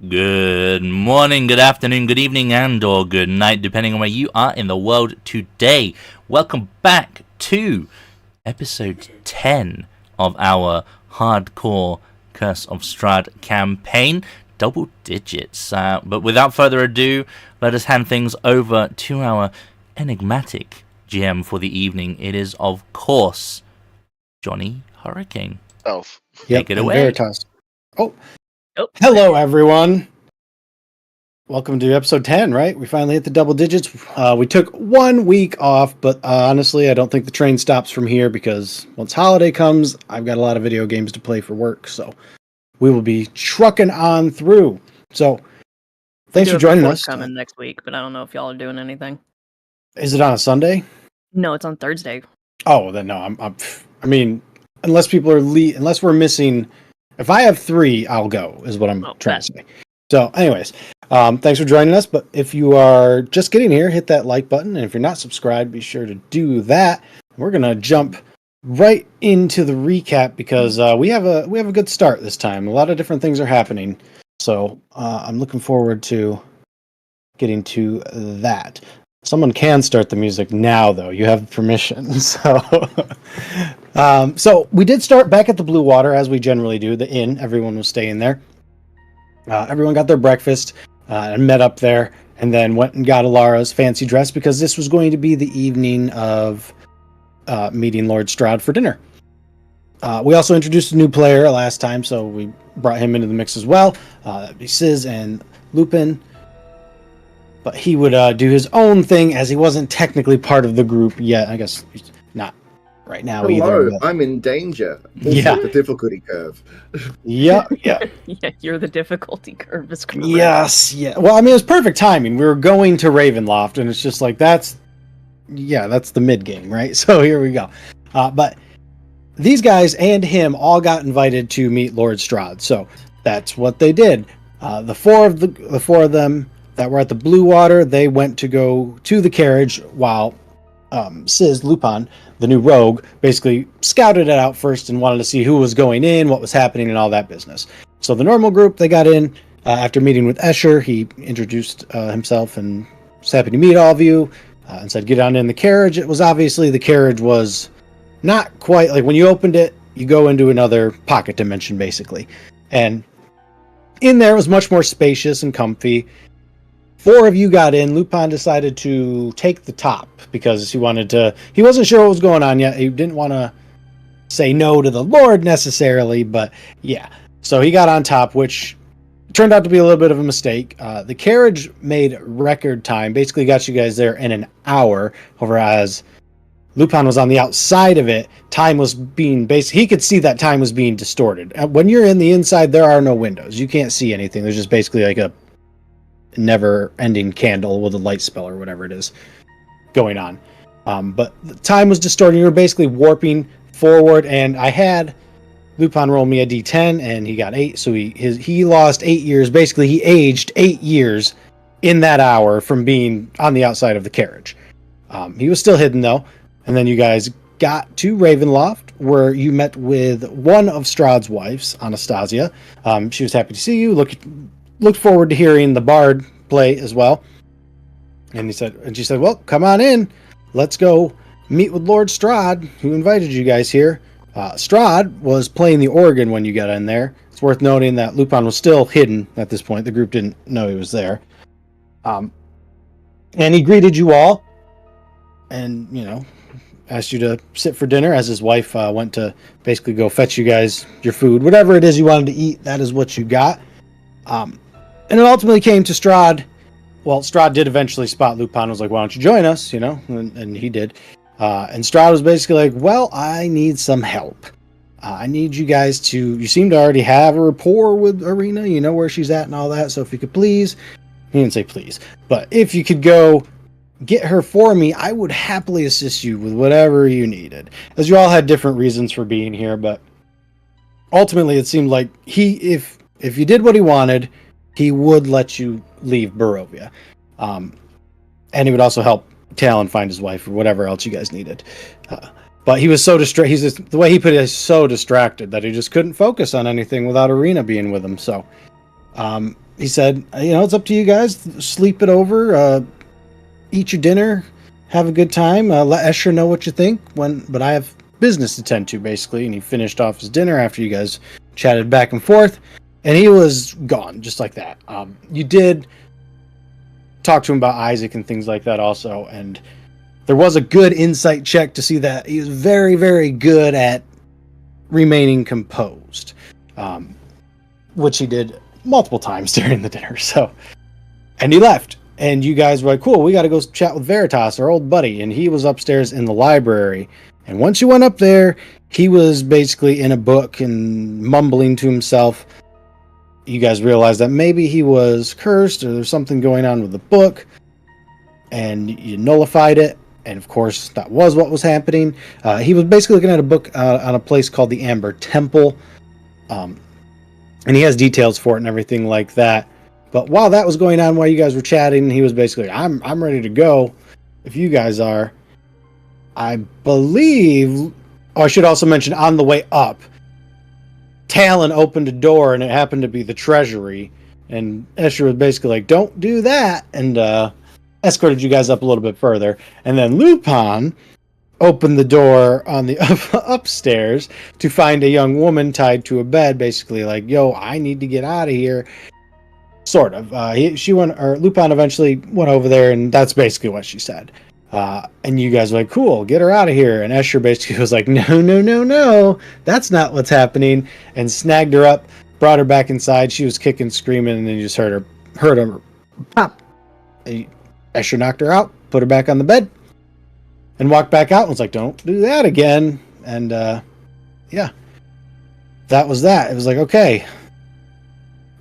Good morning, good afternoon, good evening, and or good night, depending on where you are in the world today. Welcome back to episode 10 of our hardcore Curse of Strahd campaign. Double digits. But without further ado, let us hand things over to our enigmatic GM for the evening. It is, of course, Johnny Hurricane. Take it away. Veritas. Hello, everyone. Welcome to episode 10, right? We finally hit the double digits. We took 1 week off, but honestly, I don't think the train stops from here because once holiday comes, I've got a lot of video games to play for work, so we will be trucking on through. So, thanks for joining us. Coming next week, but I don't know if y'all are doing anything. Is it on a Sunday? No, it's on Thursday. Oh, then no. I mean, unless people are unless we're missing. If I have 3, I'll go, is what I'm trying to say. So, anyways, thanks for joining us. But if you are just getting here, hit that like button. And if you're not subscribed, be sure to do that. We're going to jump right into the recap because we have a good start this time. A lot of different things are happening. So, I'm looking forward to getting to that. Someone can start the music now, though. You have permission. So we did start back at the Bluewater, as we generally do, the inn. Everyone was staying there. Everyone got their breakfast and met up there, and then went and got Elara's fancy dress because this was going to be the evening of meeting Lord Strahd for dinner. We also introduced a new player last time, so we brought him into the mix as well. That'd be Sis and Lupin. But he would do his own thing as he wasn't technically part of the group yet. I guess not right now either. Hello, I'm in danger. Also, Yeah. the difficulty curve. Yeah. Yeah, you're the difficulty curve is correct. Yes, yeah. Well, I mean, it's perfect timing. We were going to Ravenloft, and it's just like, that's the mid game, right? So here we go. But these guys and him all got invited to meet Lord Strahd. So that's what they did. The four of them that were at the Bluewater, they went to go to the carriage while Sis, Lupin, the new rogue, basically scouted it out first and wanted to see who was going in, what was happening, and all that business. So the normal group, they got in after meeting with Escher. He introduced himself and was happy to meet all of you and said, get on in the carriage. It was obviously, the carriage was not quite, like when you opened it, you go into another pocket dimension, basically. And in there, it was much more spacious and comfy. 4 of you got in. Lupin decided to take the top because he wasn't sure what was going on yet. He didn't want to say no to the Lord necessarily, but yeah. So he got on top, which turned out to be a little bit of a mistake. The carriage made record time, basically got you guys there in an hour, whereas Lupin was on the outside of it. Time was being he could see that time was being distorted. When you're in the inside, there are no windows. You can't see anything. There's just basically like a never-ending candle with a light spell or whatever it is going on. But the time was distorting. You were basically warping forward, and I had Lupin roll me a d10, and he got 8, so he lost 8 years. Basically, he aged 8 years in that hour from being on the outside of the carriage. He was still hidden, though, and then you guys got to Ravenloft, where you met with one of Strahd's wives, Anastasia. She was happy to see you. Looked forward to hearing the bard play as well. And she said, well, come on in. Let's go meet with Lord Strahd, who invited you guys here. Strahd was playing the organ when you got in there. It's worth noting that Lupin was still hidden at this point. The group didn't know he was there. And he greeted you all and, asked you to sit for dinner as his wife went to basically go fetch you guys your food. Whatever it is you wanted to eat, that is what you got. And it ultimately came to Strahd. Well, Strahd did eventually spot Lupin, was like, why don't you join us, and he did. And Strahd was basically like, well, I need some help. I need you guys you seem to already have a rapport with Ireena, you know where she's at and all that, so if you could please, he didn't say please, but if you could go get her for me, I would happily assist you with whatever you needed. As you all had different reasons for being here, but ultimately it seemed like if you did what he wanted, he would let you leave Barovia. And he would also help Talon find his wife or whatever else you guys needed. But he was so distracted. The way he put it is so distracted that he just couldn't focus on anything without Ireena being with him. So he said, it's up to you guys. Sleep it over, eat your dinner, have a good time. Let Escher know what you think. But I have business to tend to, basically. And he finished off his dinner after you guys chatted back and forth, and he was gone just like that. You did talk to him about Isaac and things like that also, and there was a good insight check to see that he was very, very good at remaining composed, which he did multiple times during the dinner. And he left, and you guys were like, cool, we got to go chat with Veritas, our old buddy, and he was upstairs in the library. And once you went up there, he was basically in a book and mumbling to himself. You guys realized that maybe he was cursed or there's something going on with the book, and you nullified it. And of course, that was what was happening. He was basically looking at a book on a place called the Amber Temple. And he has details for it and everything like that. But while that was going on, while you guys were chatting, he was basically, I'm ready to go if you guys are. I believe, I should also mention, on the way up, Talon opened a door and it happened to be the treasury. And Escher was basically like, don't do that. And escorted you guys up a little bit further. And then Lupin opened the door on the upstairs to find a young woman tied to a bed, basically like, yo, I need to get out of here. Sort of. Lupin eventually went over there, and that's basically what she said. And you guys were like, cool, get her out of here. And Escher basically was like, no, that's not what's happening. And snagged her up, brought her back inside. She was kicking, screaming, and then you just heard her pop. Escher knocked her out, put her back on the bed, and walked back out and was like, don't do that again. And yeah, that was that. It was like, okay,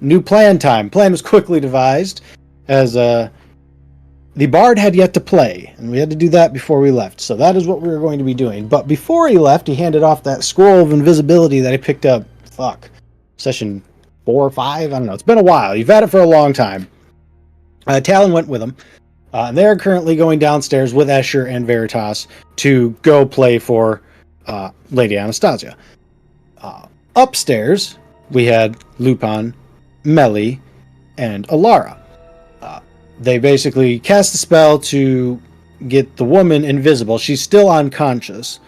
new plan time. Plan was quickly devised as the bard had yet to play, and we had to do that before we left. So that is what we were going to be doing. But before he left, he handed off that scroll of invisibility that I picked up. Session 4 or 5? I don't know. It's been a while. You've had it for a long time. Talon went with him. They're currently going downstairs with Escher and Veritas to go play for Lady Anastasia. Upstairs, we had Lupin, Melly, and Elara. They basically cast the spell to get the woman invisible. She's still unconscious.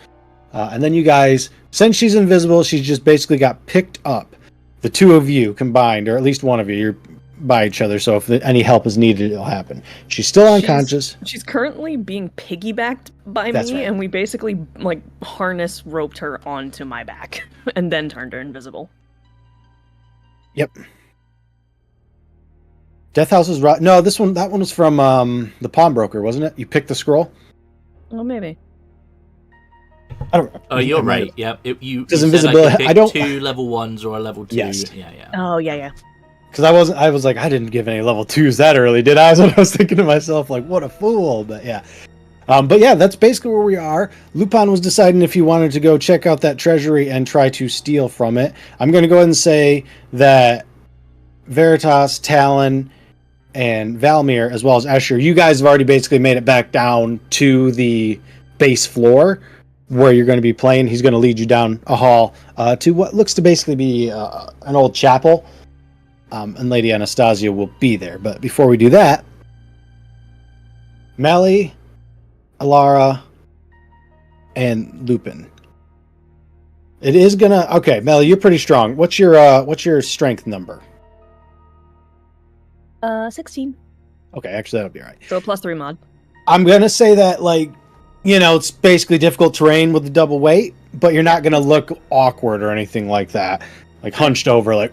And then you guys, since she's invisible, she's just basically got picked up. The two of you combined, or at least one of you, you're by each other, so if any help is needed, it'll happen. She's still unconscious. She's currently being piggybacked by That's me, right. and we basically, harness roped her onto my back, and then turned her invisible. Yep. Death House is right. No, that one was from the pawnbroker, wasn't it? You picked the scroll? Well, maybe. I don't. Oh, you're right. Yep. You Does said invisibility? I could pick 2 level 1s or a level 2. Yes. Yeah. Oh, yeah. Because I was like, I didn't give any level 2s that early, did I? That's what I was thinking to myself, like, what a fool. But yeah. But yeah, that's basically where we are. Lupin was deciding if he wanted to go check out that treasury and try to steal from it. I'm going to go ahead and say that Veritas, Talon, and Valmir, as well as Escher, you guys have already basically made it back down to the base floor where you're going to be playing. He's going to lead you down a hall to what looks to basically be an old chapel. And Lady Anastasia will be there. But before we do that, Melly, Elara, and Lupin. It is gonna... Okay, Melly, you're pretty strong. What's your strength number? 16. Okay, actually that'll be all right. So a +3 mod. I'm gonna say that, it's basically difficult terrain with the double weight, but you're not gonna look awkward or anything like that, like hunched over, ugh.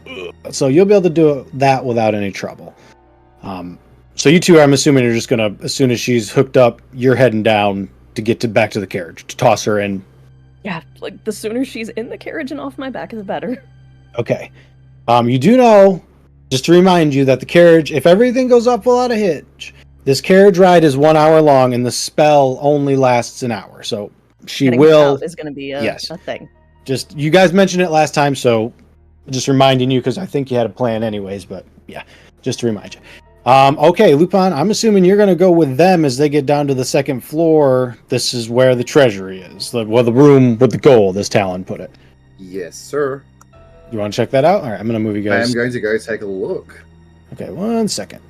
So you'll be able to do that without any trouble. So you two, I'm assuming, you're just gonna, as soon as she's hooked up, you're heading down to get back to the carriage to toss her in. Yeah, the sooner she's in the carriage and off my back, the better. Okay. You do know, just to remind you, that the carriage, if everything goes up without a hitch, this carriage ride is 1 hour long, and the spell only lasts an hour. So she Getting will... out is going to be a thing. Just, you guys mentioned it last time, so just reminding you, because I think you had a plan anyways, but yeah, just to remind you. Okay, Lupin, I'm assuming you're going to go with them as they get down to the second floor. This is where the treasury is. The room with the gold, as Talon put it. Yes, sir. You want to check that out? All right, I'm going to move you guys. I am going to go take a look. Okay, 1 second.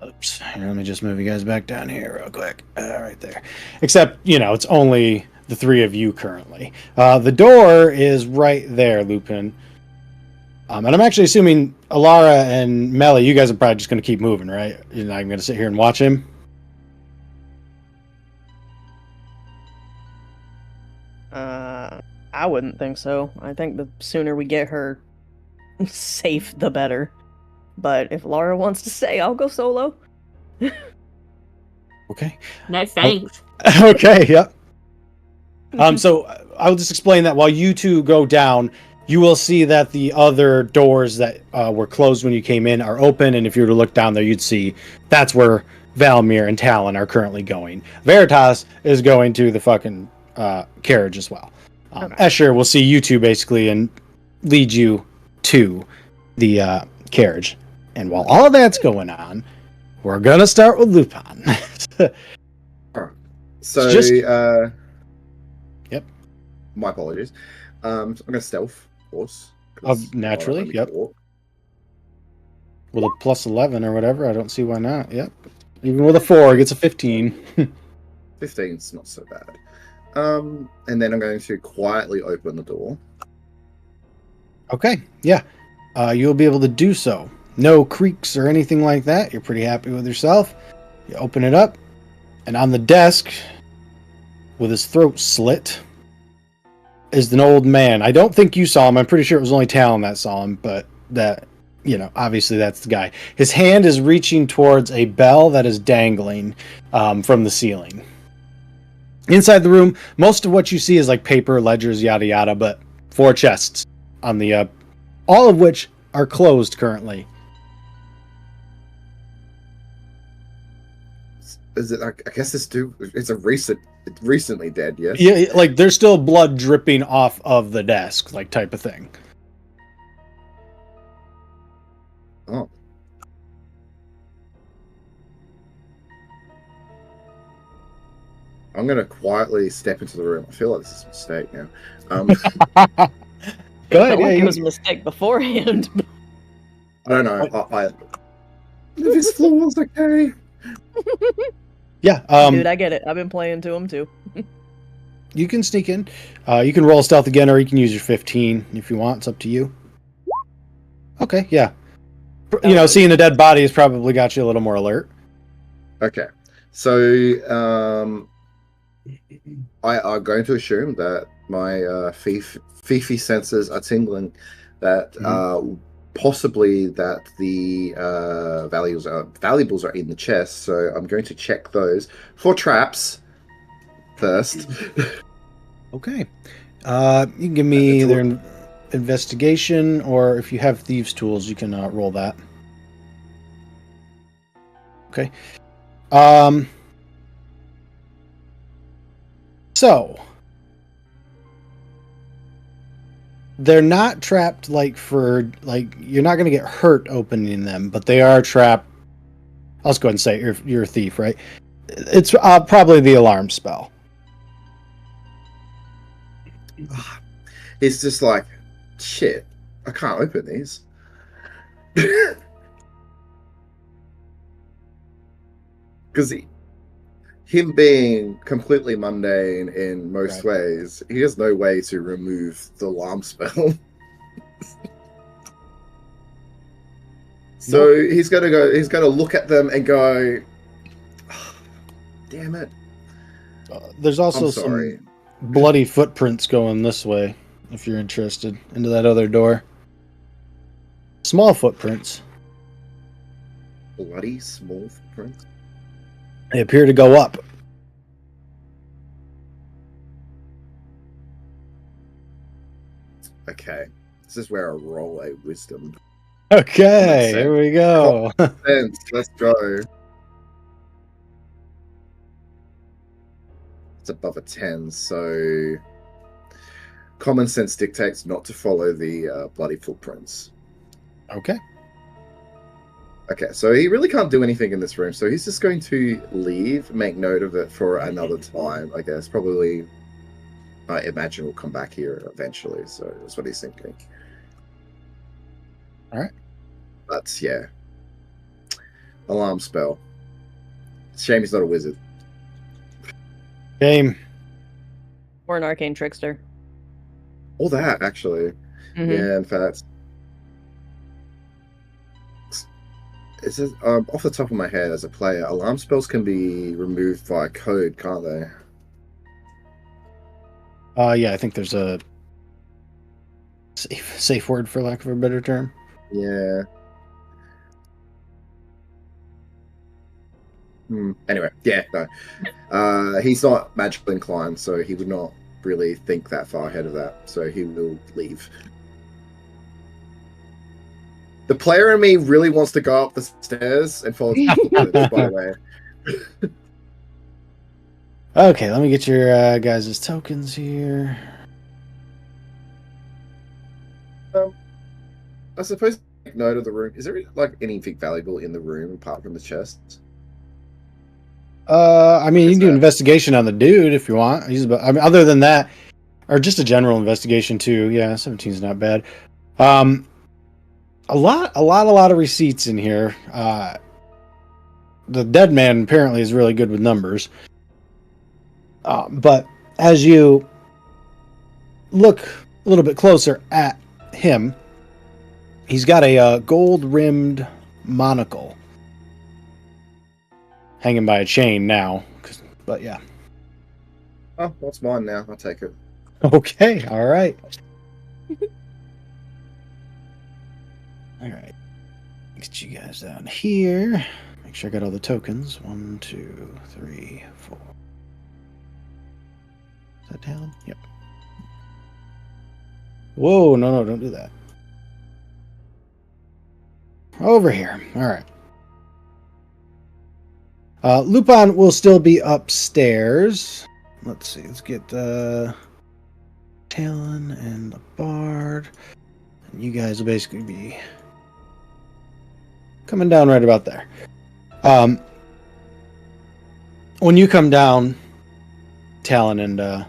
Oops. Here, let me just move you guys back down here real quick. Right there. Except, it's only the three of you currently. The door is right there, Lupin. And I'm actually assuming Elara and Melly, you guys are probably just going to keep moving, right? You're not going to sit here and watch him? I wouldn't think so. I think the sooner we get her safe, the better. But if Laura wants to stay, I'll go solo. Okay. No thanks. Okay, yep. So I'll just explain that while you two go down, you will see that the other doors that were closed when you came in are open, and if you were to look down there, you'd see that's where Valmir and Talon are currently going. Veritas is going to the fucking carriage as well. Okay. Escher will see you two basically and lead you to the carriage. And while all that's going on, we're gonna start with Lupin. So, Yep. My apologies. I'm going to stealth, of course. Naturally, yep. With a plus 11 or whatever, I don't see why not. Yep. Even with a 4, it gets a 15. 15's not so bad. And then I'm going to quietly open the door. Okay, yeah. You'll be able to do so. No creaks or anything like that. You're pretty happy with yourself. You open it up, and on the desk, with his throat slit, is an old man. I don't think you saw him. I'm pretty sure it was only Talon that saw him, but that, obviously that's the guy. His hand is reaching towards a bell that is dangling from the ceiling. Inside the room, most of what you see is like paper, ledgers, yada yada, but 4 chests on the all of which are closed currently. Is it? I guess this dude. It's recently dead. Yes. Yeah, like there's still blood dripping off of the desk, like type of thing. Oh. I'm gonna quietly step into the room. I feel like this is a mistake now. Go ahead. It was a mistake beforehand. I don't know. This floor's okay. Yeah. Dude, I get it. I've been playing to him too. You can sneak in. You can roll stealth again, or you can use your 15 if you want. It's up to you. Okay. Yeah. Seeing a dead body has probably got you a little more alert. Okay. So, I'm going to assume that my Fifi senses are tingling. That possibly that the valuables are in the chest. So I'm going to check those for traps first. Okay. You can give me either investigation, or if you have thieves' tools, you can roll that. Okay. So they're not trapped you're not going to get hurt opening them, but they are trapped. I'll just go ahead and say you're a thief, right? It's probably the alarm spell. It's just like, shit, I can't open these. Because him being completely mundane in most ways, he has no way to remove the alarm spell. So he's gonna look at them and go, oh, damn it. There's also some bloody footprints going this way, if you're interested, into that other door. Small footprints. Bloody small footprints? They appear to go up. Okay. This is where I roll a wisdom. Okay, here we go. Let's go. It's above a 10, so common sense dictates not to follow the bloody footprints. Okay. Okay, so he really can't do anything in this room, so he's just going to leave, make note of it for another time, I guess. Probably, I imagine we'll come back here eventually, so that's what he's thinking. All right. But yeah, alarm spell. Shame he's not a wizard. Game. Or an arcane trickster. All that actually. Mhm. Yeah, in fact. Is it, off the top of my head as a player, alarm spells can be removed via code, can't they? Yeah, I think there's a safe word for lack of a better term. Yeah. Anyway, yeah, no. He's not magically inclined, so he would not really think that far ahead of that. So he will leave. The player in me really wants to go up the stairs and follow by the way. Okay, let me get your guys' tokens here. I suppose take note of the room. Is there like anything valuable in the room apart from the chests? I mean, you can do an investigation on the dude if you want. I mean, other than that, or just a general investigation too. Yeah, 17's not bad. A lot of receipts in here. The dead man apparently is really good with numbers. But as you look a little bit closer at him, he's got a gold-rimmed monocle hanging by a chain now. But yeah. Oh, what's mine now? I'll take it. Okay, all right. All right. Get you guys down here. Make sure I got all the tokens. 1, 2, 3, 4. Is that down? Yep. Whoa, no, don't do that. Over here. All right. Lupin will still be upstairs. Let's see. Let's get the Talon and the Bard. And you guys will basically be coming down right about there. When you come down, Talon and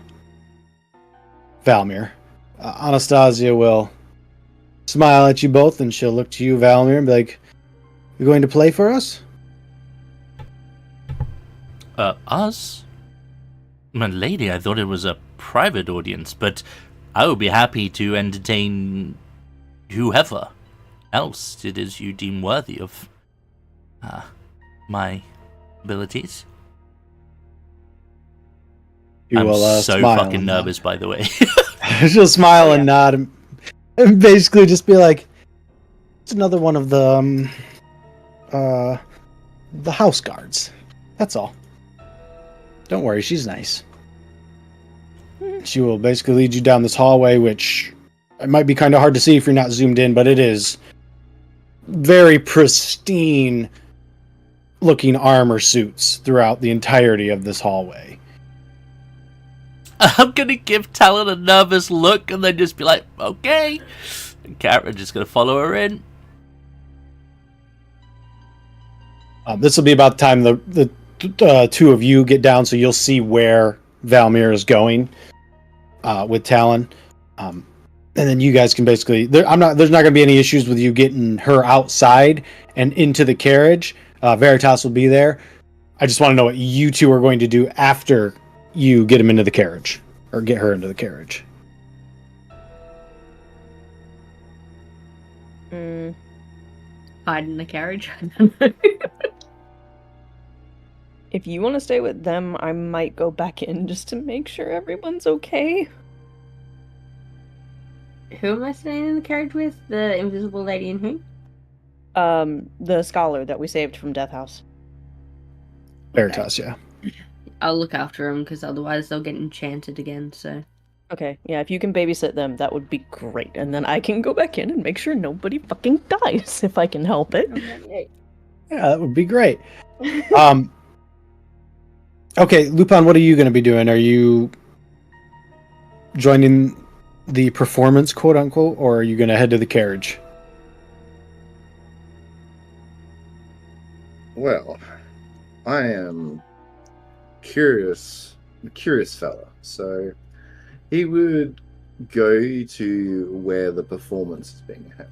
Valmir, Anastasia will smile at you both, and she'll look to you, Valmir, and be like, "You going to play for us?" Us? My lady, I thought it was a private audience, but I would be happy to entertain whoever else it is you deem worthy of my abilities. I'm so fucking nervous, by the way. She'll smile and nod and basically just be like, "It's another one of the house guards. That's all. Don't worry, she's nice." She will basically lead you down this hallway, which it might be kind of hard to see if you're not zoomed in, but it is very pristine looking armor suits throughout the entirety of this hallway. I'm gonna give Talon a nervous look and then just be like, okay. And Kara just gonna follow her in. This will be about the time the two of you get down, so you'll see where Valmir is going with Talon. And then you guys can basically... there's not going to be any issues with you getting her outside and into the carriage. Veritas will be there. I just want to know what you two are going to do after you get him into the carriage. Or get her into the carriage. Hide in the carriage? I don't know. If you want to stay with them, I might go back in just to make sure everyone's okay. Who am I staying in the carriage with? The invisible lady and who? The scholar that we saved from Death House. Veritas, yeah. I'll look after them, because otherwise they'll get enchanted again, so... Okay, yeah, if you can babysit them, that would be great. And then I can go back in and make sure nobody fucking dies, if I can help it. Yeah, that would be great. Okay, Lupin, what are you going to be doing? Are you joining the performance, quote unquote, or are you going to head to the carriage? Well, I am a curious fella, so he would go to where the performance is being held.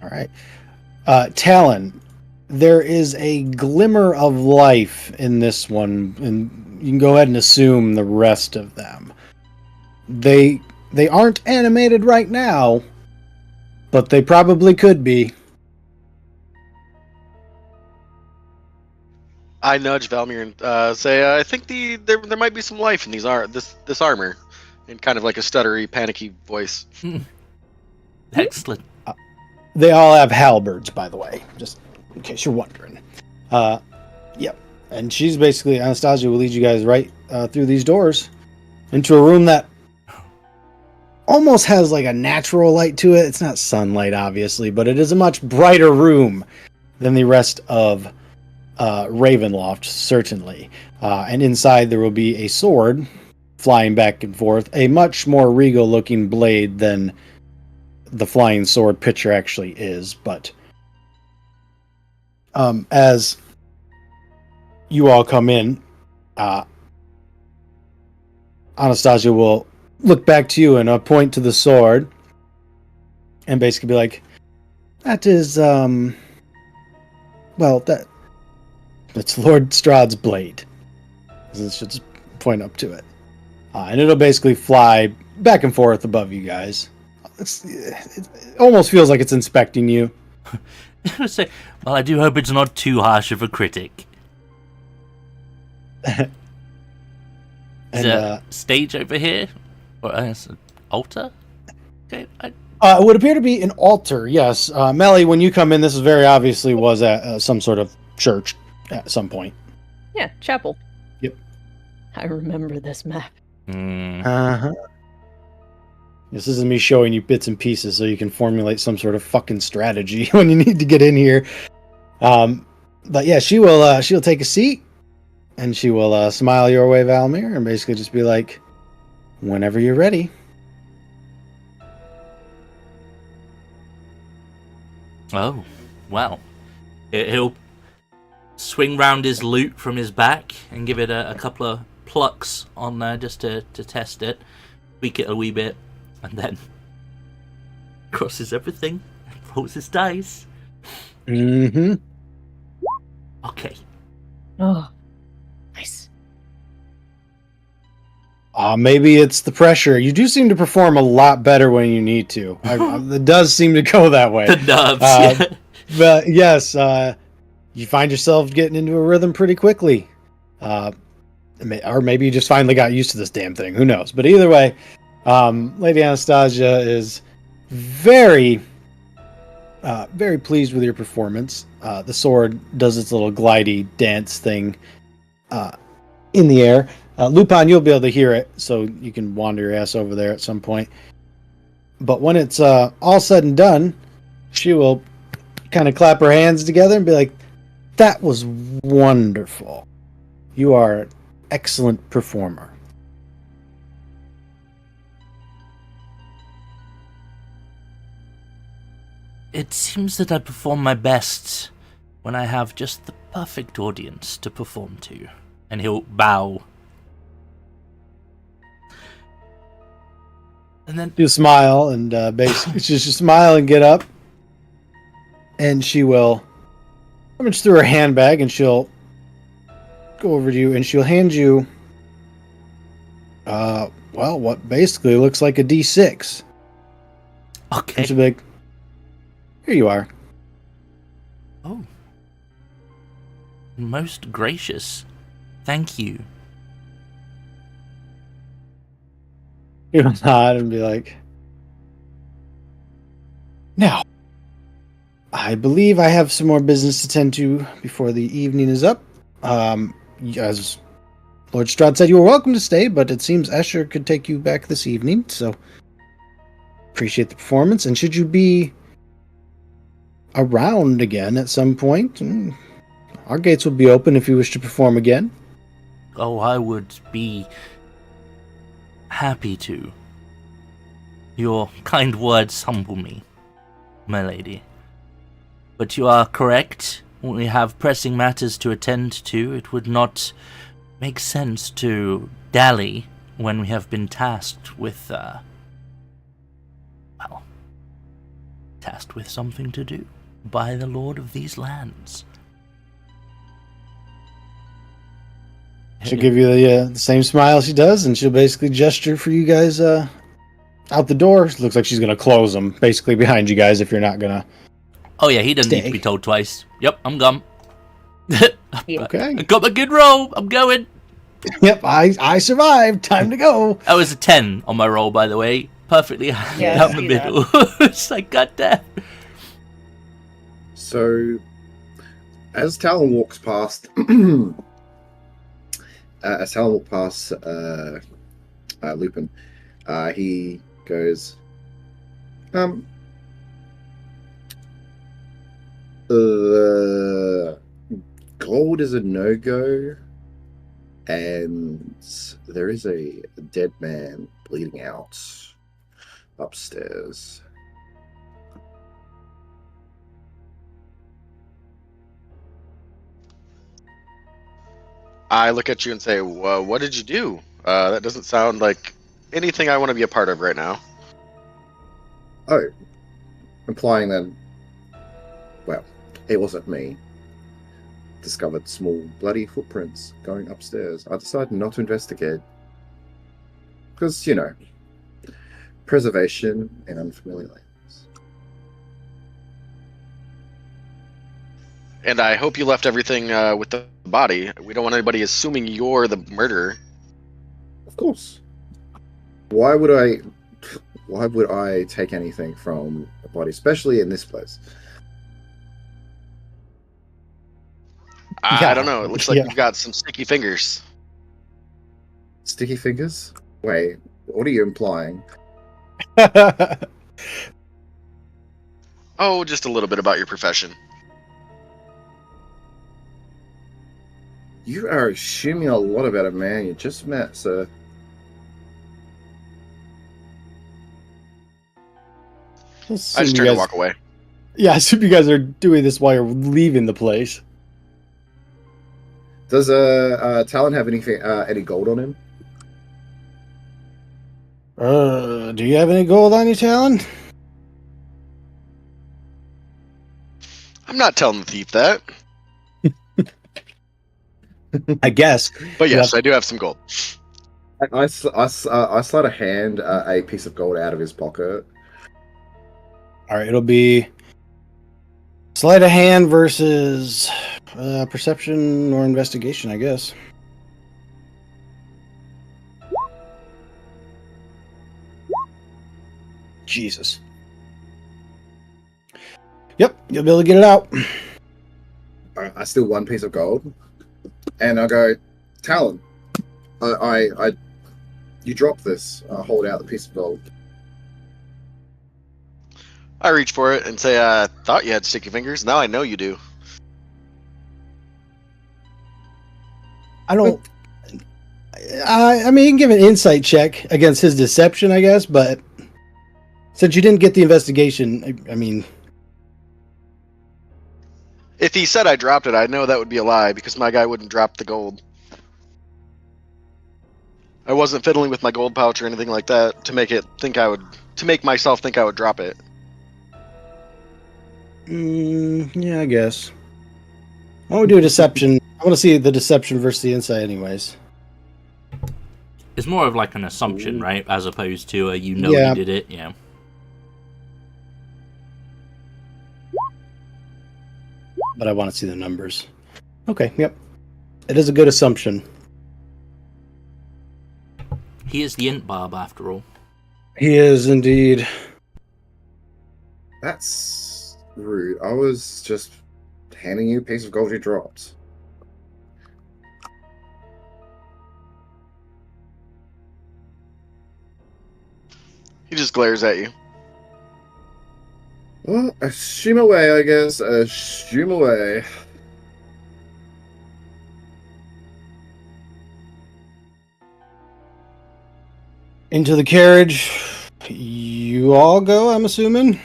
All right. Talon, there is a glimmer of life in this one, and you can go ahead and assume the rest of them. They aren't animated right now, but they probably could be. I nudge Valmir and say, "I think there might be some life in this armor," in kind of like a stuttery, panicky voice. Excellent. They all have halberds, by the way, just in case you're wondering. Yep. And she's basically, Anastasia will lead you guys right through these doors into a room that almost has like a natural light to it. It's not sunlight, obviously, but it is a much brighter room than the rest of Ravenloft, certainly. And inside there will be a sword flying back and forth, a much more regal looking blade than the flying sword picture actually is. But as you all come in, Anastasia will look back to you and point to the sword and basically be like, that is, that's Lord Strahd's blade. She'll just point up to it. And it'll basically fly back and forth above you guys. It almost feels like it's inspecting you. Well, I do hope it's not too harsh of a critic. Is there a stage over here? Or an altar? Okay. It would appear to be an altar, yes. Melly, when you come in, this is very obviously was at some sort of church at some point. Yeah, chapel. Yep. I remember this map. Uh-huh. This isn't me showing you bits and pieces so you can formulate some sort of fucking strategy when you need to get in here. But yeah, she'll take a seat and she will smile your way, Valmir, and basically just be like, whenever you're ready. Oh, wow. He'll swing round his loot from his back and give it a couple of plucks on there just to test it, tweak it a wee bit, and then crosses everything and rolls his dice. Mm-hmm. Okay. Oh, nice. Maybe it's the pressure. You do seem to perform a lot better when you need to. It does seem to go that way. The nerves, yeah. But yes, you find yourself getting into a rhythm pretty quickly. Or maybe you just finally got used to this damn thing. Who knows? But either way, Lady Anastasia is very, very pleased with your performance. The sword does its little glidey dance thing in the air. Lupin, you'll be able to hear it, so you can wander your ass over there at some point. But when it's all said and done, she will kind of clap her hands together and be like, that was wonderful. You are an excellent performer. It seems that I perform my best when I have just the perfect audience to perform to. And he'll bow. And then You smile and basically just smile and get up. And she will rummage through her handbag and she'll go over to you and she'll hand you what basically looks like a D6. okay. She'll be like, here you are. Oh. Most gracious. Thank you. He'll nod and be like, now, I believe I have some more business to tend to before the evening is up. As Lord Strahd said, you were welcome to stay, but it seems Escher could take you back this evening, so appreciate the performance. And should you be around again at some point, our gates will be open if you wish to perform again. Oh, I would be happy to. Your kind words humble me, my lady. But you are correct. When we have pressing matters to attend to, it would not make sense to dally when we have been tasked with, tasked with something to do by the lord of these lands. She'll give you the same smile she does, and she'll basically gesture for you guys out the door. Looks like she's going to close them, basically behind you guys if you're not going to. Oh yeah, he doesn't need Stay. to be told twice. Yep, I'm gone. Yeah. Okay. I got my good roll. I'm going. Yep, I survived. Time to go. That was a 10 on my roll, by the way. Perfectly Yeah, I down the see middle. It's like, goddamn. So, as Talon walks past, Lupin, he goes, gold is a no-go, and there is a dead man bleeding out upstairs. I look at you and say, "What did you do? That doesn't sound like anything I want to be a part of right now." Oh, implying that, well, it wasn't me. Discovered small bloody footprints going upstairs. I decided not to investigate. Because, preservation in unfamiliar lands. And I hope you left everything with the body. We don't want anybody assuming you're the murderer. Of course. Why would I take anything from a body, especially in this place? I don't know. It looks like Yeah. you've got some sticky fingers. Sticky fingers? Wait, what are you implying? Oh, just a little bit about your profession. You are assuming a lot about a man you just met, sir. I just turned to walk away. Yeah, I assume you guys are doing this while you're leaving the place. Does Talon have any gold on him? Do you have any gold on you, Talon? I'm not telling the thief that. I guess. But yes, Yeah. I do have some gold. I slide a hand a piece of gold out of his pocket. All right, it'll be sleight of hand versus perception or investigation, I guess. Jesus. Yep, you'll be able to get it out. I steal one piece of gold, and I go, Talon, you drop this. I hold out the piece of gold. I reach for it and say, I thought you had sticky fingers. Now I know you do. I don't. I mean, you can give an insight check against his deception, I guess, but since you didn't get the investigation, I mean. If he said I dropped it, I know that would be a lie because my guy wouldn't drop the gold. I wasn't fiddling with my gold pouch or anything like that to make myself think I would drop it. Yeah, I guess. Why don't we do a deception? I want to see the deception versus the insight, anyways. It's more of like an assumption, right? As opposed to you Yeah. did it. Yeah. But I want to see the numbers. Okay, yep. It is a good assumption. He is the int barb after all. He is indeed. That's rude. I was just handing you a piece of gold you dropped. He just glares at you. Well, assume away, I guess. Assume away. Into the carriage. You all go, I'm assuming?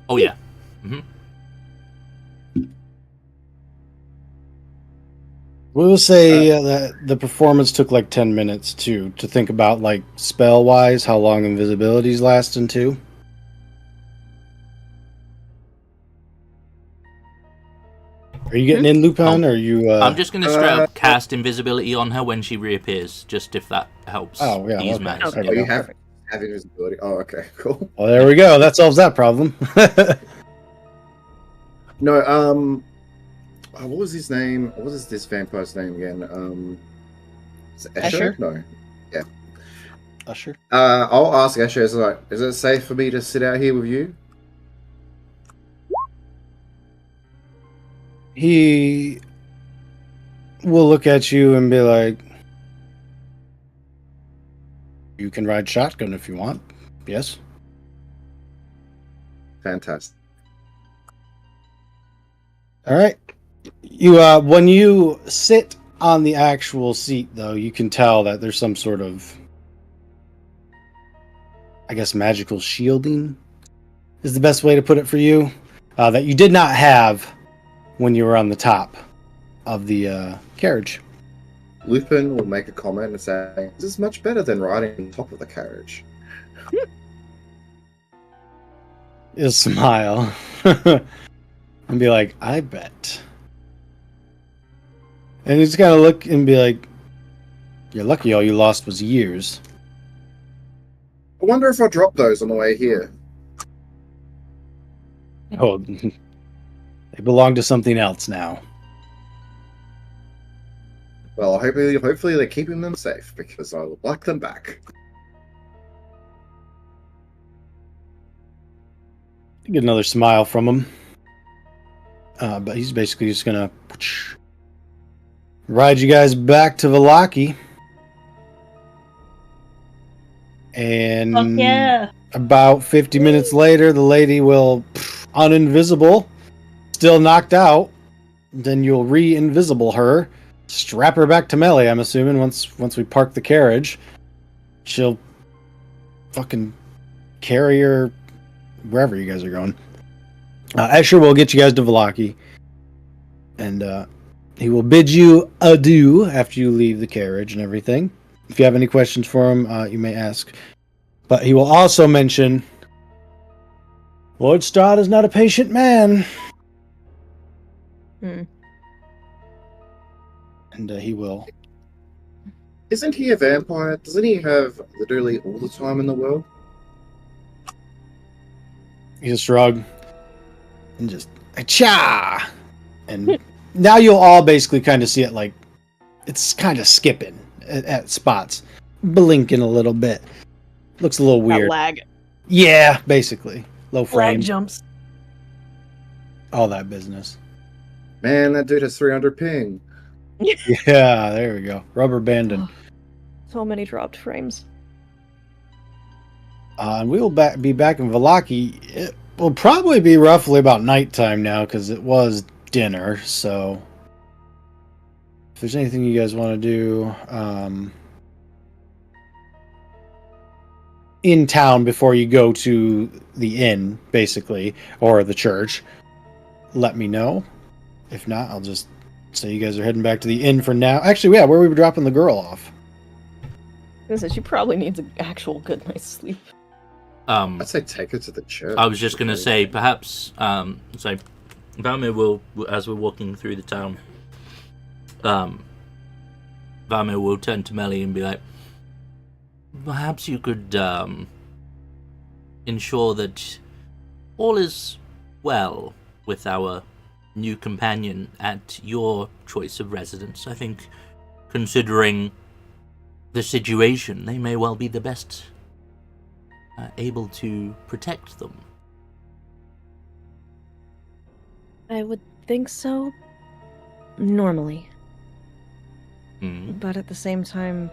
Oh yeah. We'll say that the performance took like 10 minutes too, to think about like spell wise how long invisibility's lasting too. Are you getting in, Lupin? Or are you? I'm just going to straight up cast invisibility on her when she reappears, just if that helps. Oh, yeah, ease okay. matters. Okay. Oh, you have invisibility. Oh, okay, cool. Well, there we go. That solves that problem. No, what was his name? What was this vampire's name again? Is it Escher? Escher? No. Yeah. Usher. I'll ask Escher. Is it safe for me to sit out here with you? He will look at you and be like, "You can ride shotgun if you want." Yes. Fantastic. All right. You when you sit on the actual seat, though, you can tell that there's some sort of, I guess, magical shielding is the best way to put it for you, that you did not have when you were on the top of the carriage. Lupin will make a comment and say, "This is much better than riding on top of the carriage." He'll smile and be like, "I bet." And he's gonna look and be like, "You're lucky all you lost was years." I wonder if I dropped those on the way here. Oh, they belong to something else now. Well, hopefully they're keeping them safe because I would like them back. Get another smile from him. But he's basically just gonna ride you guys back to Vallaki. And Fuck yeah. about 50 minutes later, the lady will uninvisible, still knocked out. Then you'll re-invisible her, strap her back to melee. I'm assuming once we park the carriage, she'll fucking carry her wherever you guys are going. Escher will get you guys to Vallaki, and he will bid you adieu after you leave the carriage and everything. If you have any questions for him, you may ask. But he will also mention, Lord Strahd is not a patient man. Hmm. And he will. Isn't he a vampire? Doesn't he have literally all the time in the world? He just shrug and just cha. And now you'll all basically kind of see it like it's kind of skipping at spots, blinking a little bit. Looks a little That weird. lag. Yeah, basically low frame, Lag jumps. all that business. Man, that dude has 300 ping. Yeah, there we go. Rubber banding. So many dropped frames. And we will be back in Vallaki. It will probably be roughly about nighttime now because it was dinner. So if there's anything you guys want to do in town before you go to the inn, basically, or the church, let me know. If not, I'll just say you guys are heading back to the inn for now. Actually, yeah, where we were dropping the girl off. She probably needs an actual good night's sleep. I'd say take her to the church. I was just going to say, perhaps, so Valmir will, as we're walking through the town, Valmir will turn to Melly and be like, perhaps you could ensure that all is well with our new companion at your choice of residence. I think, considering the situation, they may well be the best able to protect them. I would think so. Normally. Mm. But at the same time,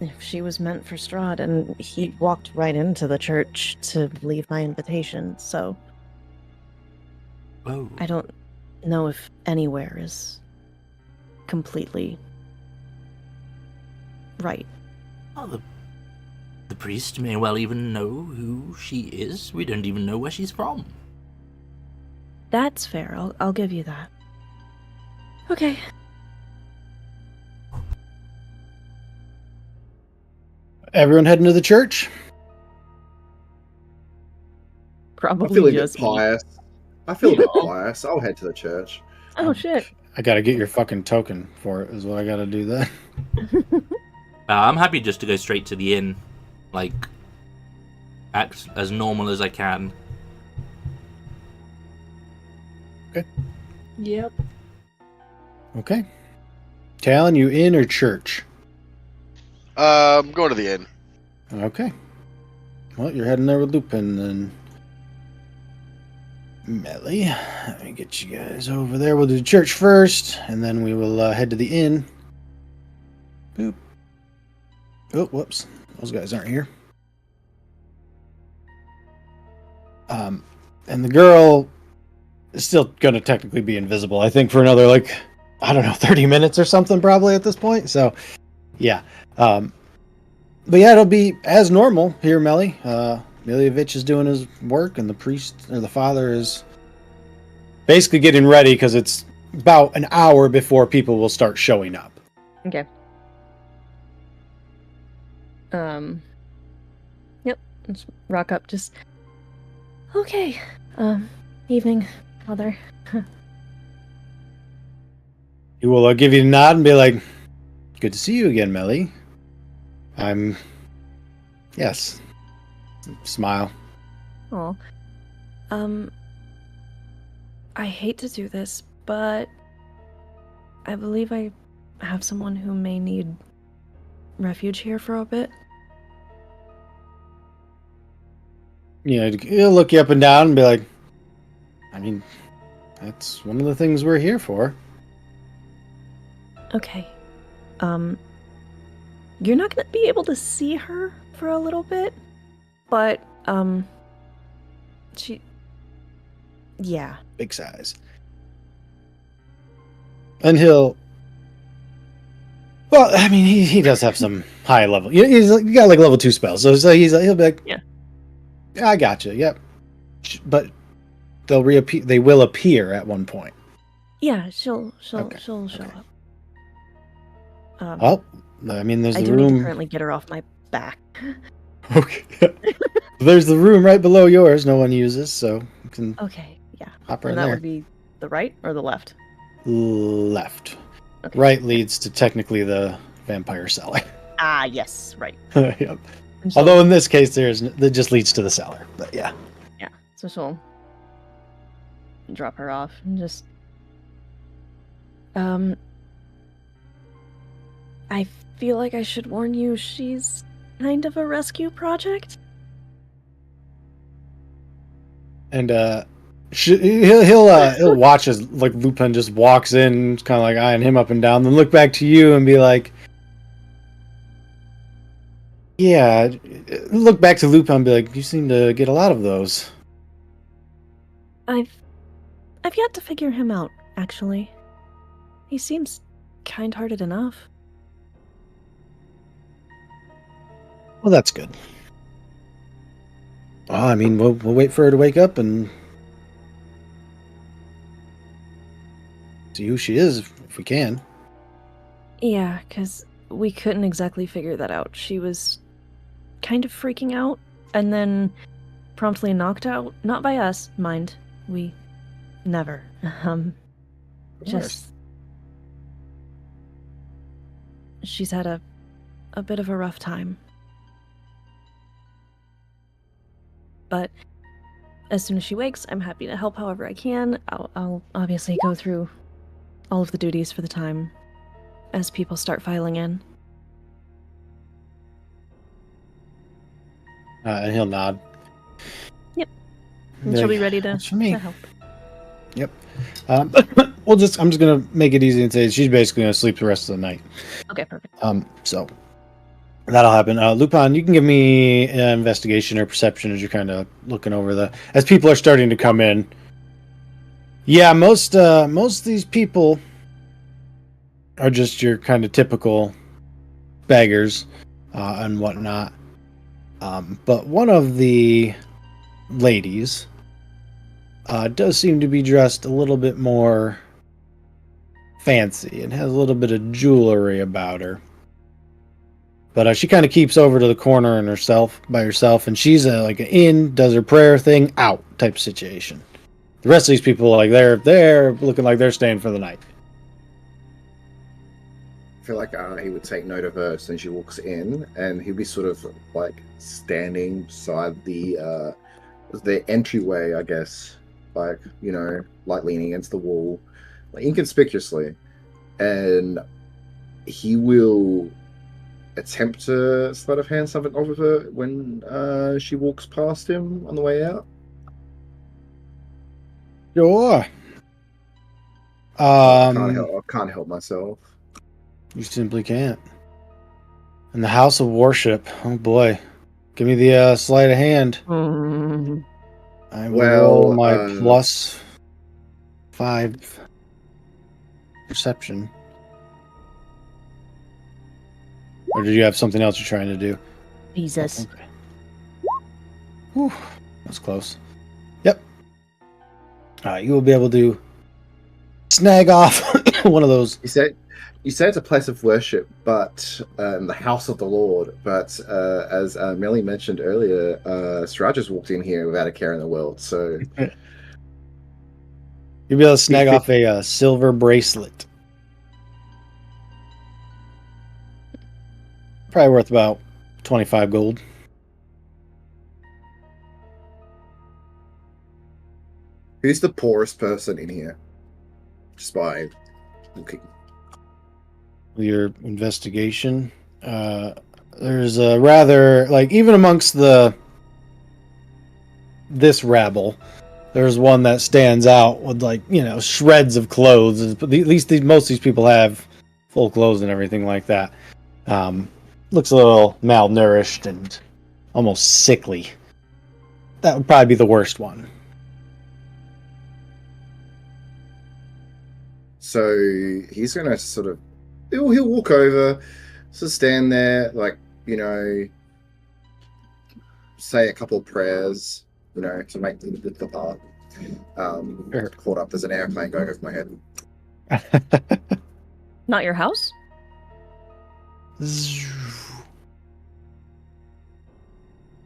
if she was meant for Strahd, and he walked right into the church to leave my invitation, so Oh. I don't know if anywhere is completely right. Well, the priest may well even know who she is. We don't even know where she's from. That's fair. I'll give you that. Okay. Everyone heading to the church? I Probably feel a bit just me. pious. I feel a bit pious. I'll head to the church. Oh shit. I gotta get your fucking token for it, is what I gotta do then. I'm happy just to go straight to the inn. Like, act as normal as I can. Yep. Okay. Talon, you inn or church? I'm going to the inn. Okay. Well, you're heading there with Lupin then. Melly, let me get you guys over there. We'll do church first, and then we will head to the inn. Boop. Oh, whoops. Those guys aren't here. And the girl is still going to technically be invisible, I think, for another, 30 minutes or something, probably, at this point. So, yeah. But yeah, it'll be as normal here, Melly. Milievich is doing his work, and the priest, or the father, is basically getting ready, because it's about an hour before people will start showing up. Okay. Yep. Let's rock up. Just okay. Evening, Father. He will give you a nod and be like, "Good to see you again, Melly. Yes." Smile. Oh. I hate to do this, but I believe I have someone who may need refuge here for a bit. He'll look you up and down and be like, I mean, that's one of the things we're here for. Okay. You're not gonna be able to see her for a little bit, but, yeah. Big size. And he'll... Well, I mean, he does have some high level... He's got, level 2 spells, so he'll be like... Yeah. I gotcha, yep. But they will appear at one point. Yeah, she'll show Okay. up. Well, I mean, there's I the do need to room... currently get her off my back. Okay. There's the room right below yours no one uses, so you can Okay, yeah. hop right And that there. would be the right or the left? Left. Okay. Right leads to technically the vampire cellar. Ah, yes, right. Yep. And so- Although in this case, that just leads to the cellar. But yeah. Yeah, so she'll drop her off and just... I feel like I should warn you, she's kind of a rescue project. And he'll watch as Lupin just walks in, kind of eyeing him up and down, then look back to you and be like, "Yeah." Look back to Lupin and be like, "You seem to get a lot of those." I've yet to figure him out, actually. He seems kind-hearted enough. Well, that's good. Well, I mean, we'll wait for her to wake up and see who she is if we can. Yeah, because we couldn't exactly figure that out. She was kind of freaking out, and then promptly knocked out. Not by us, mind. We never. Just... She's had a bit of a rough time. But as soon as she wakes, I'm happy to help however I can. I'll obviously go through all of the duties for the time as people start filing in. And he'll nod. Yep. And Be she'll like, be ready to "That's for me." help. Yep. I'm just gonna make it easy and say she's basically gonna sleep the rest of the night. Okay, perfect. So that'll happen. Lupin, you can give me an investigation or perception as you're kind of looking over as people are starting to come in. Yeah, most of these people are just your kind of typical beggars and whatnot. But one of the ladies does seem to be dressed a little bit more fancy and has a little bit of jewelry about her. But she kind of keeps over to the corner and by herself, and she's like an in, does her prayer thing, out type of situation. The rest of these people, like they're looking like they're staying for the night. I feel like he would take note of her as soon as she walks in, and he'd be sort of like standing beside the entryway, I guess, like, you know, like leaning against the wall, like inconspicuously, and he will attempt to sleight of hand something off of her when she walks past him on the way out. Sure. I can't help myself. You simply can't. In the house of worship, oh boy, give me the sleight of hand. Mm. I will roll my plus 5 perception. Or did you have something else you're trying to do? Jesus. Okay. Whew, that's close. Yep. You will be able to snag off one of those. You say it's a place of worship, but the house of the Lord. But as Melly mentioned earlier, Strahd just walked in here without a care in the world. So you'll be able to snag off a silver bracelet. Probably worth about 25 gold. Who's the poorest person in here? Just by looking. Your investigation. There's a rather, like, even amongst this rabble, there's one that stands out with, like, you know, shreds of clothes. But at least most of these people have full clothes and everything like that. Looks a little malnourished and almost sickly. That would probably be the worst one. So he's gonna sort of he'll walk over, sort of stand there, like, you know, say a couple of prayers, you know, to make the part. Sure. Caught up. There's an airplane going over my head. Not your house?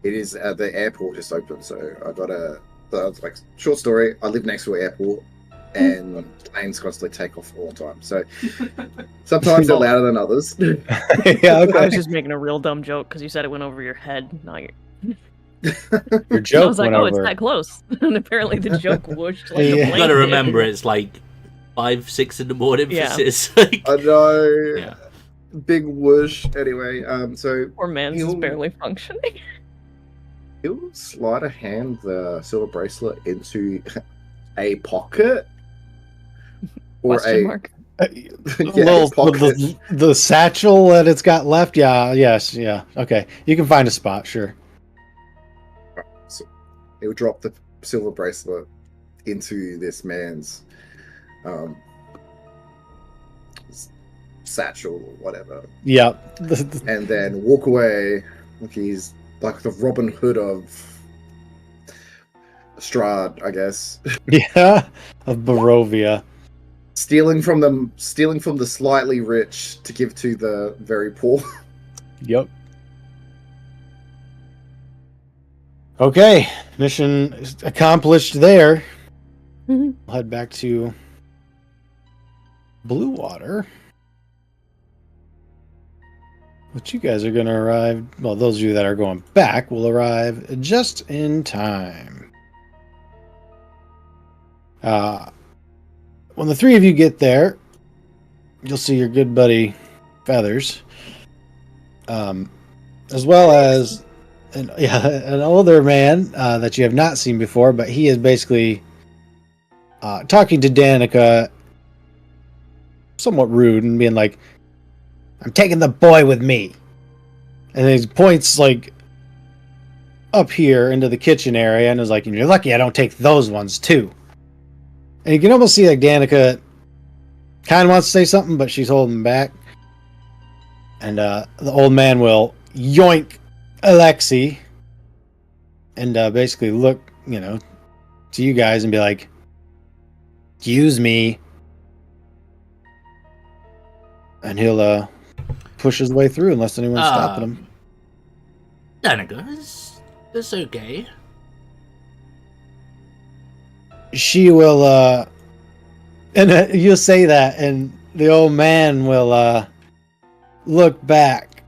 It is the airport just open, so I got like, short story. I live next to an airport, and planes constantly take off all the time. So sometimes they're louder than others. Yeah, okay. I was just making a real dumb joke because you said it went over your head, not your. Your joke I was like, went oh, over. it's that close, and apparently the joke whooshed like Yeah. a You plane gotta did. remember, it's like 5-6 in the morning for Yeah. sis. Like, I know. yeah. Big whoosh. Anyway, so Poor man's is barely functioning. he'll sleight of hand the silver bracelet into a pocket. Or Question mark. Little, pocket. the satchel that it's got left. Yeah. Yes. Yeah. Okay. You can find a spot. Sure. So he'll drop the silver bracelet into this man's satchel or whatever. Yeah. And then walk away like he's like the Robin Hood of Strahd, I guess. Yeah. Of Barovia. stealing from the slightly rich to give to the very poor. Yep. Okay. Mission accomplished there. Mhm. We'll head back to Bluewater. But you guys are going to arrive. Well, those of you that are going back will arrive just in time. When the three of you get there, you'll see your good buddy Feathers, as well as an older man that you have not seen before, but he is basically talking to Danica, somewhat rude, and being like, "I'm taking the boy with me," and he points like up here into the kitchen area, and is like, "You're lucky I don't take those ones too." And you can almost see like Danica kind of wants to say something, but she's holding back. And the old man will yoink Alexi and basically look, to you guys and be like, "Excuse me." And he'll push his way through unless anyone's stopping him. Danica, it's okay. She will, and you'll say that, and the old man will look back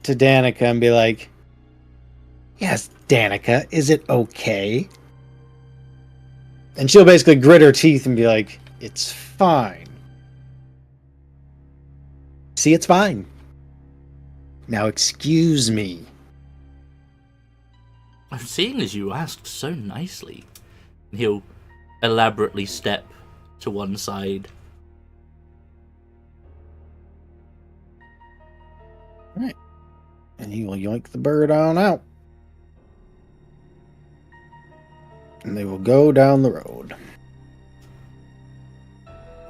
to Danica and be like, "Yes, Danica, is it okay?" And she'll basically grit her teeth and be like, "It's fine. See, it's fine. Now excuse me." Seeing as you asked so nicely, he'll elaborately step to one side. Right. And he will yoink the bird on out. And they will go down the road.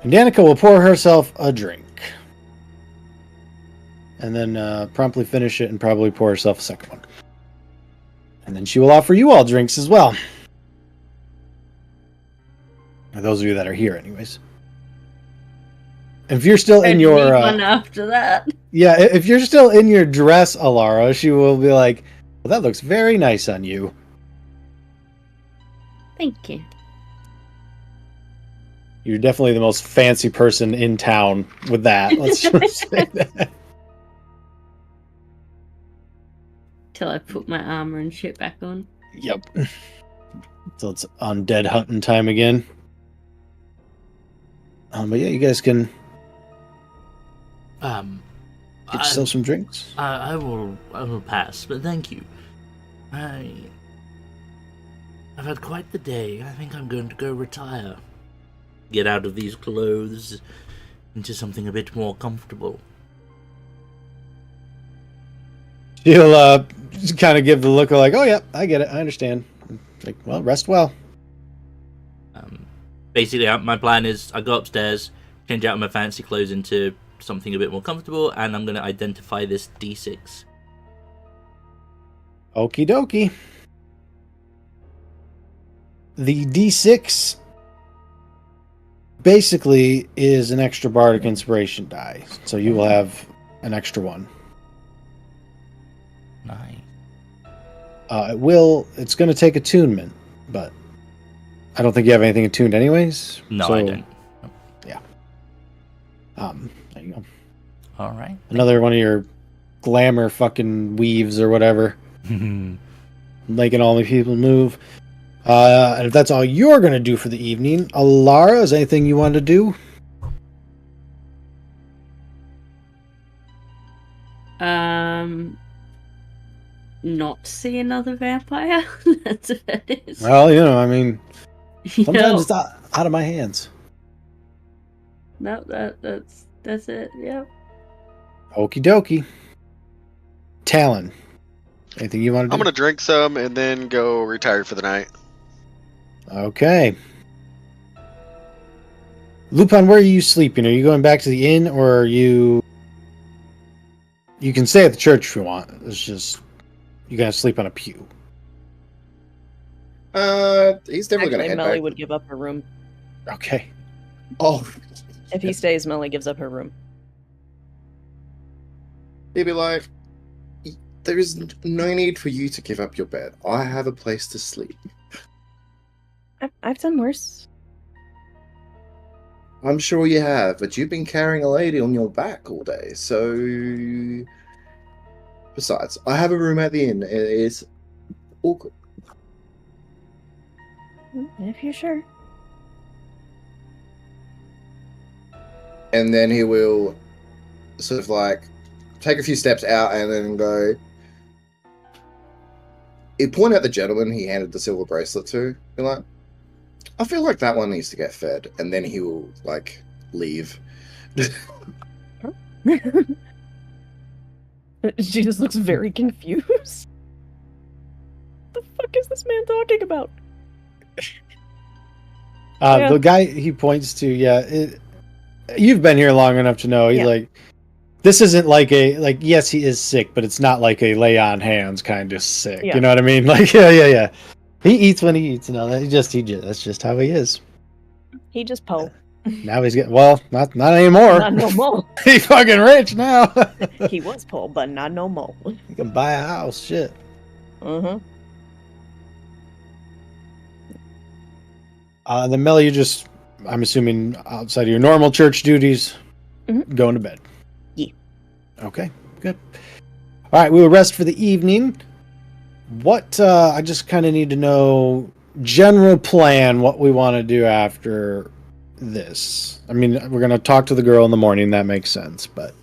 And Danica will pour herself a drink. And then promptly finish it and probably pour herself a second one. And then she will offer you all drinks as well. For those of you that are here, anyways. If you're still in your... one after that. Yeah, if you're still in your dress, Elara, she will be like, "Well, that looks very nice on you." Thank you. You're definitely the most fancy person in town with that. Let's just say that. Till I put my armor and shit back on. Yep. So it's undead hunting time again. But yeah, you guys can get yourself some drinks. I will pass, but thank you. I've had quite the day. I think I'm going to go retire. Get out of these clothes into something a bit more comfortable. She'll just kind of give the look of like, "Oh yeah, I get it, I understand." Like, well, rest well. Basically, my plan is I go upstairs, change out my fancy clothes into something a bit more comfortable, and I'm going to identify this D6. Okie dokie. The D6 basically is an extra bardic inspiration die, so you will have an extra one. Nice. It's going to take attunement, but I don't think you have anything attuned anyways. No, so, I don't. Yeah. There you go. All right. Another one of your glamour fucking weaves or whatever. Making all the people move. And if that's all you're going to do for the evening, Elara, is anything you want to do? Not see another vampire. That's what it is. Well, I mean, sometimes No. it's out of my hands. No, that's it. Yep. Okie dokie. Talon, anything you want to do? I'm gonna drink some and then go retire for the night. Okay. Lupin, where are you sleeping? Are you going back to the inn, or are you... You can stay at the church if you want. It's just... You gotta sleep on a pew. He's definitely gonna Actually, head Melly back. would give up her room. Okay. Oh, If he stays, Melly gives up her room. he'd be like, "There is no need for you to give up your bed. I have a place to sleep." I've done worse. I'm sure you have, but you've been carrying a lady on your back all day, so... Besides, I have a room at the inn. It is awkward. If you're sure. And then he will sort of like take a few steps out and then go... He'd point out the gentleman he handed the silver bracelet to. Be like, "I feel like that one needs to get fed." And then he will, like, leave. She just looks very confused. The fuck is this man talking about? Yeah. The guy he points to, you've been here long enough to know. He's Yeah. like, this isn't like yes, he is sick, but it's not like a lay on hands kind of sick. Yeah. You know what I mean? Like, yeah. He eats when he eats, and all that. That's just how he is. He just Poe. Now he's getting not anymore. Not no more. He's fucking rich now. He was poor, but not no more. He can buy a house. Shit. Mm-hmm. Then Mel, you just, I'm assuming outside of your normal church duties, going to bed. Yeah. Okay, good. All right, we will rest for the evening. What, I just kind of need to know general plan, what we want to do after this. I mean, we're going to talk to the girl in the morning. That makes sense, but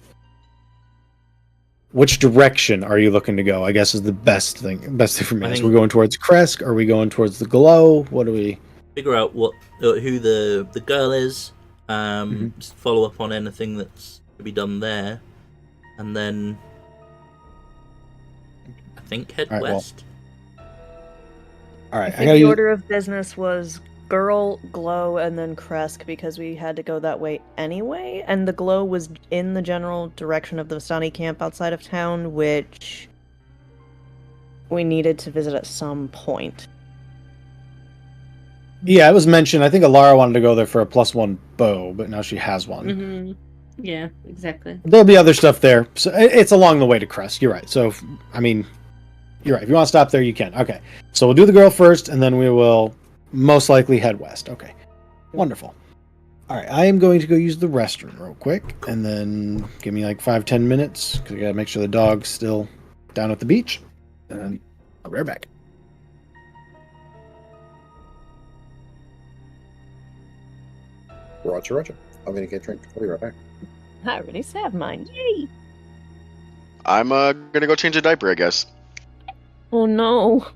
which direction are you looking to go? I guess is the best thing for me. Is we're going towards Kresk? Are we going towards the glow? What do we figure out who the girl is? Just follow up on anything that's to be done there, and then I think head west. All right. I think the order of business was girl, glow, and then Kresk because we had to go that way anyway. And the glow was in the general direction of the Vistani camp outside of town, which we needed to visit at some point. Yeah, it was mentioned. I think Elara wanted to go there for a +1 bow, but now she has one. Mm-hmm. Yeah, exactly. There'll be other stuff there. So it's along the way to Kresk. You're right. So, you're right. If you want to stop there, you can. Okay. So we'll do the girl first, and then we will most likely head west. Okay. Wonderful. All right. I am going to go use the restroom real quick, and then give me like 5-10 minutes, because I got to make sure the dog's still down at the beach. And I'll be right back. Roger. I'm going to get a drink. I'll be right back. I already have mine. Yay! I'm gonna go change a diaper, I guess. Oh no.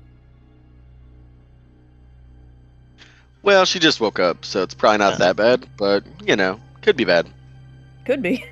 Well, she just woke up, so it's probably not that bad, but, could be bad. Could be.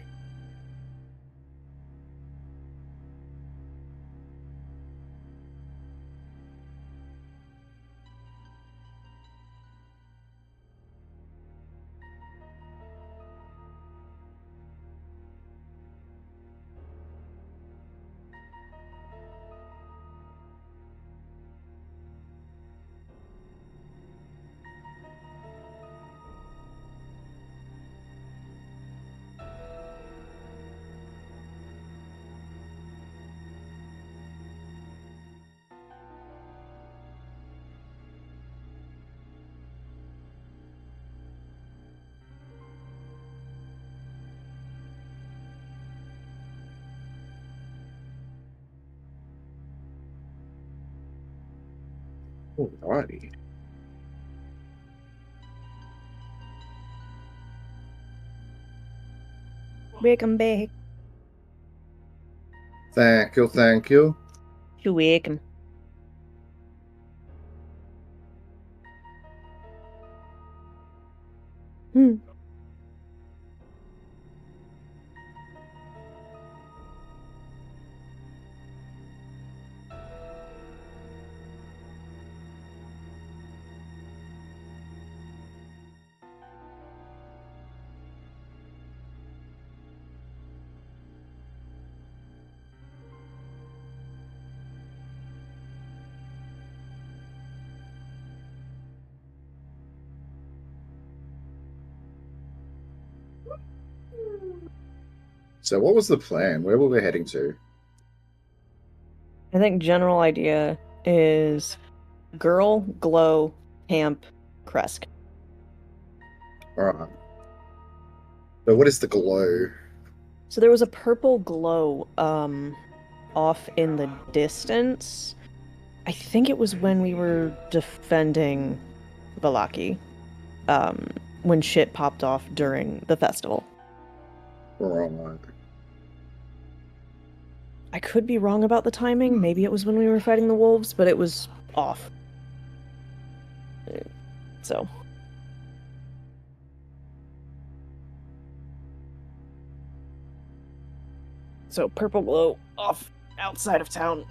Alrighty. Welcome back. Thank you. You're welcome. So what was the plan? Where were we heading to? I think general idea is girl, glow, camp, Kresk. Alright. So what is the glow? So there was a purple glow off in the distance. I think it was when we were defending Vallaki. When shit popped off during the festival. Alright. I could be wrong about the timing. Maybe it was when we were fighting the wolves, but it was off. So. So purple glow off outside of town.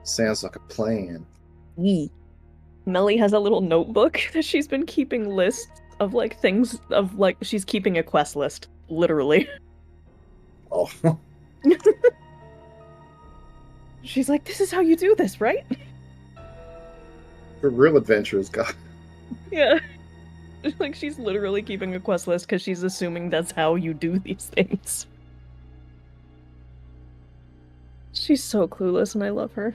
Sounds like a plan. Melly has a little notebook that she's been keeping lists of things of she's keeping a quest list, literally. Oh. She's like, this is how you do this, right? The real adventurous guy. Yeah. Like, she's literally keeping a quest list because she's assuming that's how you do these things. She's so clueless, and I love her.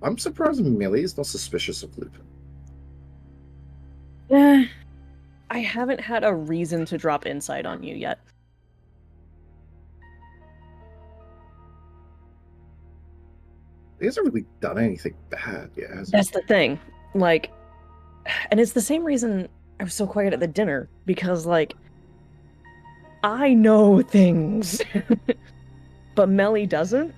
I'm surprised Millie is not suspicious of Lupin. I haven't had a reason to drop insight on you yet. He hasn't really done anything bad yet, has he? That's the thing. Like, and it's the same reason I was so quiet at the dinner, because, like, I know things, but Melly doesn't,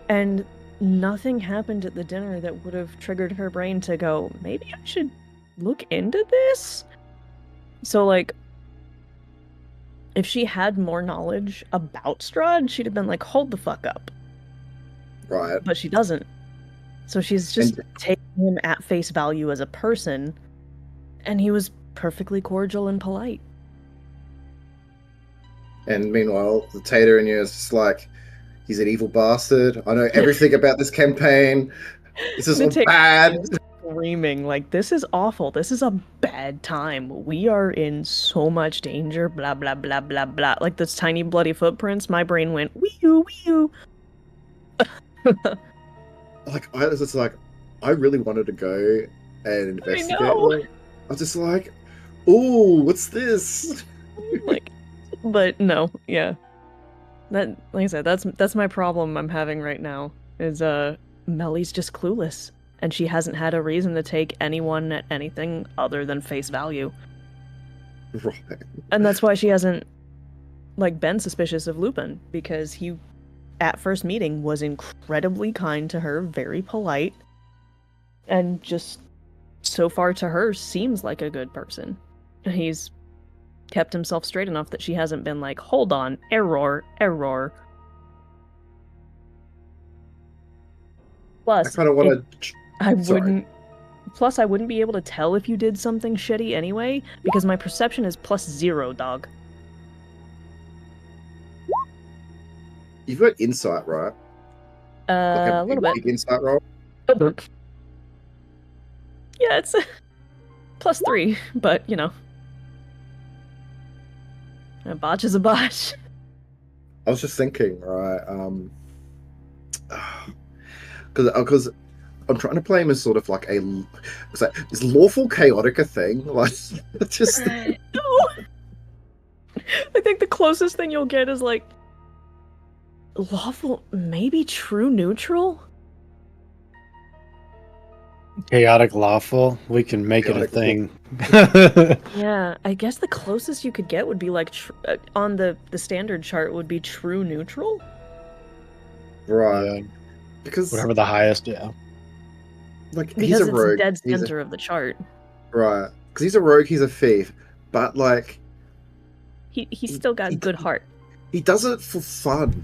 and nothing happened at the dinner that would have triggered her brain to go, maybe I should look into this? So, like, if she had more knowledge about Strahd, she'd have been like, hold the fuck up. Right. But she doesn't. So she's just taking him at face value as a person, and he was perfectly cordial and polite. And meanwhile, the tater in you is just like, he's an evil bastard. I know everything about this campaign. This is all bad. Screaming like, this is awful. This is a bad time. We are in so much danger. Blah blah blah blah blah. Like those tiny bloody footprints. My brain went wee-oo wee-oo. Like I was just like, I really wanted to go and investigate. I was just like, "Ooh, what's this?" Like, but no, yeah. That, like I said, that's my problem I'm having right now. Is Melly's just clueless, and she hasn't had a reason to take anyone at anything other than face value. Right. And that's why she hasn't, like, been suspicious of Lupin, because he, at first meeting, was incredibly kind to her, very polite, and just, so far to her, seems like a good person. He's kept himself straight enough that she hasn't been like, hold on, error. Plus, I kind of want to. Plus, I wouldn't be able to tell if you did something shitty anyway, because my perception is +0, dog. You've got insight, right? Like a little bit. Big insight roll. Yeah, it's +3, but, you know. A botch is a botch. I was just thinking, right? Because I'm trying to play him as sort of like is lawful chaotic a thing? Like, just. No. I think the closest thing you'll get is like lawful, maybe true neutral. Chaotic lawful. We can make it a thing. Yeah, I guess the closest you could get would be like on the standard chart would be true neutral. Right. Yeah. Because whatever the highest, yeah. Like because he's a rogue. It's dead center of the chart. Right. Because he's a rogue, he's a thief, but like he's still got good heart. He does it for fun.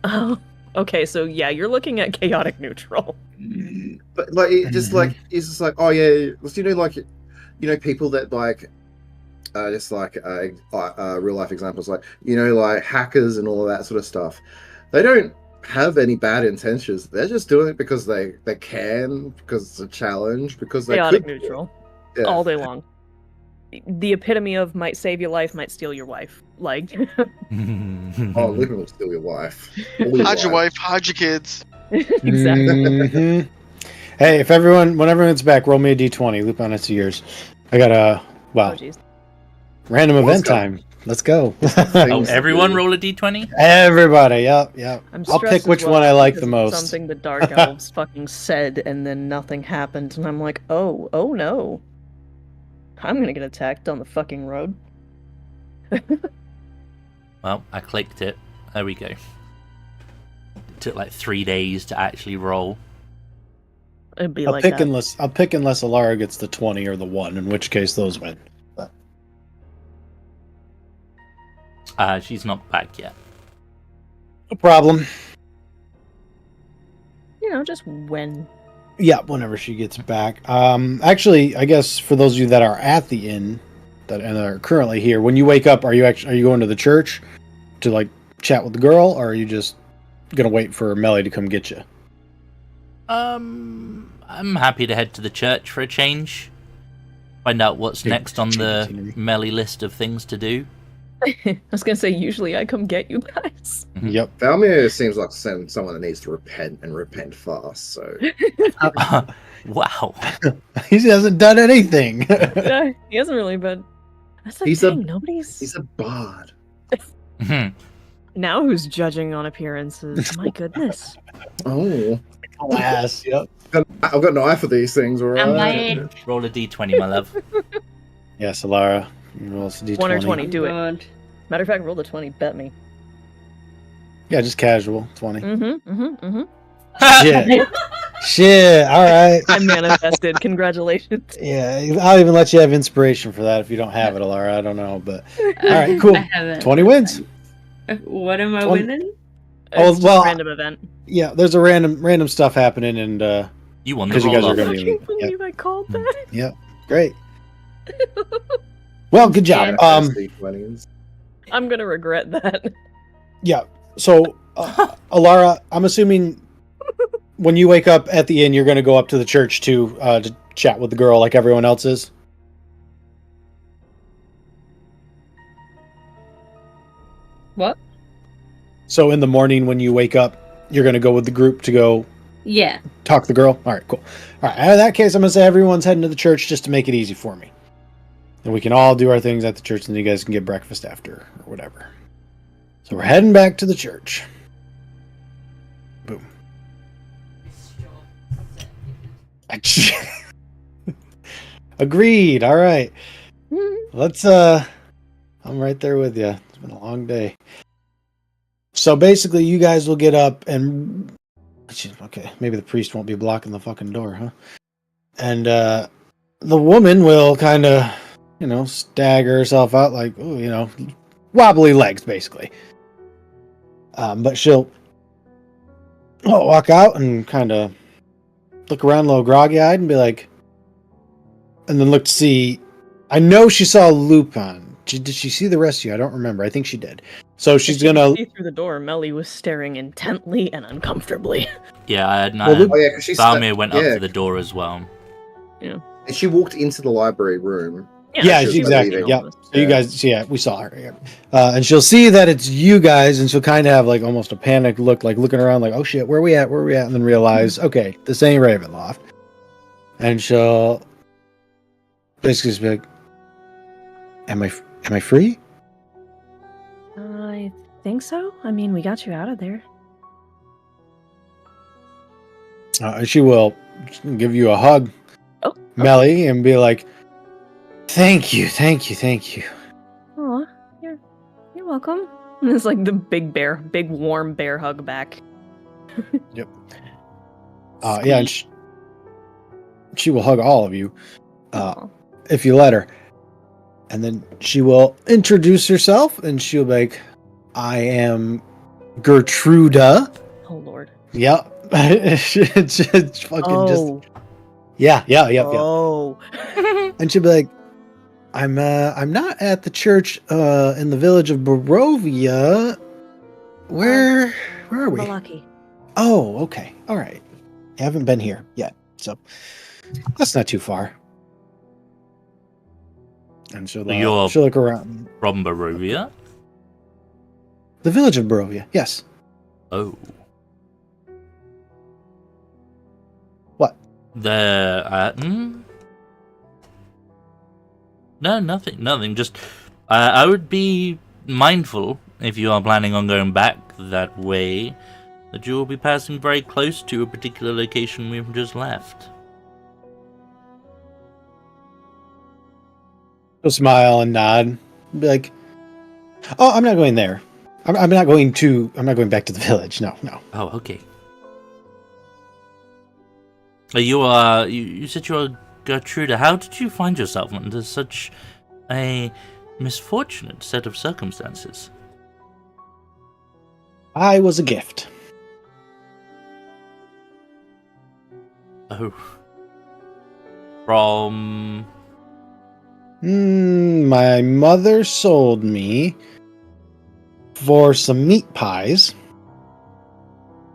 Oh, okay. So yeah, you're looking at chaotic neutral. But like, it just like it's just like, oh yeah, people that like, just like real life examples, like like hackers and all of that sort of stuff. They don't have any bad intentions. They're just doing it because they can, because it's a challenge, because they chaotic could. Neutral, yeah. All day long. The epitome of might save your life, might steal your wife. Like, oh, Lupin will steal your wife. Hide your wife, hide your kids. Exactly. Mm-hmm. Hey, when everyone's back, roll me a d20. Lupin, it's yours. I got a random event time. Let's go. Oh, everyone roll a d20? Everybody, yep. I'll pick which one I like the most. Something the Dark Elves fucking said, and then nothing happened, and I'm like, oh no. I'm gonna get attacked on the fucking road. Well, I clicked it. There we go. It took like 3 days to actually roll. It'd be I'll like pick that. unless Elara gets the 20 or the 1, in which case those win. She's not back yet. No problem. Just when. Yeah, whenever she gets back. Actually, I guess for those of you that are at the inn and are currently here, when you wake up, are you going to the church to like chat with the girl, or are you just gonna wait for Melly to come get you? I'm happy to head to the church for a change. Find out what's next on the Melly list of things to do. I was gonna say, usually I come get you guys. Yep. Valmir seems like someone that needs to repent and repent fast. So Wow. He hasn't done anything. Yeah, he hasn't really, but that's the thing. Nobody's. he's a bard. Now who's judging on appearances? My goodness. Oh, Ass. Yep. I've got an eye for these things. All Am right. I? Roll a d20, my love. Yes, Elara. Roll us a d20. 1 or 20, do it. God. Matter of fact, roll the 20. Bet me. Yeah, just casual. 20. Mm-hmm. Shit. Shit. All right. I manifested. Congratulations. Yeah, I'll even let you have inspiration for that if you don't have it, Elara. I don't know, but all right, cool. I haven't. 20 wins. What am I 20. winning? Oh, It's just well, a random event. Yeah, there's a random stuff happening, and You won the because you guys roll are off. going I to be can't believe I called that. yeah, great. Well, good job. I'm gonna regret that. Yeah. So, Elara, I'm assuming when you wake up at the inn, you're going to go up to the church to chat with the girl like everyone else is. What? So in the morning when you wake up, you're going to go with the group to go Yeah. talk to the girl? All right, cool. All right, in that case, I'm going to say everyone's heading to the church just to make it easy for me. And we can all do our things at the church, and you guys can get breakfast after or whatever. So we're heading back to the church. Boom. Agreed. All right. Let's I'm right there with you. It's been a long day. So basically you guys will get up and okay, maybe the priest won't be blocking the fucking door, huh? And the woman will kind of, stagger herself out like, wobbly legs basically. But she'll walk out and kind of look around a little groggy-eyed and be like, and then look to see. I know she saw Lupin. Did she see the rest of you? I don't remember. I think she did. So she's gonna see through the door. Melly was staring intently and uncomfortably. Yeah, because she Valmir went up to the door as well. Yeah. And she walked into the library room. Yeah, she was exactly. leaving. Yeah. So you guys, we saw her. Yeah. And she'll see that it's you guys, and she'll kind of have like almost a panicked look, like looking around, like, "Oh shit, where are we at? Where are we at?" And then realize, okay, this ain't Ravenloft. And she'll basically just be like, "Am I free?" I think so. I mean, we got you out of there. And she will give you a hug, Oh, Melly, and be like, "Thank you." Aw, you're welcome. And it's like the big warm bear hug back. Yep. Yeah, and she will hug all of you if you let her. And then she will introduce herself, and she'll be like, "I am Gertruda." Oh Lord. Yep. it's fucking just. Yeah. Oh. And she'll be like, I'm not at the church in the village of Barovia. Where are we? Lucky. Oh, okay. All right. I haven't been here yet, so that's not too far. And she'll look around. From Barovia? The village of Barovia, yes. Oh. What? No, nothing. Just, I would be mindful, if you are planning on going back that way, that you will be passing very close to a particular location we've just left. She'll smile and nod. Be like, "Oh, I'm not going there. I'm not going back to the village. No. Oh, okay. You said you were Gertruda. How did you find yourself under such a misfortunate set of circumstances? I was a gift. Oh. From... My mother sold me for some meat pies.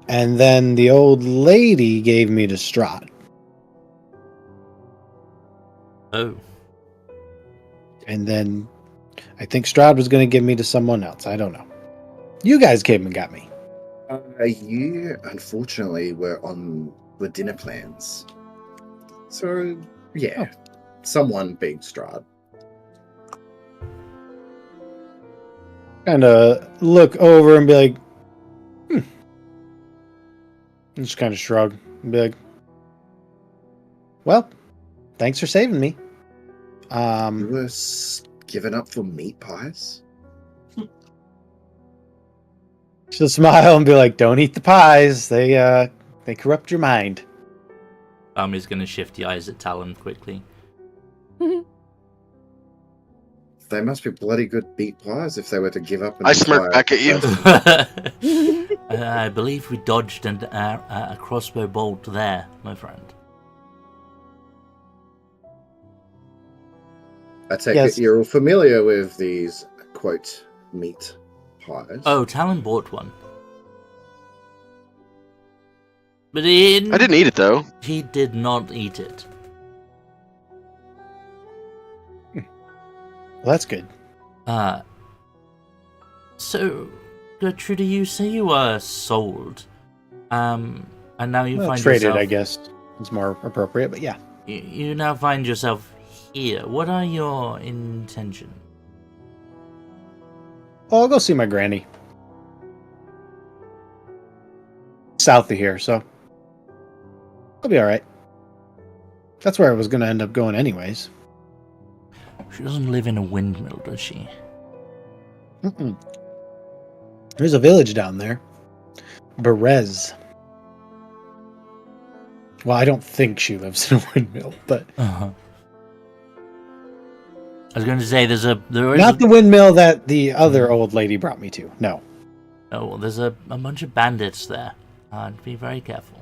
And then the old lady gave me to Strahd. Oh. And then I think Strahd was going to give me to someone else. I don't know. You guys came and got me. You, unfortunately, were on the dinner plans. So, yeah. Someone being Strahd. Kind of look over and be like, and just kind of shrug and be like, well, thanks for saving me. You were given up for meat pies? She'll smile and be like, don't eat the pies. They corrupt your mind. He's going to shift the eyes at Talon quickly. They must be bloody good meat pies if they were to give up. I smirk back at you. I believe we dodged a crossbow bolt there, my friend. I take Yes. it you're all familiar with these, quote, meat pies. Oh, Talon bought one. But I didn't eat it, though. He did not eat it. Well, that's good. So, Gertrude, you say you were sold. And now you find Traded, yourself... I guess, is more appropriate, but yeah. You now find yourself here. What are your intentions? Oh, I'll go see my granny. South of here, so I'll be all right. That's where I was going to end up going anyways. She doesn't live in a windmill, does she? Mm-mm. There's a village down there. Berez. Well, I don't think she lives in a windmill, but... Uh-huh. I was going to say, there is Not the windmill that the other old lady brought me to, no. Oh, well, there's a bunch of bandits there. Be very careful.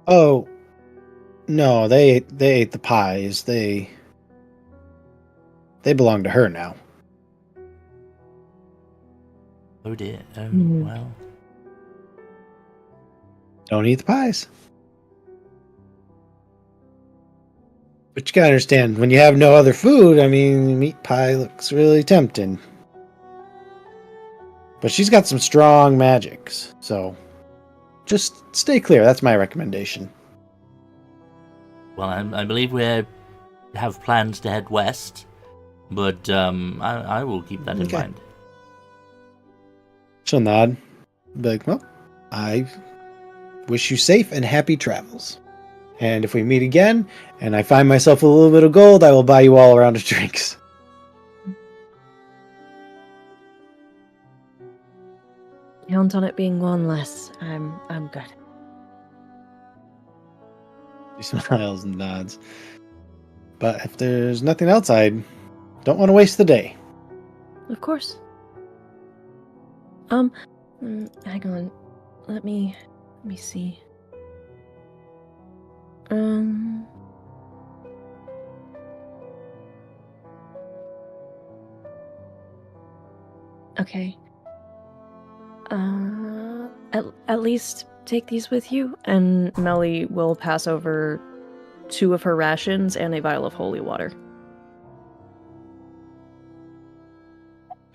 Oh, no, they ate the pies. They belong to her now. Oh dear. Oh, well. Don't eat the pies. But you gotta understand, when you have no other food, I mean, meat pie looks really tempting. But she's got some strong magics, so just stay clear. That's my recommendation. Well, I believe we have plans to head west, but I will keep that in Okay. mind. She'll nod. Be like, well, I wish you safe and happy travels. And if we meet again, and I find myself a little bit of gold, I will buy you all a round of drinks. Count on it being one less. I'm good. She smiles and nods. But if there's nothing else, I don't want to waste the day. Of course. Hang on. Let me see. Okay. At least take these with you, and Melly will pass over 2 of her rations and a vial of holy water.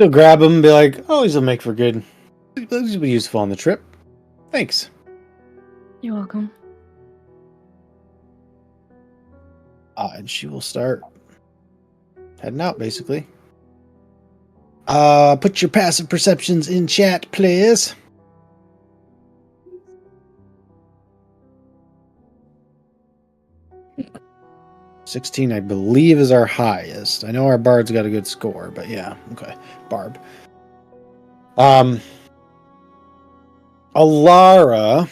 She'll grab them and be like, oh, these will make for good. These will be useful on the trip. Thanks. You're welcome. And she will start heading out, basically. Put your passive perceptions in chat, please. 16, I believe, is our highest. I know our bard's got a good score, but yeah, okay. Barb. Elara,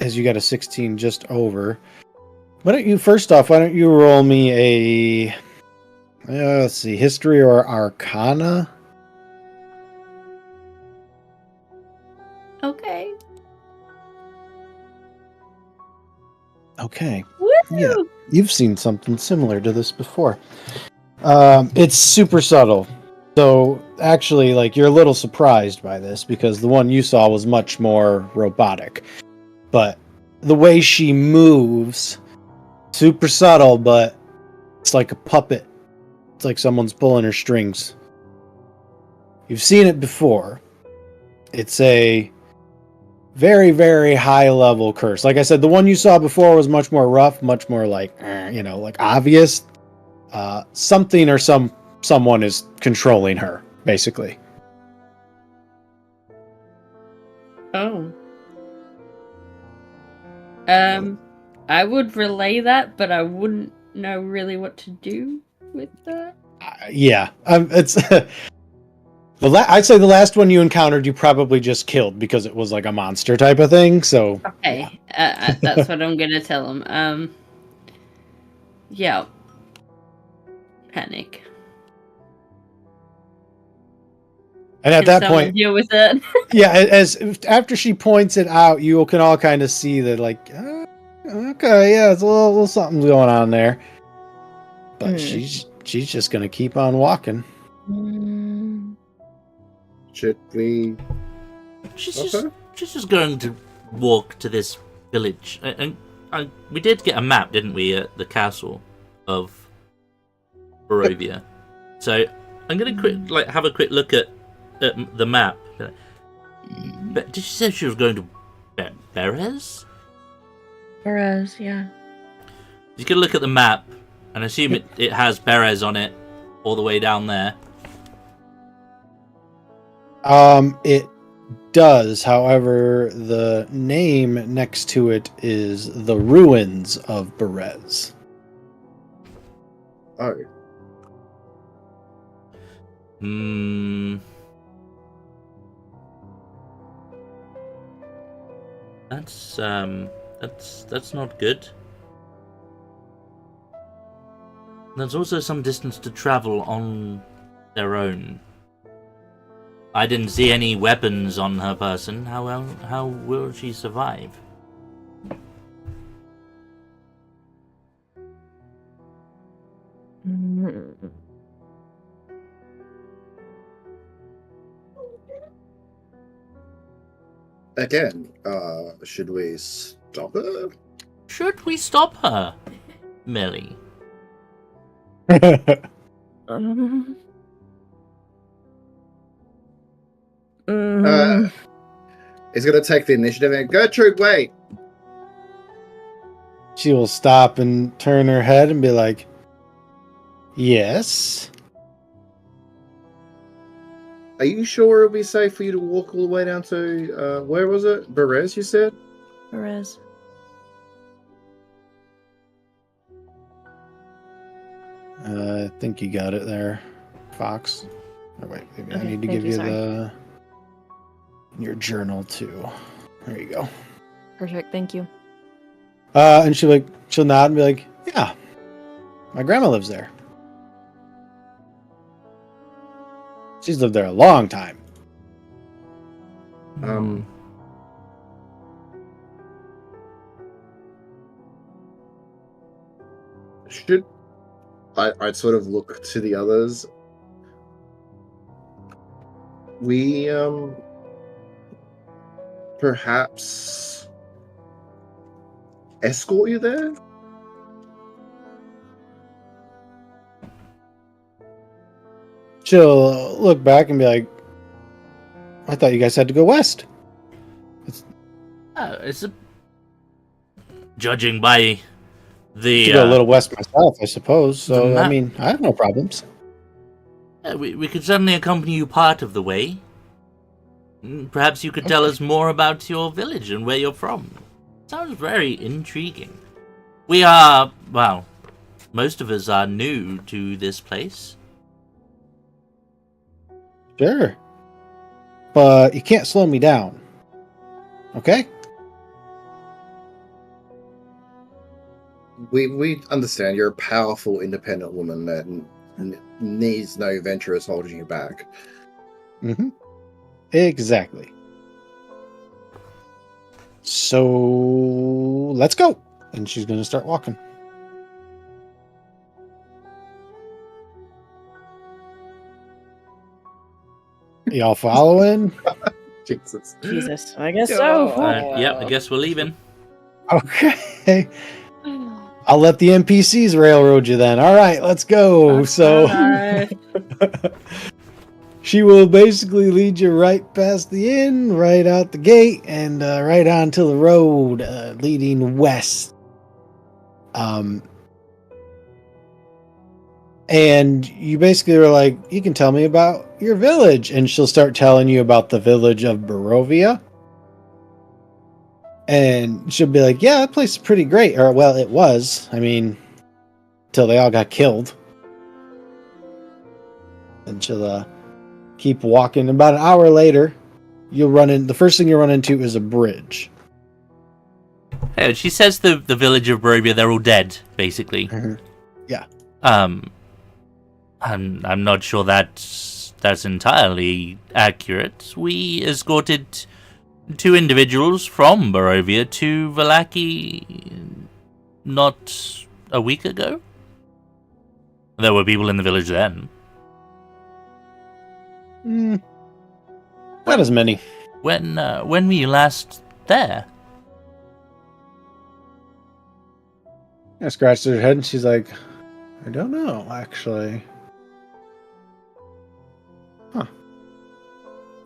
as you got a 16 just over. Why don't you roll me a, let's see, history or arcana? Okay. Okay. Woo! Yeah, you've seen something similar to this before. It's super subtle. So actually, like, you're a little surprised by this because the one you saw was much more robotic. But the way she moves, super subtle, but it's like a puppet. It's like someone's pulling her strings. You've seen it before. It's a very, very high level curse. Like I said, the one you saw before was much more rough, much more like, like obvious. Something or someone is controlling her, basically. Oh. I would relay that, but I wouldn't know really what to do with that. Yeah, it's. I'd say the last one you encountered, you probably just killed because it was like a monster type of thing. So Okay, that's what I'm gonna tell him. Yeah. Panic. And at that point, deal with it. yeah, as after she points it out, you can all kind of see that, like, okay, yeah, it's a little something's going on there. But she's just gonna keep on walking. Should we? She's just going to walk to this village, and we did get a map, didn't we, at the castle of Barovia? So I'm gonna have a quick look at the map. But did she say she was going to Beres? Whereas, yeah. You can look at the map and assume it has Beres on it all the way down there. It does. However, the name next to it is the Ruins of Beres. Oh. That's not good. There's also some distance to travel on their own. I didn't see any weapons on her person. How will she survive? Again, should we stop her? Should we stop her, Millie? He's gonna take the initiative and Gertrude, wait. She will stop and turn her head and be like, "Yes." Are you sure it'll be safe for you to walk all the way down to where was it? Beres, you said? Perez. I think you got it there, Fox. Oh, wait, maybe I Okay, need to thank give you, you your journal too. There you go. Perfect, thank you. And she'll nod and be like, "Yeah, my grandma lives there. She's lived there a long time." Should I'd sort of look to the others. We perhaps escort you there? She'll look back and be like, "I thought you guys had to go west." Judging by the go a little west myself, I suppose. So map. I mean, I have no problems. We could certainly accompany you part of the way. Perhaps you could tell us more about your village and where you're from. Sounds very intriguing. We are, well, most of us are new to this place. Sure, but you can't slow me down. Okay? We understand you're a powerful, independent woman that needs no adventurers holding you back. Mm-hmm. Exactly. So let's go. And she's going to start walking. Y'all following? Jesus. Jesus, I guess Oh. so. Yep, I guess we're leaving. Okay. I'll let the NPCs railroad you then. All right, let's go. Bye. She will basically lead you right past the inn, right out the gate, and right onto the road leading west. And you basically were like, you can tell me about your village. And she'll start telling you about the village of Barovia. And she'll be like, yeah, that place is pretty great. Or, well, it was. I mean, till they all got killed. And she'll keep walking. About an hour later, you'll run in. The first thing you run into is a bridge. Hey, she says the village of Barovia, they're all dead, basically. Yeah. I'm not sure that's entirely accurate. We escorted 2 individuals from Barovia to Vallaki not a week ago. There were people in the village then. Not as many. When were you last there? I scratched her head and she's like, I don't know, actually. Huh.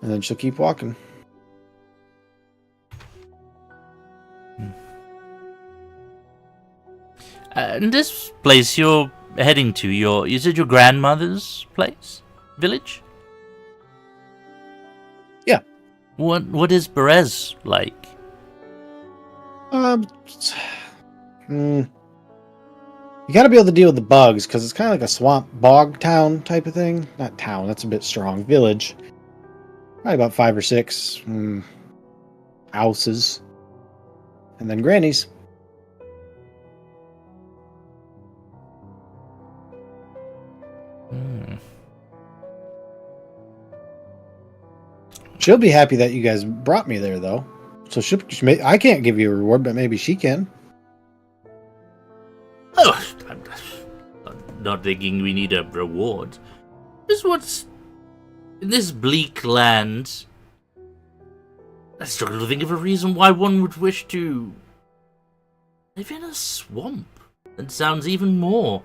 And then she'll keep walking. And this place you're heading to, is it your grandmother's village? Yeah. What is Berez like? You got to be able to deal with the bugs because it's kind of like a swamp bog town type of thing. Not town, that's a bit strong. Village. Probably about 5 or 6 houses. And then grannies. She'll be happy that you guys brought me there, though. So I can't give you a reward, but maybe she can. Oh, I'm not thinking we need a reward. In this bleak land, I struggle to think of a reason why one would wish to live in a swamp. That sounds even more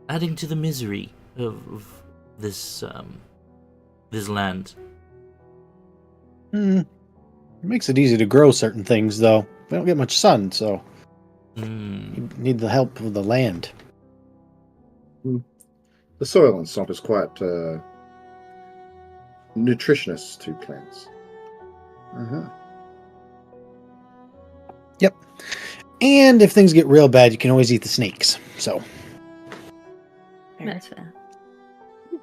adding to the misery of this land. It makes it easy to grow certain things, though. We don't get much sun, so you need the help of the land. The soil in swamp is quite nutritious to plants. Yep. And if things get real bad, you can always eat the snakes. So That's fair.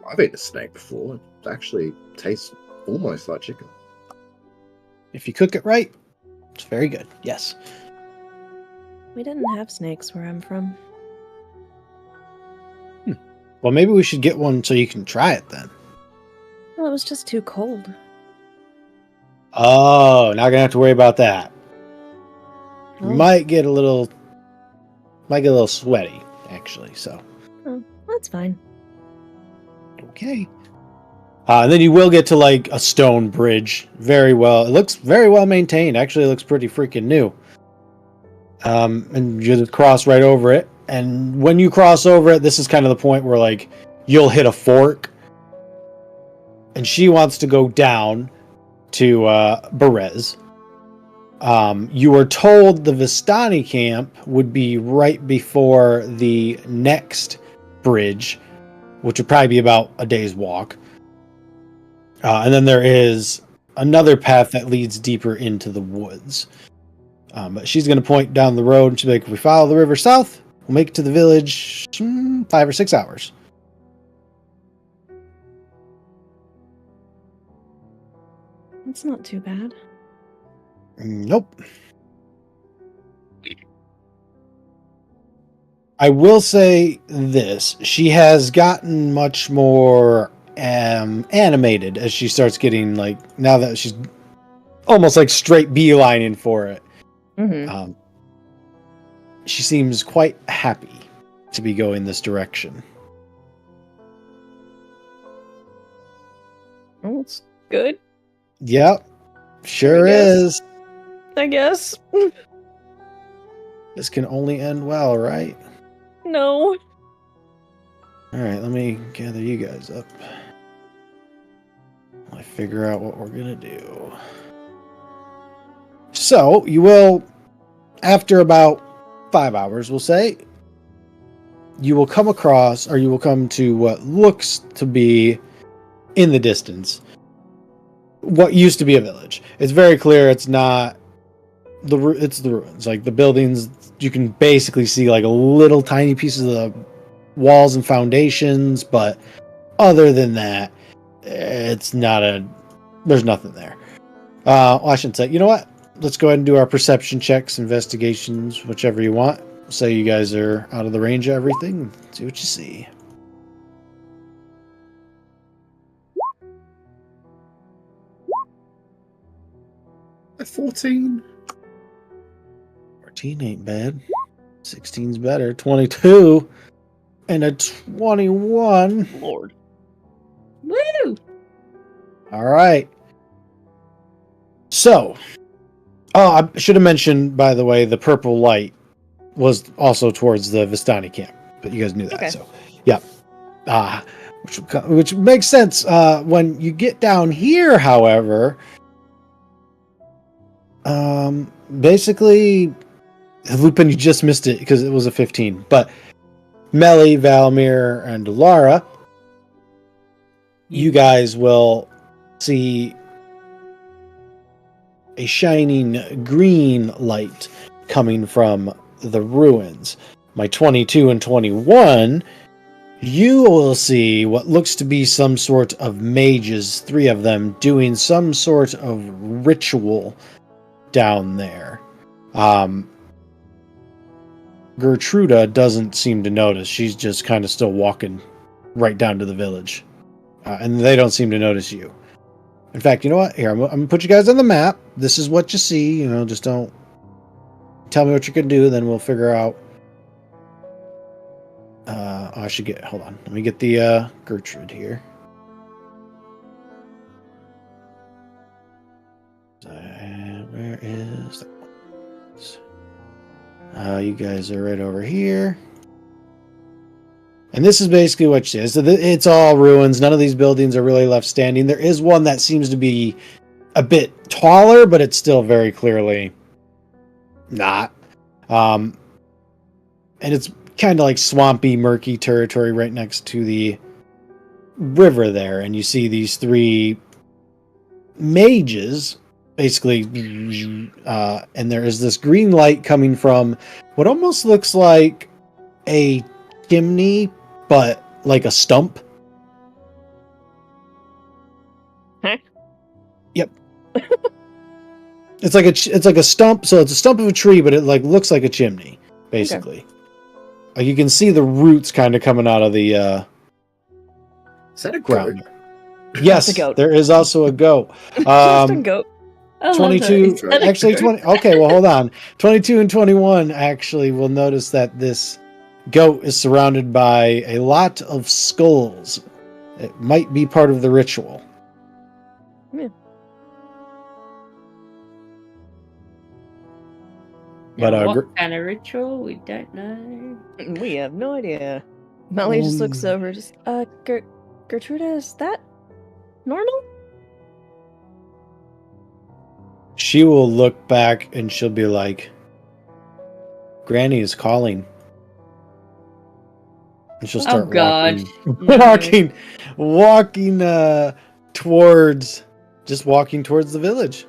I've eaten a snake before. It actually tastes almost like chicken. if you cook it right, it's very good. Yes. We didn't have snakes where I'm from. Well, maybe we should get one so you can try it then. Well, it was just too cold. Oh, not gonna have to worry about that. Oh. Might get a little sweaty, actually. So Oh, that's fine. okay. And then you will get to like a stone bridge. Very well. It looks very well maintained. Actually, it looks pretty freaking new. And you just cross right over it. And when you cross over it, this is kind of the point where like you'll hit a fork. And she wants to go down to Berez. You were told the Vistani camp would be right before the next bridge, which would probably be about a day's walk. And then there is another path that leads deeper into the woods. But she's going to point down the road and she'll be like, if we follow the river south, we'll make it to the village 5 or 6 hours. It's not too bad. Nope. I will say this. She has gotten much more animated as she starts getting like, now that she's almost like straight beelining for it. Mm-hmm. She seems quite happy to be going this direction. Well, it's Good, Yep. Sure I guess. is. I guess. This can only end well, right? No. Alright, let me gather you guys up. I figure out what we're gonna do. So, you will, after about 5 hours, we'll say, you will come across, or you will come to what looks to be, in the distance, what used to be a village. It's very clear it's not, it's the ruins. Like, the buildings, you can basically see like a little tiny pieces of the walls and foundations, but other than that, it's not there's nothing there. Well, I shouldn't say. You know what? Let's go ahead and do our perception checks, investigations, whichever you want. Say you guys are out of the range of everything. See what you see. A 14. 14 ain't bad. 16's better. 22 and a 21. Lord. Woo! All right. So, I should have mentioned, by the way, the purple light was also towards the Vistani camp, but you guys knew that. Okay. So, yeah. Which makes sense. When you get down here, however, basically, Lupin, you just missed it because it was a 15. But Melly, Valmir, and Elara, you guys will see a shining green light coming from the ruins. My 22 and 21, you will see what looks to be some sort of mages, 3 of them, doing some sort of ritual down there. Gertruda doesn't seem to notice. She's just kind of still walking right down to the village. And they don't seem to notice you. In fact, you know what? Here, I'm going to put you guys on the map. This is what you see. You know, just don't tell me what you can do, then we'll figure out. I should get, hold on. Let me get the Gertrude here. Where is that? You guys are right over here. And this is basically what you see. So it's all ruins. None of these buildings are really left standing. There is one that seems to be a bit taller, but it's still very clearly not. And it's kind of like swampy, murky territory right next to the river there. And you see these 3 mages, basically, and there is this green light coming from what almost looks like a chimney, but like a stump. Huh? Yep. It's like a stump, so it's a stump of a tree, but it like looks like a chimney, basically. Like you can see the roots kind of coming out of the Is that a ground. goat? Yes, a goat. there is also a goat. Just a goat. I love 22 that. actually 20. Okay, well hold on. 22 and 21 actually will notice that this goat is surrounded by a lot of skulls. It might be part of the ritual. Yeah. But Now, what kind of ritual? We don't know. We have no idea. Molly just looks over, just, Gertruda, is that normal? She will look back and she'll be like, Granny is calling. And she'll start God. walking towards the village.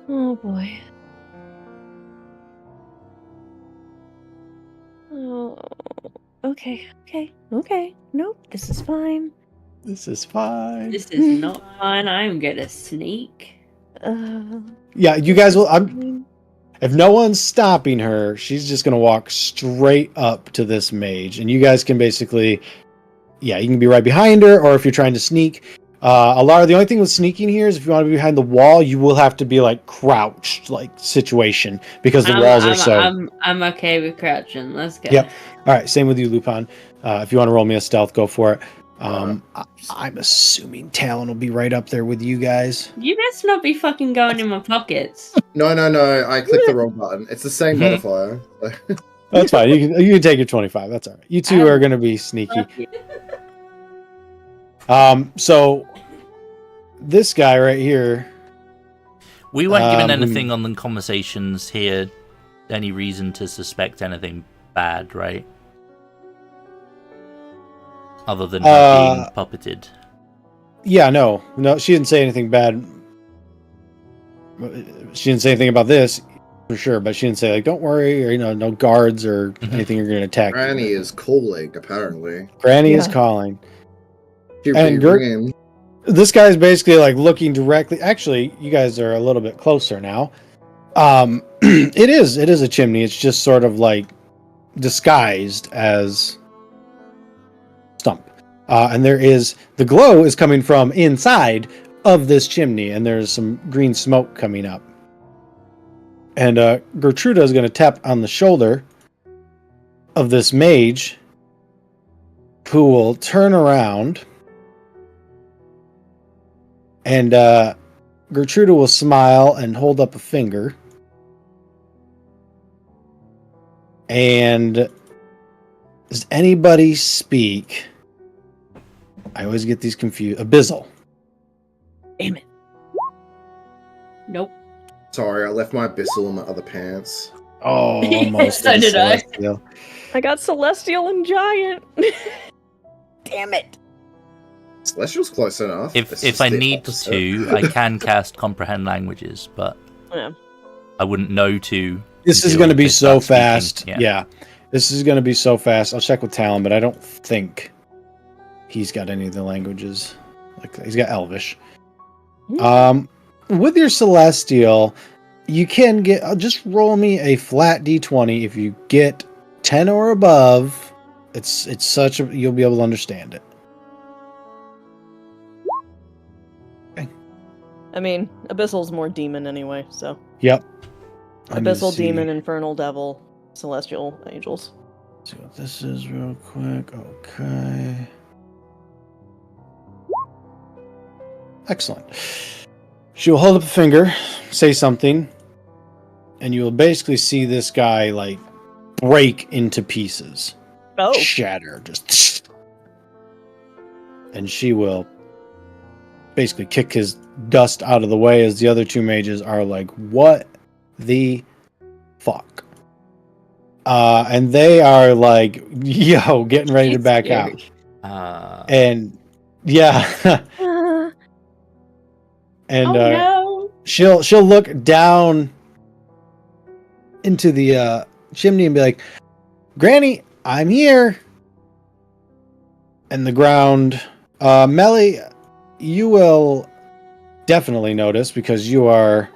Oh boy. Oh, okay. Nope, this is fine. This is fine. This is not fine. I'm gonna sneak. Yeah, you guys will. If no one's stopping her, she's just gonna walk straight up to this mage, and you guys can basically, you can be right behind her, or if you're trying to sneak. Elara, the only thing with sneaking here is if you want to be behind the wall, you will have to be like crouched, like situation, because the walls are so. I'm okay with crouching. Let's go. Yep. All right. Same with you, Lupin. If you want to roll me a stealth, go for it. I'm assuming Talon will be right up there with you guys. You best not be fucking going in my pockets. No. I clicked the wrong button. It's the same modifier. That's fine. You can take your 25. That's all right. You two are going to be sneaky. So this guy right here. We weren't given anything on the conversations here. Any reason to suspect anything bad, right? Other than her being puppeted. Yeah, no, she didn't say anything bad. She didn't say anything about this for sure, but she didn't say like, "Don't worry," or no guards or anything are going to attack. Granny is calling, apparently. Granny is calling. And this guy's basically like looking directly. Actually, you guys are a little bit closer now. It is a chimney. It's just sort of like disguised as stump. And the glow is coming from inside of this chimney, and there's some green smoke coming up. And Gertruda is going to tap on the shoulder of this mage, who will turn around, and Gertruda will smile and hold up a finger. And does anybody speak? I always get these confused. Abyssal. Damn it. Nope. Sorry, I left my abyssal in my other pants. Oh, almost. So did I. I got Celestial and Giant. Damn it. Celestial's close enough. If I need to, I can cast Comprehend Languages, but Yeah. I wouldn't know to. This is deal going to with be this so without fast. speaking. Yeah. This is going to be so fast. I'll check with Talon, but I don't think he's got any of the languages. Like he's got Elvish. With your Celestial, you can get. Just roll me a flat D20. If you get 10 or above, it's such a you'll be able to understand it. Okay. I mean, Abyssal's more demon anyway, so. Yep. Abyssal, demon, infernal, devil, celestial, angels. Let's see what this is real quick. Okay. Excellent. She'll hold up a finger, say something, and you will basically see this guy like break into pieces. Oh. Shatter. Just. And she will basically kick his dust out of the way as the other two mages are like, what the fuck? And they are like, yo, getting ready to back out. And yeah. And no. she'll look down into the chimney and be like, Granny, I'm here. And the ground, Melly, you will definitely notice because you are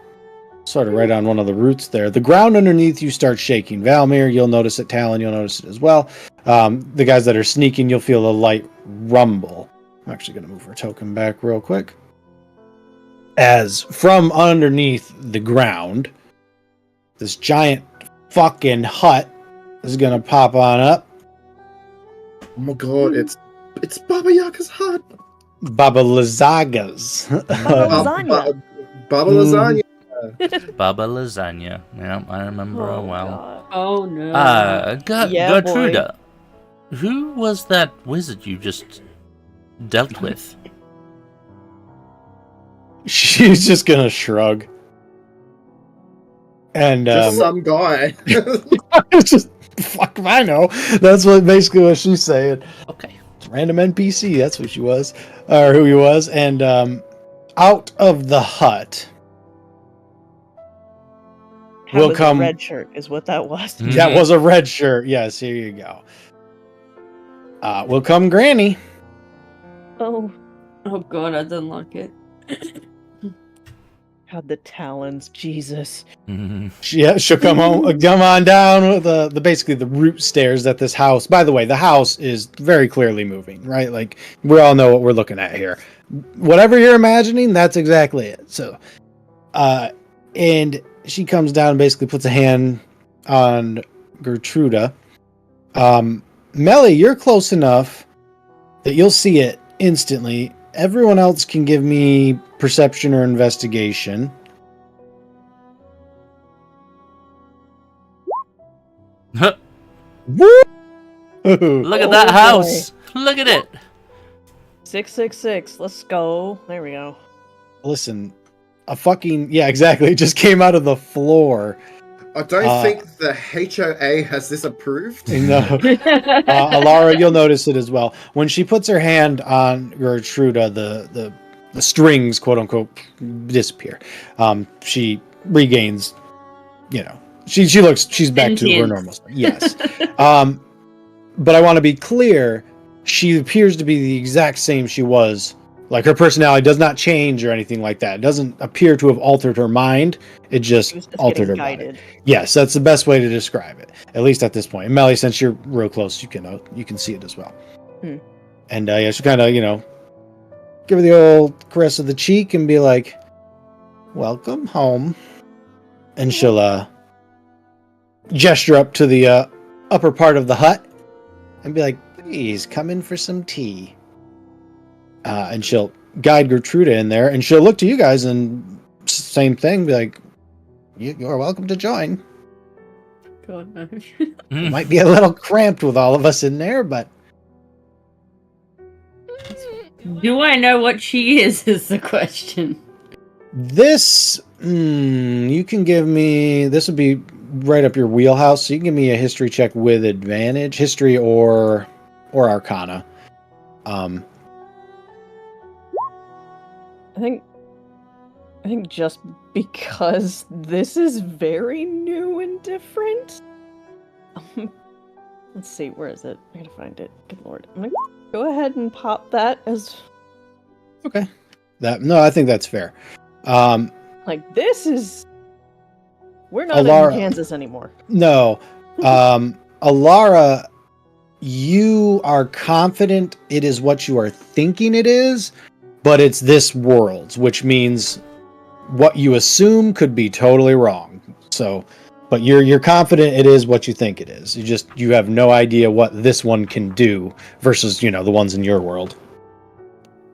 sort of right on one of the roots there. The ground underneath you starts shaking. Valmir, you'll notice it. Talon, you'll notice it as well. The guys that are sneaking, you'll feel a light rumble. I'm actually going to move her token back real quick. As from underneath the ground, this giant fucking hut is going to pop on up. Oh my god, it's Baba Yaga's hut. Baba Lazaga's. Lasagna. Baba Lasagna. Baba Lasagna. Yeah, I remember her well. God. Oh no. Yeah, Gertruda, who was that wizard you just dealt with? She's just going to shrug. And Just some guy. it's just fuck if I know. That's basically what she's saying. Okay. Random NPC, that's what she was, or who he was. And out of the hut will come a red shirt is what that was. Mhm. That was a red shirt. Yes, here you go. Will come Granny. Oh. Oh god, I didn't like it. God, the talons, Jesus. She'll come on down with the basically the root stairs that this house. By the way, the house is very clearly moving, right? Like we all know what we're looking at here. Whatever you're imagining, that's exactly it. So, and she comes down and basically puts a hand on Gertruda. Melly, you're close enough that you'll see it instantly. Everyone else can give me perception or investigation. Woo! Look at that Oh, house. Look at it. 666. Let's go. There we go. Listen, a fucking yeah, exactly. It just came out of the floor. I don't think the HOA has this approved. No, Elara, you'll notice it as well. When she puts her hand on Gertruda, the strings, quote unquote, disappear. She regains, she's back to her normal state. Yes. But I want to be clear, she appears to be the exact same she was. Like, her personality does not change or anything like that. It doesn't appear to have altered her mind. It just altered her body. Yes, that's the best way to describe it, at least at this point. And Melly, since you're real close, you can see it as well. And she kind of, give her the old caress of the cheek and be like, "Welcome home." And she'll gesture up to the upper part of the hut and be like, "Please come in for some tea." And she'll guide Gertruda in there, and she'll look to you guys and same thing, be like, "You're welcome to join." God, no. It might be a little cramped with all of us in there, but Do I know what she is the question. this, you can give me, this would be right up your wheelhouse, so you can give me a history check with advantage, history or arcana. I think just because this is very new and different. Let's see, where is it? I gotta find it. Good lord. I'm gonna go ahead and pop that as Okay. I think that's fair. like this is we're not Elara, in Kansas anymore. No. Elara, you are confident it is what you are thinking it is, but it's this world, which means what you assume could be totally wrong. So, but you're confident it is what you think it is. You have no idea what this one can do versus, the ones in your world.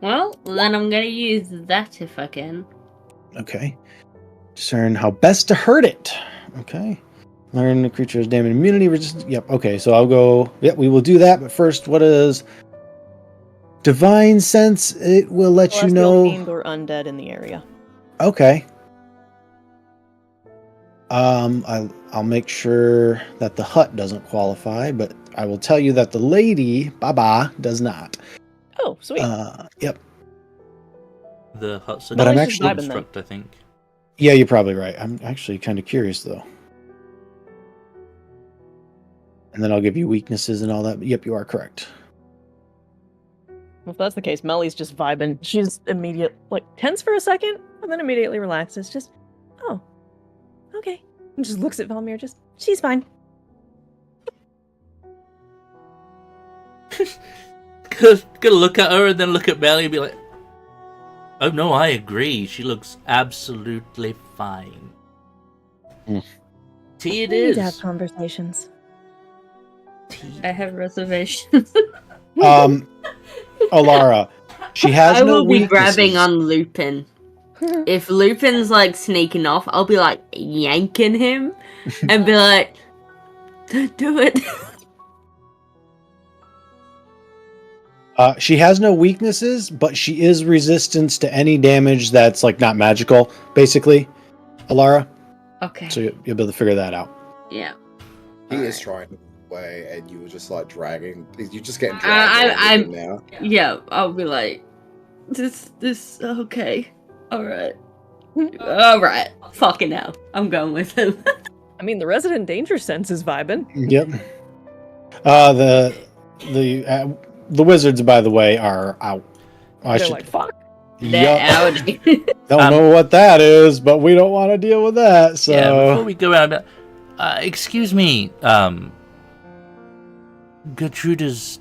Well, then I'm gonna use that if I can. Okay. Discern how best to hurt it. Okay. Learn the creature has damage immunity resistance. Yep. Okay. So I'll go. Yep. We will do that. But first, what is divine sense? It will let you know. Fiend or undead in the area. Okay. I'll make sure that the hut doesn't qualify, but I will tell you that the lady Baba does not. Oh, sweet. Yep. The hut's a But I'm actually construct, I think. Yeah, you're probably right. I'm actually kind of curious though. And then I'll give you weaknesses and all that. But yep, you are correct. Well, if that's the case, Melly's just vibing. She's tense for a second, and then immediately relaxes. Just, oh, okay. And just looks at Valmir, she's fine. Gonna look at her and then look at Belly and be like, "Oh no, I agree. She looks absolutely fine." Tea it We need is. to have conversations. Tea. I have reservations. Elara, she has I no will be weaknesses. grabbing on Lupin. If Lupin's sneaking off, I'll be yanking him and be like, "Don't do it." She has no weaknesses, but she is resistant to any damage that's not magical, basically, Elara. Okay. So you'll be able to figure that out. Yeah. He is trying to way, and you were just dragging. You're just getting dragged I'm now. Yeah, I'll be like, this okay. Alright. Fucking hell. I'm going with him. I mean, the resident danger sense is vibing. Yep. The wizards, by the way, are out. They're fuck. They're out. Don't know what that is, but we don't want to deal with that. So Yeah, before we go out, excuse me, Gertruda's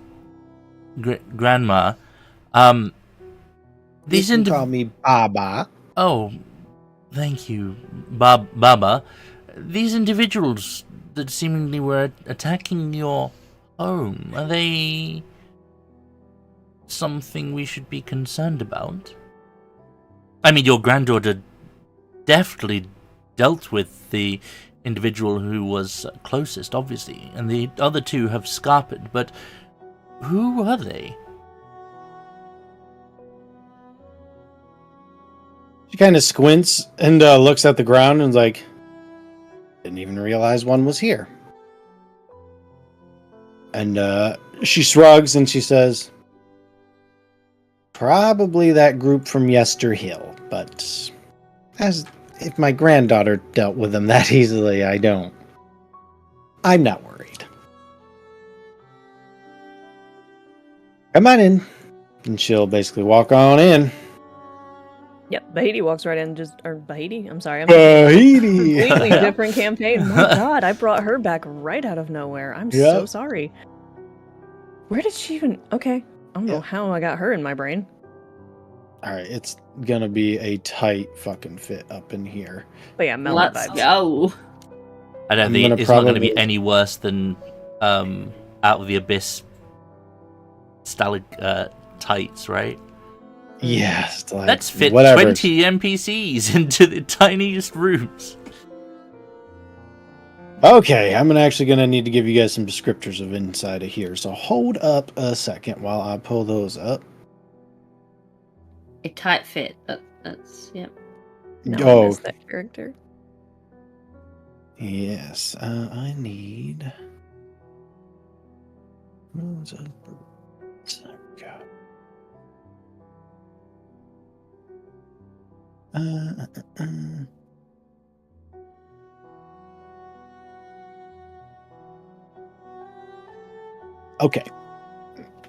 grandma. These you can call me Baba. Oh, thank you, Baba. These individuals that seemingly were attacking your home, are they something we should be concerned about? I mean, your granddaughter definitely dealt with the individual who was closest, obviously, and the other two have scarpered, but who were they? She kind of squints and looks at the ground and is like, didn't even realize one was here. And she shrugs and she says, probably that group from Yesterhill, but as if my granddaughter dealt with them that easily, I'm not worried. Come on in. And she'll basically walk on in. Yep, Bahiti walks right in. Bahiti? I'm sorry. Bahiti! Completely different campaign. My God, I brought her back right out of nowhere. I'm so sorry. Where did she even... Okay, I don't know how I got her in my brain. Alright, it's gonna be a tight fucking fit up in here. But yeah, melon Let's vibes. go. I don't think it's not going to be any worse than Out of the Abyss stalactites, right? Yes. Like, Let's fit whatever. 20 NPCs into the tiniest rooms. Okay, I'm actually going to need to give you guys some descriptors of inside of here. So hold up a second while I pull those up. A tight fit. That's yep. No, I missed that character. Yes, I need... Okay.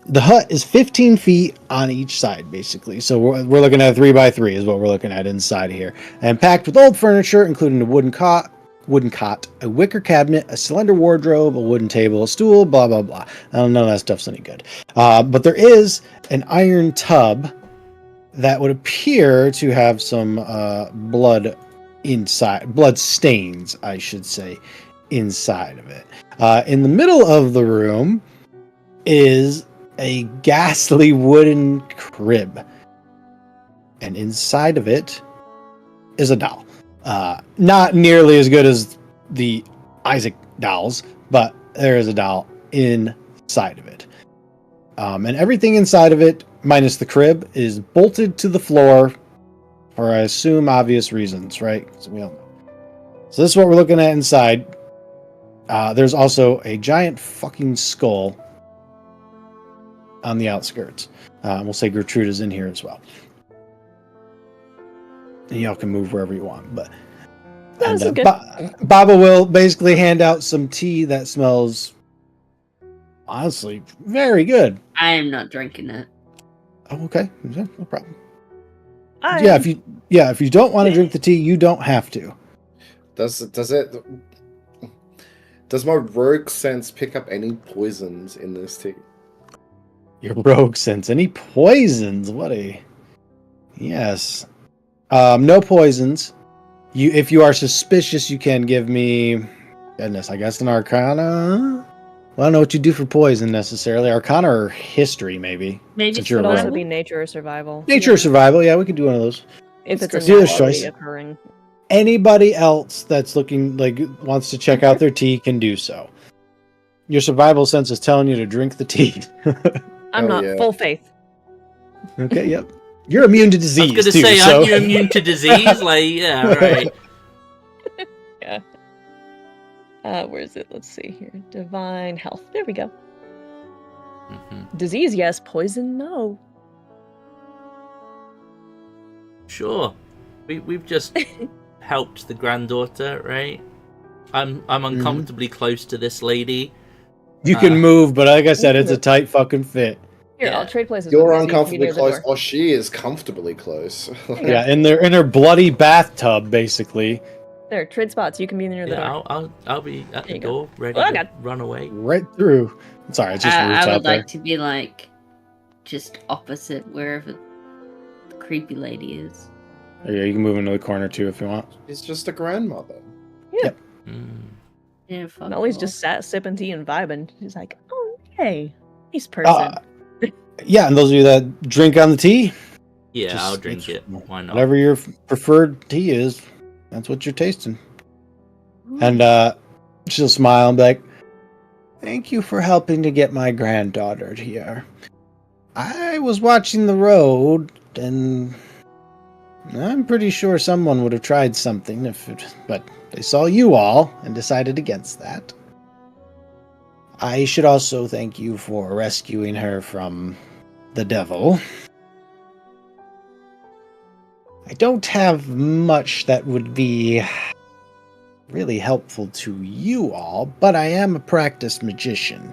The hut is 15 feet on each side, basically. So we're looking at a 3x3 is what we're looking at inside here. And packed with old furniture, including a wooden cot, a wicker cabinet, a slender wardrobe, a wooden table, a stool, blah, blah, blah. None of that stuff's any good. But there is an iron tub that would appear to have some blood inside, blood stains, I should say, inside of it. In the middle of the room is a ghastly wooden crib. And inside of it is a doll. Not nearly as good as the Isaac dolls, but there is a doll inside of it. And everything inside of it, minus the crib, is bolted to the floor for, I assume, obvious reasons, right? So we don't know. So this is what we're looking at inside. There's also a giant fucking skull on the outskirts. We'll say Gertrude is in here as well. And y'all can move wherever you want, but Baba will basically hand out some tea that smells honestly very good. I am not drinking it. Oh, okay, yeah, no problem. If you don't want to drink the tea, you don't have to. Does my rogue sense pick up any poisons in this tea? Your rogue sense. Any poisons? Yes. No poisons. If you are suspicious, you can give me, goodness, I guess an Arcana. Well, I don't know what you do for poison necessarily. Arcana or history, maybe. Maybe it Could also be nature or survival. Nature or survival. Yeah, we could do one of those. If it's a Dealer's naturally choice. occurring. Anybody else that's looking like wants to check out their tea can do so. Your survival sense is telling you to drink the tea. I'm not full faith. Okay, yep. You're immune to disease. I was going to say, aren't you immune to disease? Like, yeah, right. Yeah. Where is it? Let's see here. Divine health. There we go. Mm-hmm. Disease, yes. Poison, no. Sure. We've just helped the granddaughter, right? I'm uncomfortably close to this lady. You can move, but like I said, it's a tight fucking fit. Here, I'll trade places. You're with you, uncomfortably near the close, door. or she is comfortably close. Yeah, in their bloody bathtub, basically. There, trade spots. You can be near the door. I'll be at There the you go. door, ready Oh, to God. run away. Right through. Sorry, it's just roots I out would there. like to be like just opposite wherever the creepy lady is. Yeah, you can move into the corner too if you want. She's just a grandmother. Yeah. Mm. Yeah, fuck Nellie's off. just sat sipping tea and vibing. She's like, oh, hey, nice person. Yeah, and those of you that drink on the tea, Yeah, just- I'll drink it. Why not? whatever your preferred tea is, that's what you're tasting. And she'll smile and be like, "Thank you for helping to get my granddaughter here. I was watching the road, and I'm pretty sure someone would have tried something but they saw you all and decided against that. I should also thank you for rescuing her from the devil. I don't have much that would be really helpful to you all, but I am a practiced magician."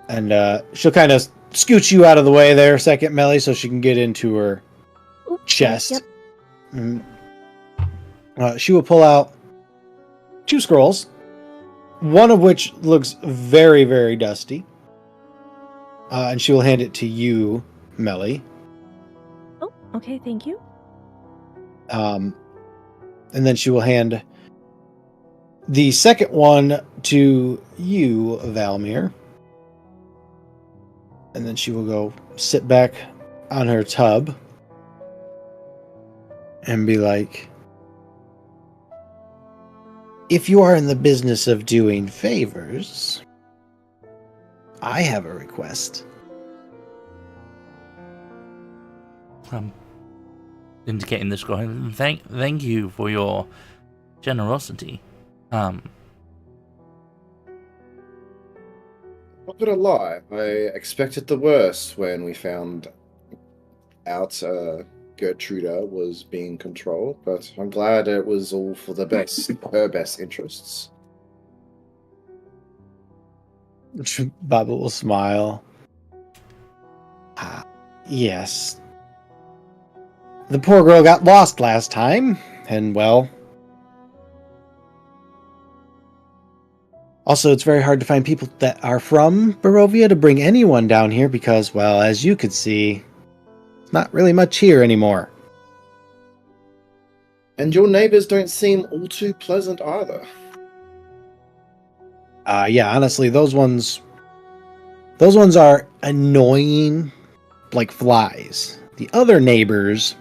And she'll kind of scooch you out of the way there, second Melly, so she can get into her Ooh, chest. Yep. Mm. She will pull out 2 scrolls, one of which looks very, very dusty. And she will hand it to you, Melly. Oh, okay, thank you. And then she will hand the second one to you, Valmir. And then she will go sit back on her tub and be like, "If you are in the business of doing favors, I have a request." Indicating the scroll. Thank you for your generosity. Not gonna lie, I expected the worst when we found out Gertruda was being controlled, but I'm glad it was all for the best, her best interests. Baba will smile. Yes. The poor girl got lost last time, and well... Also, it's very hard to find people that are from Barovia to bring anyone down here because, well, as you could see, not really much here anymore. And your neighbors don't seem all too pleasant either. Yeah, honestly, those ones are annoying like flies. The other neighbors,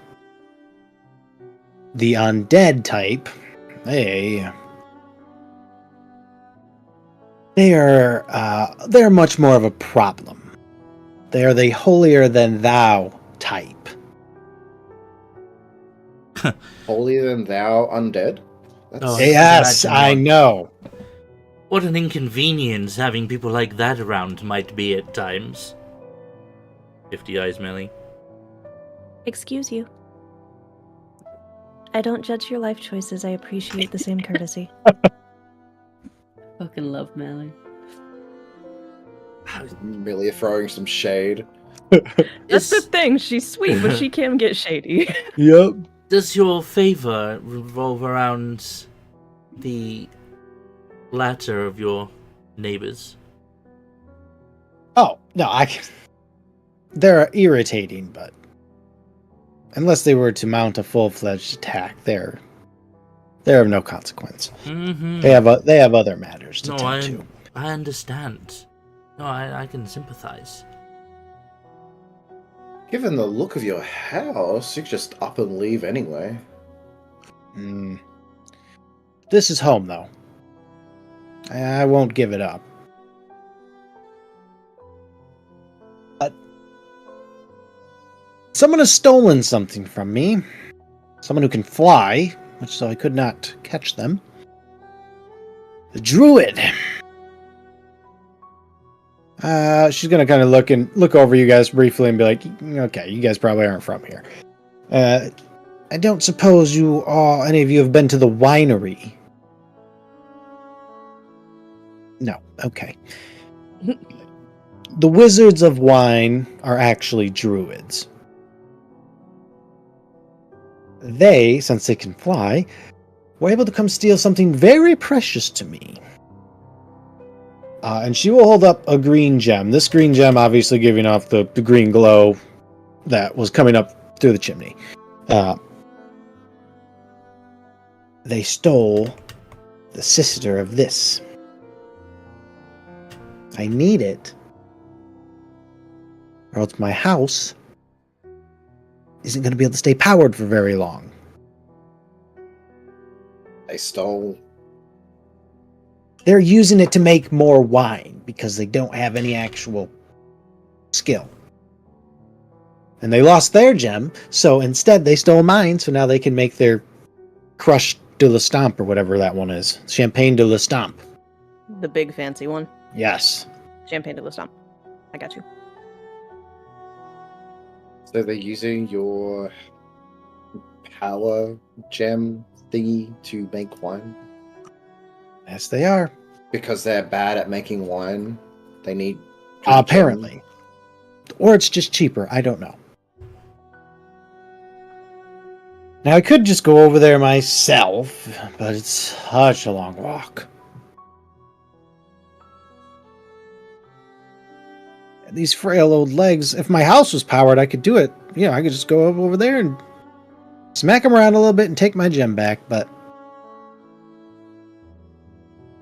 the undead type, they're much more of a problem. They are the holier than thou type. Holier than thou undead? Oh, Yes, imagine I what- know. What an inconvenience having people like that around might be at times. 50 eyes, Melly. Excuse you. I don't judge your life choices. I appreciate the same courtesy. Fucking love Melly. Merely throwing some shade. That's the thing. She's sweet, but she can get shady. Yep. Does your favor revolve around the latter of your neighbors? Oh, no, they're irritating, but unless they were to mount a full-fledged attack, they're of no consequence. Mm-hmm. They have other matters to tend to. I understand. No, I can sympathize. Given the look of your house, you could just up and leave anyway. This is home, though. I won't give it up. But someone has stolen something from me. Someone who can fly, which so I could not catch them. The druid. She's gonna kind of look over you guys briefly and be like, "Okay, you guys probably aren't from here. I don't suppose any of you have been to the winery." No. Okay. The wizards of wine are actually druids. They, since they can fly, were able to come steal something very precious to me. And she will hold up a green gem. This green gem obviously giving off the green glow that was coming up through the chimney. They stole the sister of this. I need it or else my house isn't going to be able to stay powered for very long. They stole. They're using it to make more wine because they don't have any actual skill. And they lost their gem, so instead they stole mine, so now they can make their Crush de la Stomp or whatever that one is. Champagne de la Stomp. The big fancy one. Yes. Champagne de la Stomp. I got you. So they're using your power gem thingy to make wine? Yes, they are. Because they're bad at making wine, they need... Apparently. Or it's just cheaper, I don't know. Now, I could just go over there myself, but it's such a long walk. These frail old legs, if my house was powered, I could do it. You know, I could just go over there and smack them around a little bit and take my gem back, but...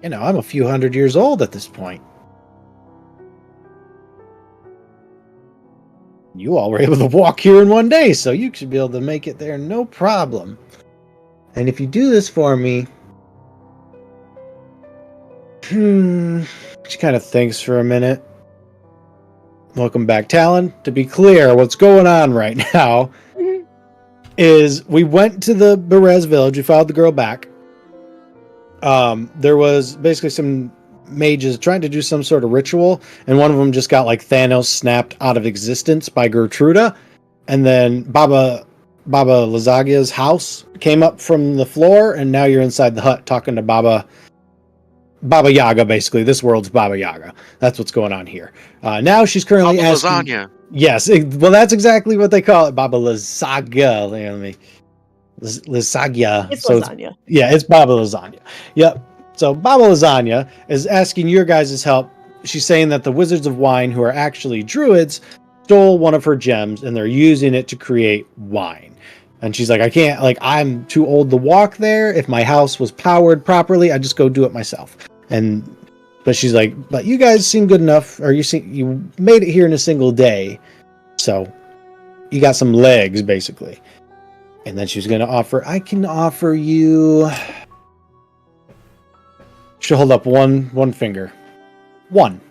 You know, I'm a few hundred years old at this point. You all were able to walk here in one day, so you should be able to make it there no problem. And if you do this for me... She kind of thinks for a minute. Welcome back, Talon. To be clear, what's going on right now is we went to the Berez village, we followed the girl back. There was basically some mages trying to do some sort of ritual, and one of them just got like Thanos snapped out of existence by Gertruda, and then Baba Lazagia's house came up from the floor, and now you're inside the hut talking to Baba Yaga. Basically, this world's Baba Yaga. That's what's going on here. Now she's currently Baba asking. Lasagna. Yes, well, that's exactly what they call it, Baba Lazaga. Lasagna. It's So lasagna. it's Baba Lasagna. Yep. So Baba Lasagna is asking your guys' help. She's saying that the Wizards of Wine, who are actually druids, stole one of her gems and they're using it to create wine. And she's like, I can't, like, I'm too old to walk there. If my house was powered properly, I'd just go do it myself. But she's like, but you guys seem good enough, or you made it here in a single day. So you got some legs, basically. And then she's going to offer, I can offer you... She'll hold up one finger. One.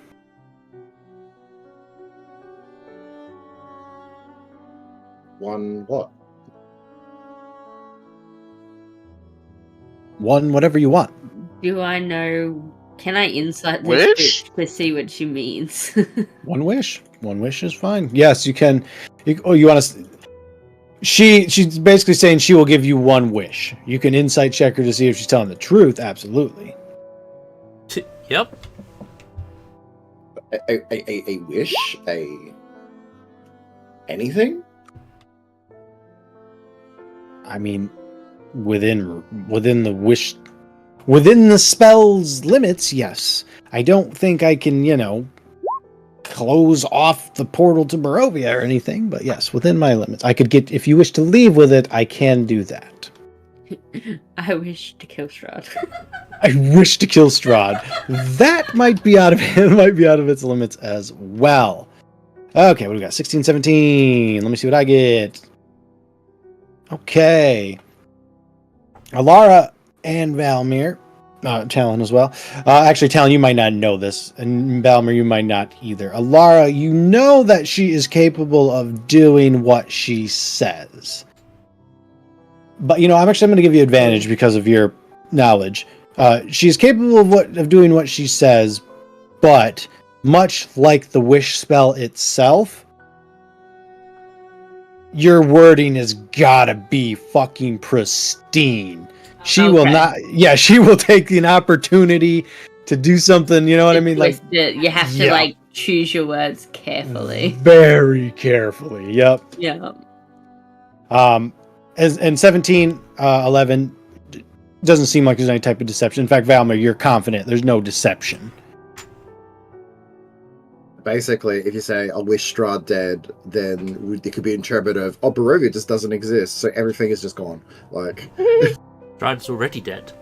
One what? One, whatever you want. Do I know? Can I insight this Wish? bitch to see what she means? One wish. One wish is fine. Yes, you can. You want to... She's basically saying she will give you one wish. You can insight check her to see if she's telling the truth. Absolutely. Yep. A wish? Anything? I mean, within the spell's limits, yes. I don't think I can, close off the portal to Barovia or anything, but yes, within my limits. I could get, if you wish to leave with it, I can do that. I wish to kill Strahd. I wish to kill Strahd. That might be out of its limits as well. Okay, what do we got? 16, 17. Let me see what I get. Okay. Elara and Valmir. Talon as well. Actually, Talon, you might not know this, and Valmir, you might not either. Elara, you know that she is capable of doing what she says. But, I'm actually going to give you advantage because of your knowledge. She's capable of doing what she says, but much like the wish spell itself, your wording has gotta be fucking pristine. She will not. Yeah, she will take an opportunity to do something. You know what I mean? Like, you have to choose your words carefully. Very carefully. Yep. Yeah. And 17, 11 doesn't seem like there's any type of deception. In fact, Valmir, you're confident there's no deception. Basically, if you say, I wish Strahd dead, then it could be interpreted of, Barovia just doesn't exist, so everything is just gone. Like, Strahd's already dead.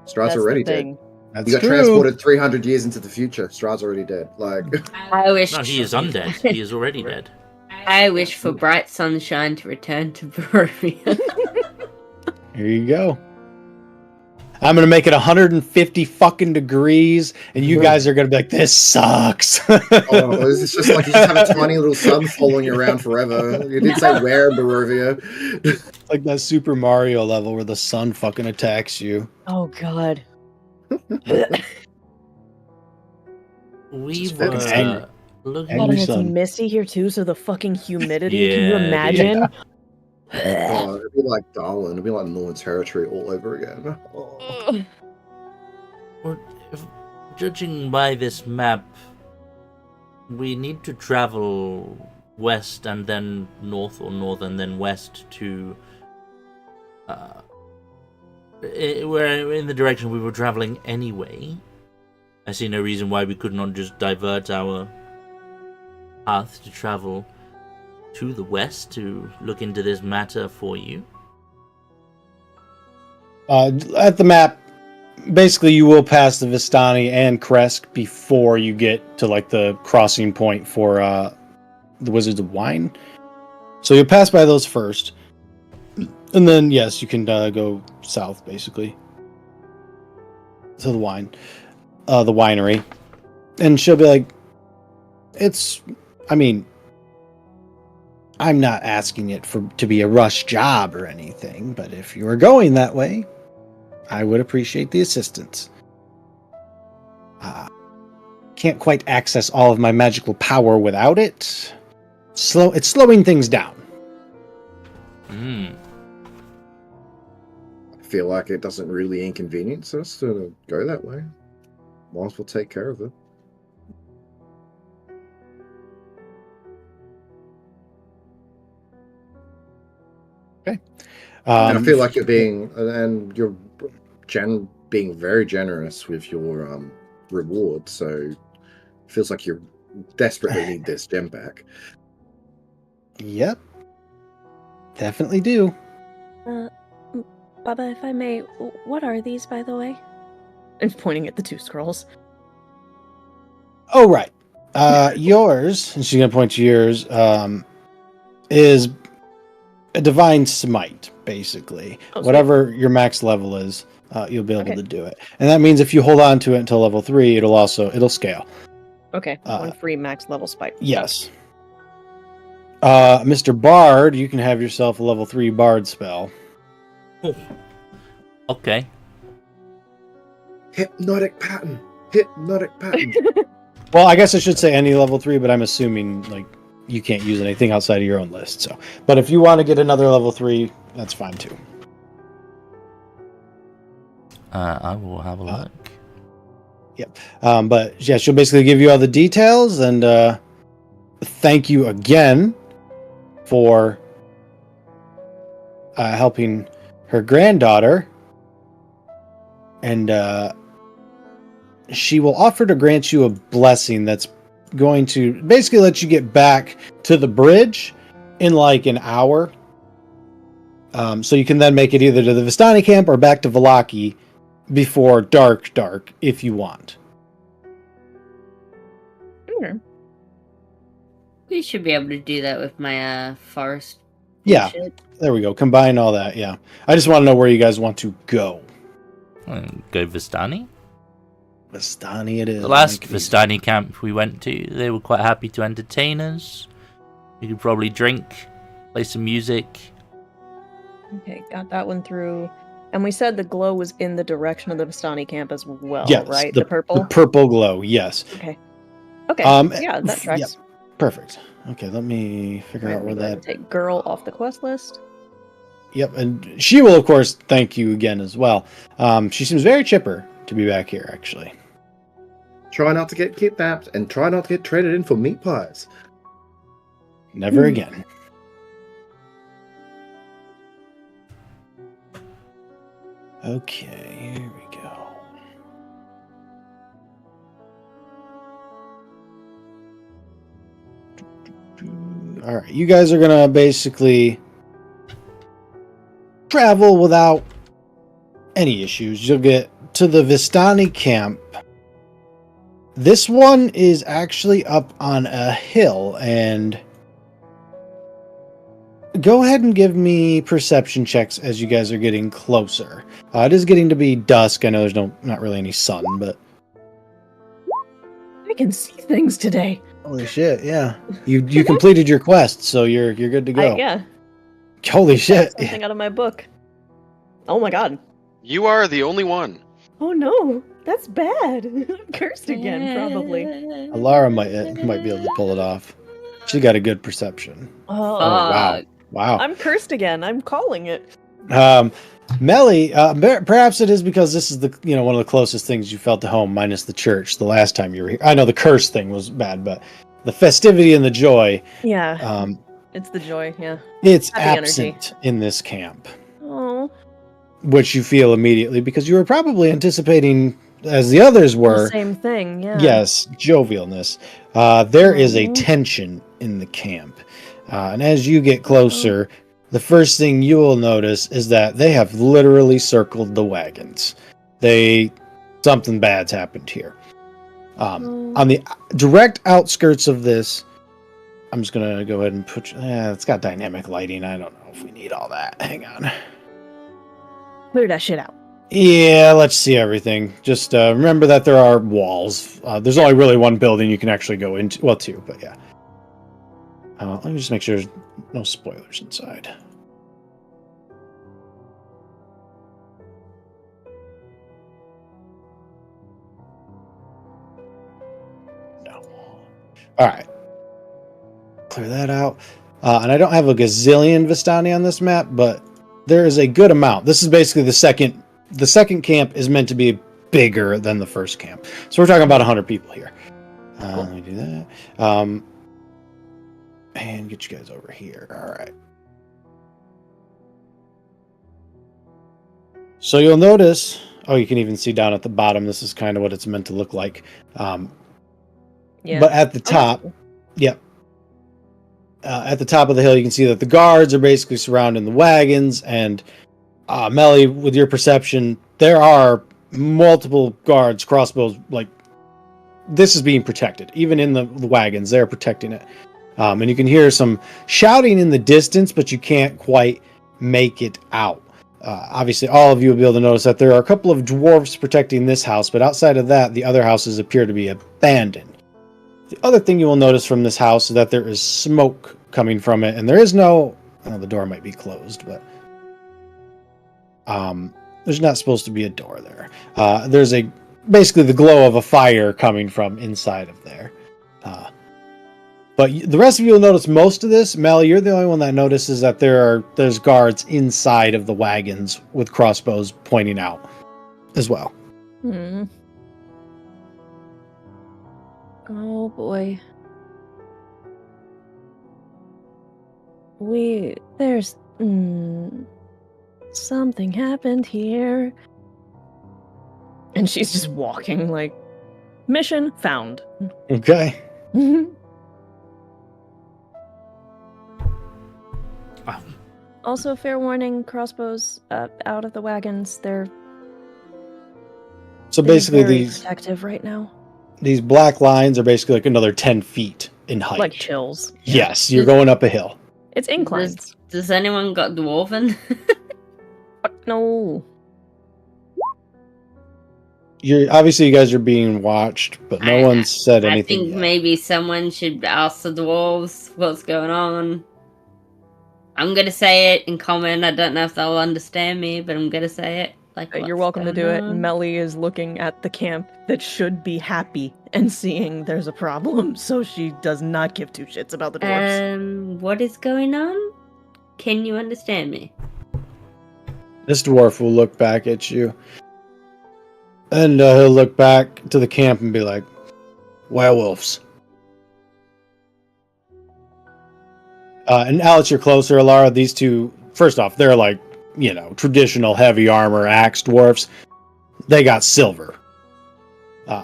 Strahd's already dead. That's You got true. transported 300 years into the future. Strahd's already dead. Like, I wish. No, he is undead. He is already dead. I wish for bright sunshine to return to Barovia. Here you go. I'm gonna make it 150 fucking degrees, and you guys are gonna be like, "This sucks." oh, it's just like you just have a tiny little sun following you around forever. You didn't say where in Barovia. Like that Super Mario level where the sun fucking attacks you. Oh god. We Just fucking were angry. looking. Angry God, and it's sun. misty here too, so the fucking humidity. Can you Yeah, imagine? Oh, it'd be like Darwin. It'd be like Northern Territory all over again. Oh. Well, judging by this map, we need to travel west and then north, or north and then west to. We're in the direction we were traveling anyway. I see no reason why we could not just divert our path to travel to the west to look into this matter for you. At the map, basically you will pass the Vistani and Kresk before you get to like the crossing point for the Wizards of Wine. So you'll pass by those first. And then, yes, you can go south, basically. To the winery. And she'll be like, I'm not asking it to be a rush job or anything, but if you were going that way, I would appreciate the assistance. Can't quite access all of my magical power without it. It's slowing things down. I feel like it doesn't really inconvenience us to go that way. Might as well take care of it. Okay. And I feel like you're being being very generous with your reward. So it feels like you desperately need this gem back. Yep. Definitely do. Baba, if I may, what are these, by the way? And pointing at the two scrolls. Oh, right. Yours, and she's going to point to yours, is a divine smite, basically. Oh, whatever your max level is, you'll be able to do it. And that means if you hold on to it until level 3, it'll scale. Okay, one free max level spike. Yes. Mr. Bard, you can have yourself a level 3 Bard spell. Oh. Okay. Hypnotic pattern. Well, I guess I should say any level 3, but I'm assuming like you can't use anything outside of your own list. So, but if you want to get another level 3, that's fine too. I will have a look. Yep. But yeah, she'll basically give you all the details, and thank you again for helping her granddaughter. And she will offer to grant you a blessing that's going to basically let you get back to the bridge in like an hour. So you can then make it either to the Vistani camp or back to Vallaki before dark if you want. Okay. We should be able to do that with my forest. Yeah, shit. there we go. Combine all that, yeah. I just want to know where you guys want to go. Go Vistani? Vistani it is. The last Vistani camp we went to, they were quite happy to entertain us. We could probably drink, play some music. Okay, got that one through. And we said the glow was in the direction of the Vistani camp as well, Yes, right? the purple? The purple glow, yes. Okay. Okay, yeah, that tracks. Yep. Perfect. Okay, let me figure out where that... Take girl off the quest list. Yep, and she will, of course, thank you again as well. She seems very chipper to be back here, actually. Try not to get kidnapped, and try not to get traded in for meat pies. Never again. Okay, here we go. All right, you guys are gonna basically travel without any issues. You'll get to the Vistani camp. This one is actually up on a hill, and go ahead and give me perception checks as you guys are getting closer. It is getting to be dusk. I know there's not really any sun, but I can see things today. holy shit! Yeah, you completed your quest, so you're good to go. Yeah. Holy shit! Something out of my book. Oh my god. You are the only one. Oh no, that's bad. I'm cursed again, probably. Elara might be able to pull it off. She got a good perception. Oh, Wow! Wow! I'm cursed again. I'm calling it. Melly, perhaps it is because this is the one of the closest things you felt to home, minus the church. The last time you were here, I know the curse thing was bad, but the festivity and the joy, Yeah. It's the joy. Yeah. it's Happy absent in this camp, Oh. which you feel immediately because you were probably anticipating, as the others were, The same thing. Yeah. yes, jovialness. There is a Mhm. tension in the camp, and as you get closer. The first thing you will notice is that they have literally circled the wagons. Something bad's happened here. On the direct outskirts of this, I'm just gonna go ahead and it's got dynamic lighting. I don't know if we need all that. Hang on. Clear that shit out. Yeah, let's see everything. Just remember that there are walls. There's only really one building you can actually go into. Well, two, but yeah. Let me just make sure there's no spoilers inside. No. All right. Clear that out. And I don't have a gazillion Vistani on this map, but there is a good amount. This is basically the second. The second camp is meant to be bigger than the first camp. So we're talking about 100 people here. Cool. Let me do that. And get you guys over here. All right. So you'll notice, you can even see down at the bottom, this is kind of what it's meant to look like. Yeah. But at the top, yep. At the top of the hill, you can see that the guards are basically surrounding the wagons. And Melly, with your perception, there are multiple guards, crossbows. Like, this is being protected. Even in the wagons, they're protecting it. And you can hear some shouting in the distance, but you can't quite make it out. Obviously, all of you will be able to notice that there are a couple of dwarves protecting this house, but outside of that, the other houses appear to be abandoned. The other thing you will notice from this house is that there is smoke coming from it, and there is no... the door might be closed, but... there's not supposed to be a door there. There's basically the glow of a fire coming from inside of there. But the rest of you will notice most of this. Mel, you're the only one that notices that there's guards inside of the wagons with crossbows pointing out as well. Oh boy. There's something happened here. And she's just walking like, mission found. Okay. Also, fair warning, crossbows out of the wagons. They're So basically very these protective right now. these black lines are basically like another 10 feet in height. Like chills. Yes, you're going up a hill. It's inclines. Does anyone got dwarven? No. Obviously you guys are being watched, but no one said I anything think yet. maybe someone should ask the dwarves what's going on. I'm gonna say it in common. I don't know if they'll understand me, but I'm gonna say it. Like, You're what's welcome to do going it. on? Melly is looking at the camp that should be happy and seeing there's a problem, so she does not give two shits about the dwarves. What is going on? Can you understand me? This dwarf will look back at you. And he'll look back to the camp and be like, werewolves. And now that you're closer, Elara, these two, first off, they're like, traditional heavy armor axe dwarfs. They got silver.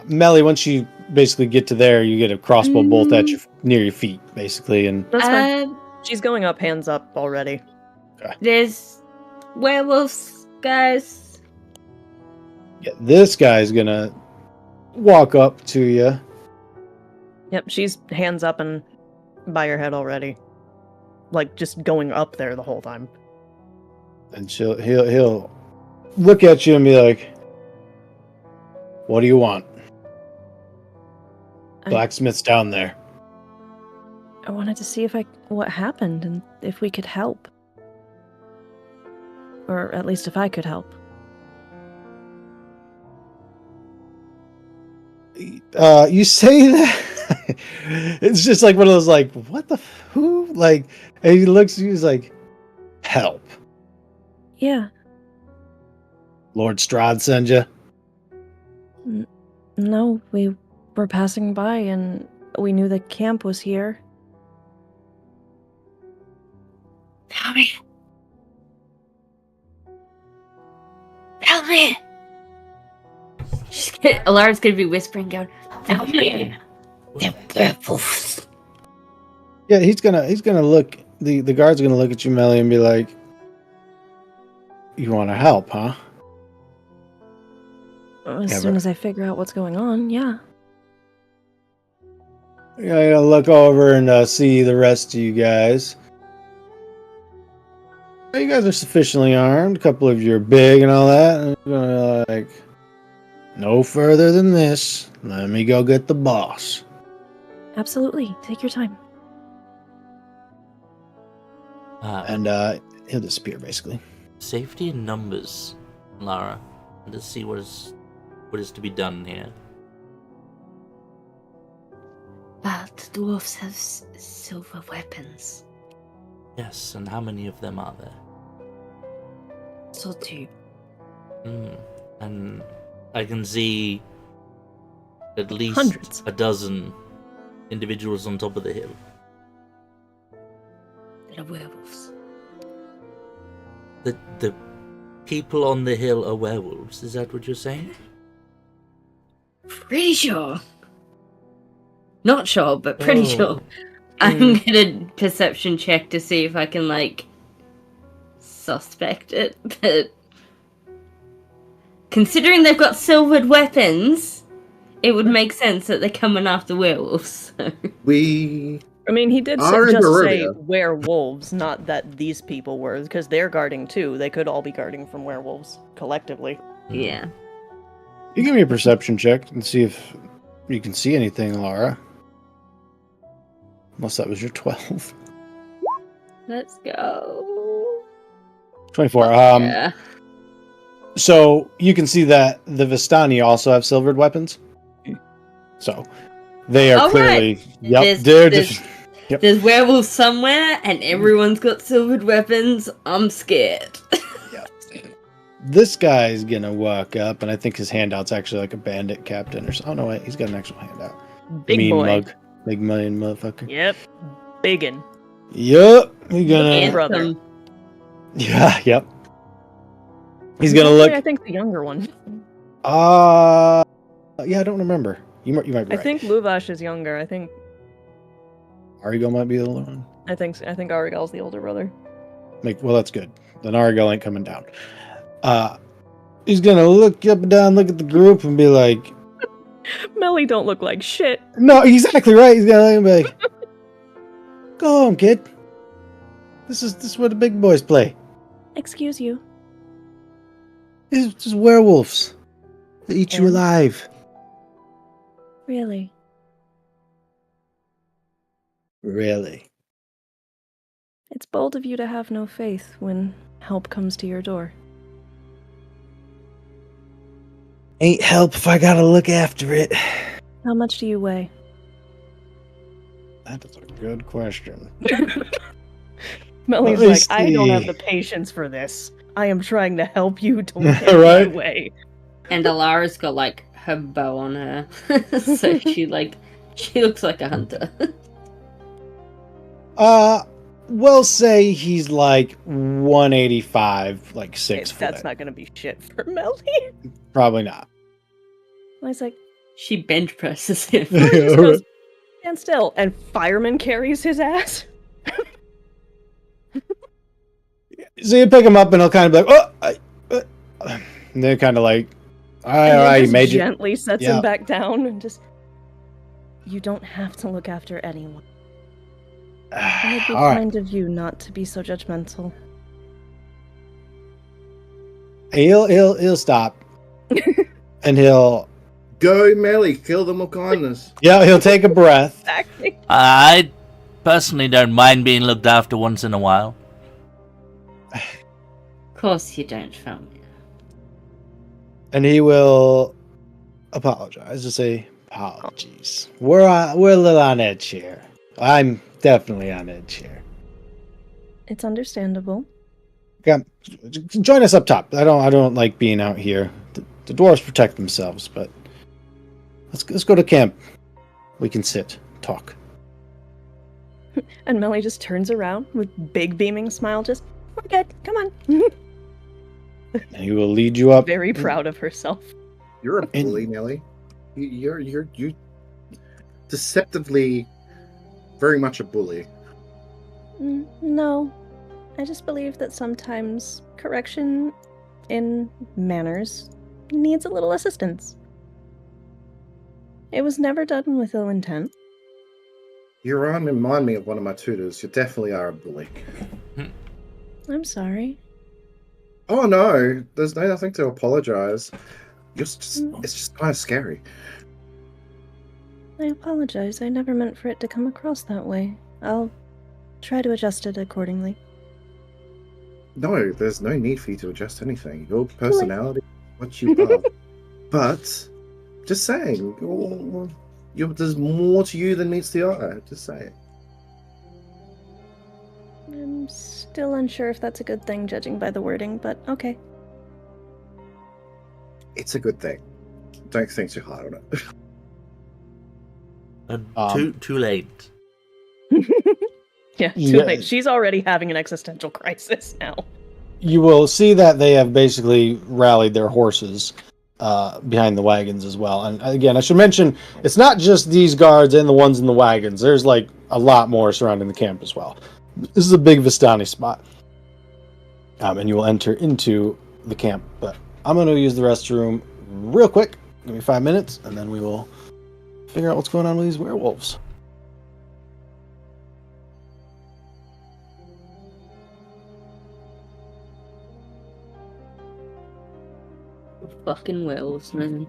Melly, once you basically get to there, you get a crossbow bolt at near your feet, basically. And That's fine. She's going up, hands up already. There's werewolves, guys. Yeah, this guy's gonna walk up to you. Yep, she's hands up and by her head already. Like, just going up there the whole time. And he'll look at you and be like, "What do you want?" Blacksmith's down there. I wanted to see what happened and if we could help. Or at least if I could help. You say that it's just like one of those like, what the who? Like, and he looks at you, he's like, help. Yeah. Lord Strahd send you? No, we were passing by and we knew the camp was here. Help me! Help me! Elara's gonna be whispering, going, "Help me! They're werewolves." Yeah, he's gonna look. The guard's gonna look at you, Melly, and be like, "You want to help, huh?" As soon as I figure out what's going on, yeah. Yeah, I'm gonna look over and see the rest of you guys. You guys are sufficiently armed. A couple of you are big and all that. And I'm gonna like, no further than this. Let me go get the boss. Absolutely. Take your time. And he'll disappear, basically. Safety in numbers, Lara. Let's see what is to be done here. But the dwarves have silver weapons. Yes, and how many of them are there? So two. And I can see at least Hundreds. a dozen individuals on top of the hill. They're werewolves. The people on the hill are werewolves, is that what you're saying? Pretty sure. Not sure, but pretty sure. I'm gonna perception check to see if I can, like, suspect it, but considering they've got silvered weapons, it would make sense that they're coming after werewolves. So. I mean, he did Are in just say Barovia. werewolves, not that these people were, because they're guarding too. They could all be guarding from werewolves collectively. Yeah. You give me a perception check and see if you can see anything, Lara. Unless that was your 12. Let's go. 24. Yeah. So you can see that the Vistani also have silvered weapons. So they are All clearly. right. Yep. There's werewolves somewhere, and everyone's got silvered weapons. I'm scared. This guy's gonna walk up, and I think his handout's actually like a bandit captain or something. Oh no, wait, he's got an actual handout. Big mean boy. mug, big million motherfucker. Yep. Biggin. Yep, he's gonna. And brother. Yeah, yep. He's gonna look. I think the younger one. Yeah, I don't remember. You might be right. I think Luvash is younger. I think Arigal might be the older one. I think Arigal's the older brother. Well, that's good. Then Arigal ain't coming down. He's gonna look up and down, look at the group, and be like, Melly don't look like shit. "No, exactly right." He's gonna be like, "Go on, kid. This is where the big boys play. Excuse you. It's just werewolves. They eat you And- alive." Really? Really? It's bold of you to have no faith when help comes to your door. Ain't help if I gotta look after it. How much do you weigh? That is a good question. Melly's Let me like, I don't have see. the patience for this. I am trying to help you. Don't get Right? in my way. And Elara's got, like, her bow on her. So she looks like a hunter. We'll say he's like 185, like 6 foot. That's not gonna be shit for Melly. Probably not. I was like, She bench presses him. Melly just goes, stand still, and fireman carries his ass. So you pick him up and he'll kind of be like, "Oh!" And then kind of like All And then right, just Major. gently sets Yeah. him back down and just. You don't have to look after anyone. And it'd be All right. kind of you not to be so judgmental. He'll stop, and he'll Go, Melly, kill them with kindness. he'll take a breath, Exactly. I personally don't mind being looked after once in a while. Of course you don't, Falmir. and he will apologize. Just say apologies. We're a little on edge here. I'm definitely on edge here. It's understandable. Come, join us up top. I don't like being out here. The dwarves protect themselves, but let's go to camp. We can sit, talk. And Melly just turns around with big beaming smile, just, we're good, come on. And he will lead you up. Very proud of herself. You're a bully, Melly. You're deceptively very much a bully. No. I just believe that sometimes correction in manners needs a little assistance. It was never done with ill intent. You remind me of one of my tutors. You definitely are a bully. I'm sorry. Oh no, there's nothing to apologize. It's just kind of scary. I apologize. I never meant for it to come across that way. I'll try to adjust it accordingly. No, there's no need for you to adjust anything. Your personality, what you are. But, just saying, there's more to you than meets the eye. Just saying. I'm still unsure if that's a good thing, judging by the wording, but okay. It's a good thing. Don't think too hard on it. Too late. Yeah, too Yeah. late. She's already having an existential crisis now. You will see that they have basically rallied their horses behind the wagons as well. And again, I should mention, it's not just these guards and the ones in the wagons. There's like a lot more surrounding the camp as well. This is a big Vistani spot. And you will enter into the camp. But I'm going to use the restroom real quick. Give me 5 minutes, and then we will figure out what's going on with these werewolves. Fucking werewolves, man.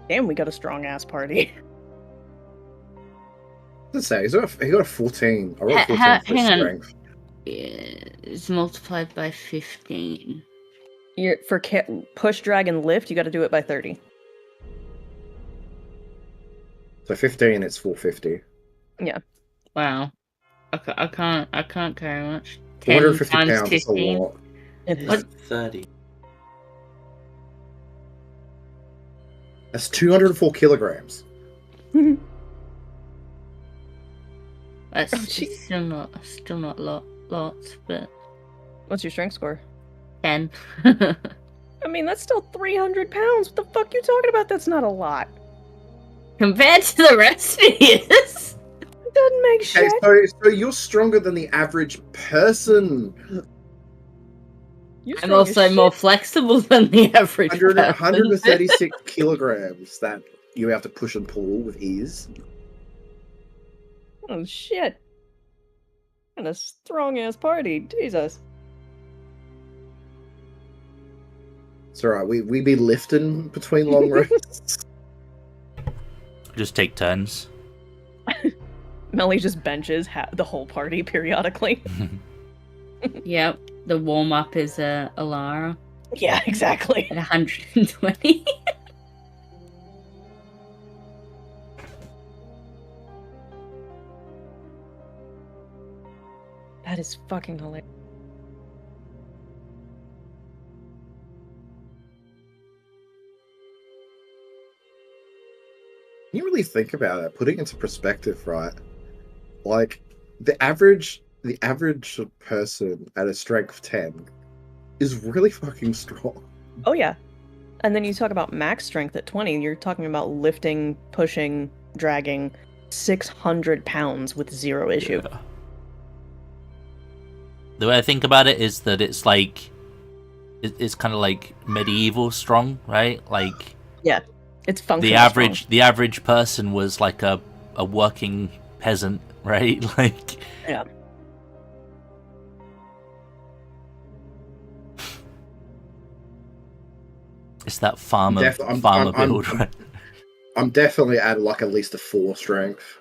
Damn, we got a strong ass party. Let's say he got a 14. I rolled 14 for Hang on. strength. It's multiplied by 15. For push, drag, and lift, you got to do it by 30. So 15, it's 450. Wow. I can't carry much. 10 450 times pounds is a 15. lot. What? 30. That's 204 kilograms. That's Oh, jeez. still not lots, but What's your strength score? 10. I mean, that's still 300 pounds. What the fuck you talking about? That's not a lot. Compared to the rest of you. It doesn't make Okay, shit. so you're stronger than the average person. You're I'm strong as also shit. more flexible than the average 100, person. 136 kilograms that you have to push and pull with ease. Oh shit. And a strong ass party. Jesus. It's alright, we be lifting between long rests. Just take turns. Melly just benches the whole party periodically. Yep, the warm up is Elara Yeah, exactly. at 120. That is fucking hilarious. You really think about it, putting it into perspective, right? Like the average person at a strength 10 is really fucking strong. Oh yeah. And then you talk about max strength at 20, you're talking about lifting, pushing, dragging 600 pounds with zero issue. Yeah. The way I think about it is that it's like it's kind of like medieval strong, right? Like It's functional. the average person was like a working peasant, right? Like Yeah. it's that farmer I'm- build, right? I'm definitely at like at least a 4 strength.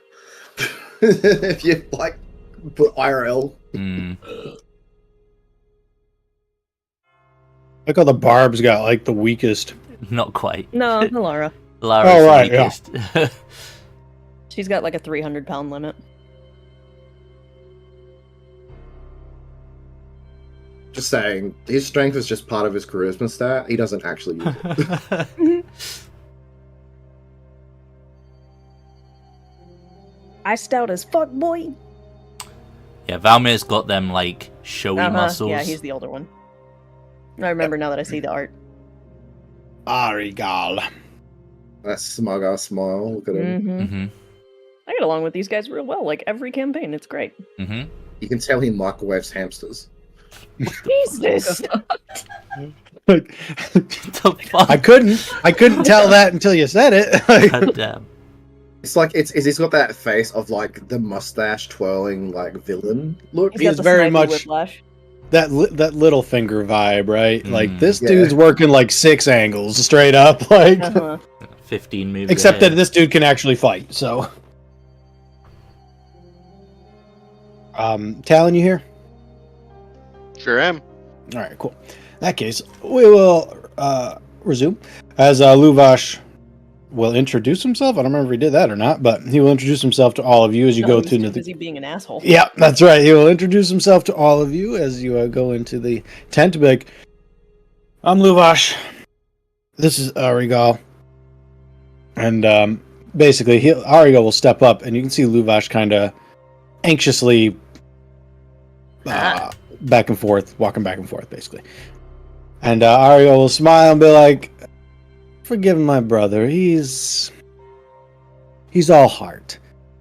If you like put IRL. Mm. Look how the Barb's got like the weakest. Not quite. No, Elara. Lara's Oh, the right, yeah. weakest. She's got like a 300 pound limit. Just saying, his strength is just part of his charisma stat. He doesn't actually use it. I stout as fuck, boy. Yeah, Valmir's got them like showy muscles. Yeah, he's the older one. I remember now that I see the art. Arigal. That smug ass smile. Look at him. Mm-hmm. Mm-hmm. I get along with these guys real well. Like every campaign, it's great. Mm-hmm. You can tell he microwaves hamsters. Jesus. The fuck? I couldn't tell that until you said it. God damn. It's like he's got that face of like the mustache twirling like villain look. He's He got is the very snipey much- whiplash. that little finger vibe, right? Like this Yeah. dude's working like 6 angles straight up, like. Uh-huh. 15 moves. Except ahead. that this dude can actually fight. So, Talon, you here? Sure am. All right, cool. In that case, we will resume as Luvash will introduce himself. I don't remember if he did that or not, but he will introduce himself to all of you as you No, go he was through too the. busy being an asshole. Yeah, that's right. He will introduce himself to all of you as you go into the tent. To be like, I'm Luvash. This is Arigal. And basically, Arigal will step up, and you can see Luvash kind of anxiously back and forth, walking back and forth, basically. And Arigal will smile and be like, "Forgive my brother. He's all heart,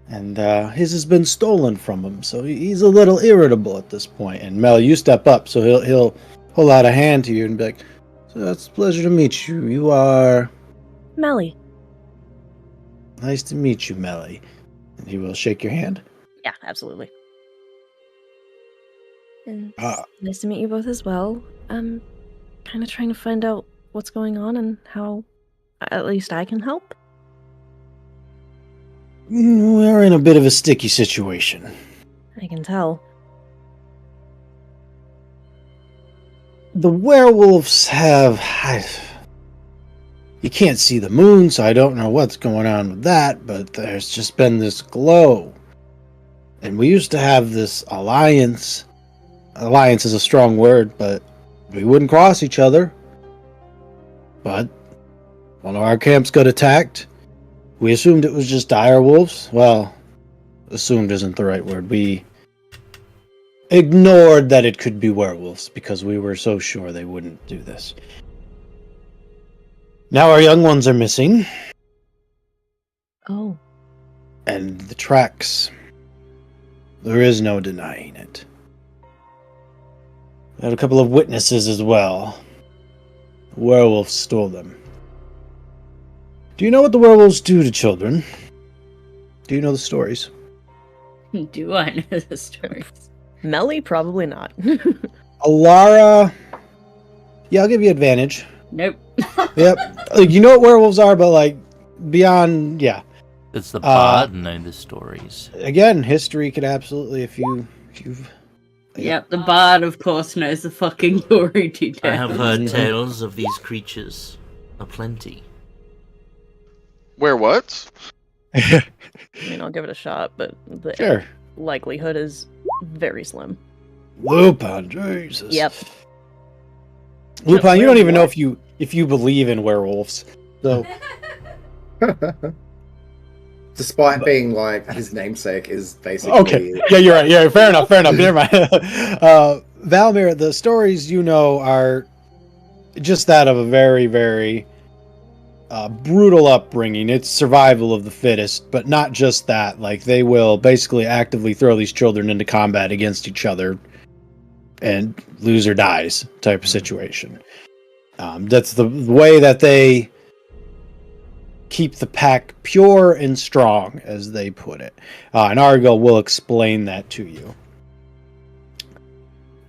and his has been stolen from him, so he's a little irritable at this point." And Mel, you step up, so he'll hold out a hand to you and be like, "So it's a pleasure to meet you. You are Melly. nice to meet you, Melly." And he will shake your hand. Yeah, absolutely. And Ah. nice to meet you both as well. I'm kind of trying to find out what's going on and how at least I can help. We're in a bit of a sticky situation. I can tell. The werewolves have... You can't see the moon, so I don't know what's going on with that, but there's just been this glow. And we used to have this alliance. Alliance is a strong word, but we wouldn't cross each other. But one of our camps got attacked. We assumed it was just dire wolves. Well, assumed isn't the right word. We ignored that it could be werewolves because we were so sure they wouldn't do this. Now our young ones are missing, Oh. and the tracks. There is no denying it. We had a couple of witnesses as well. The werewolves stole them. Do you know what the werewolves do to children? Do you know the stories? Do I know the stories? Melly, probably not. Elara. Yeah, I'll give you advantage. Nope. Yep. Like, you know what werewolves are, but like beyond, yeah. It's the bard know the stories. Again, history could absolutely, if you've. Yep, the bard, of course, knows the fucking gory details. I have heard tales of these creatures aplenty. Where what? I mean, I'll give it a shot, but the Sure. likelihood is very slim. Lupin, Jesus. Yep. Lupin, you don't even know if you believe in werewolves. So Despite being like his namesake is basically okay, yeah, you're right. Yeah, fair enough. Never mind. Valmir, the stories you know are just that of a very, very brutal upbringing. It's survival of the fittest, but not just that. Like, they will basically actively throw these children into combat against each other, and loser dies type of situation. That's the way that they keep the pack pure and strong, as they put it. And Argo will explain that to you.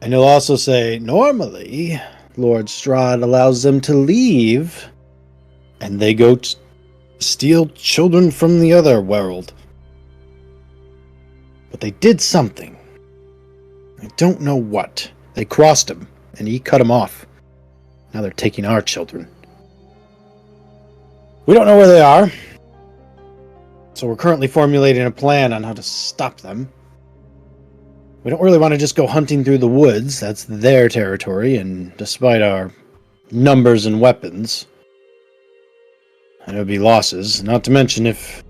And he'll also say, normally, Lord Strahd allows them to leave, and they go steal children from the other world. But they did something. I don't know what. They crossed him, and he cut him off. Now they're taking our children. We don't know where they are, so we're currently formulating a plan on how to stop them. We don't really want to just go hunting through the woods. That's their territory, and despite our numbers and weapons, there would be losses. Not to mention, if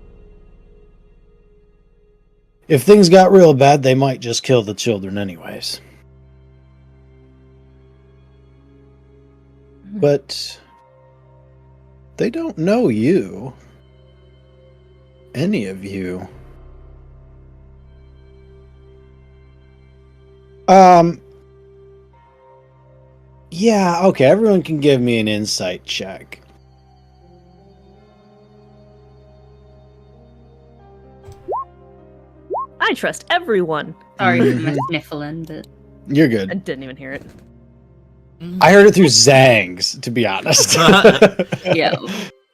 things got real bad, they might just kill the children anyways. But they don't know you. Any of you. Yeah, okay, everyone can give me an insight check. I trust everyone. Sorry for my sniffling, but You're I good. didn't even hear it. I heard it through Zangs, to be honest. yeah.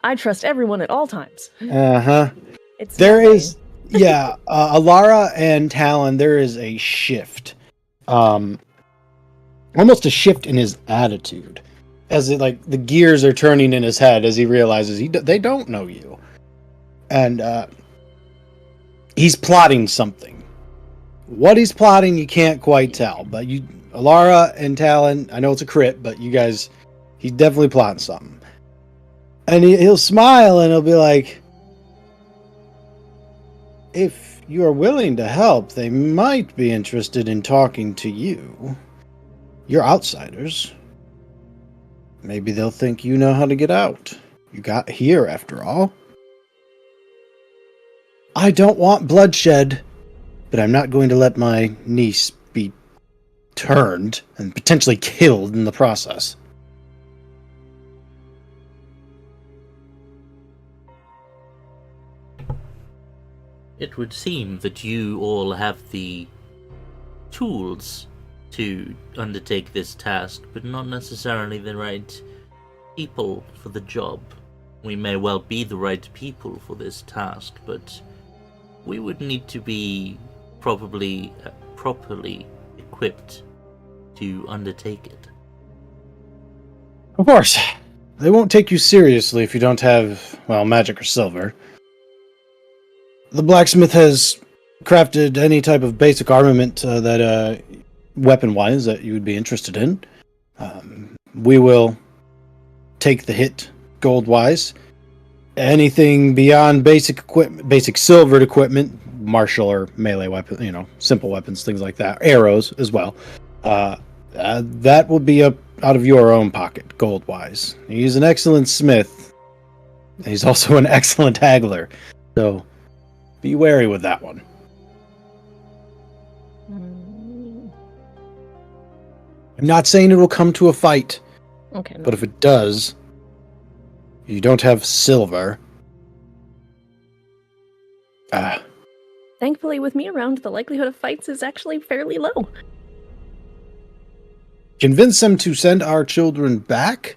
I trust everyone at all times. Uh-huh. It's There nothing. is, yeah, Elara and Talon, there is a shift. Almost a shift in his attitude. As it, like, the gears are turning in his head as he realizes they don't know you. And, he's plotting something. What he's plotting, you can't quite tell. But Elara and Talon, I know it's a crit, but you guys, he's definitely plotting something. And he'll smile and he'll be like, if you are willing to help, they might be interested in talking to you. You're outsiders. Maybe they'll think you know how to get out. You got here, after all. I don't want bloodshed, but I'm not going to let my niece be turned and potentially killed in the process. It would seem that you all have the tools to undertake this task, but not necessarily the right people for the job. We may well be the right people for this task, but we would need to be properly equipped to undertake it. Of course. They won't take you seriously if you don't have, well, magic or silver. The blacksmith has crafted any type of basic armament that, weapon-wise, that you would be interested in. We will take the hit, gold-wise. Anything beyond basic equipment, basic silvered equipment, martial or melee weapon, simple weapons, things like that. Arrows as well. That will be up out of your own pocket, gold-wise. He's an excellent smith. And he's also an excellent haggler. So be wary with that one. I'm not saying it will come to a fight, Okay. but if it does, you don't have silver. Thankfully, with me around, the likelihood of fights is actually fairly low. Convince them to send our children back,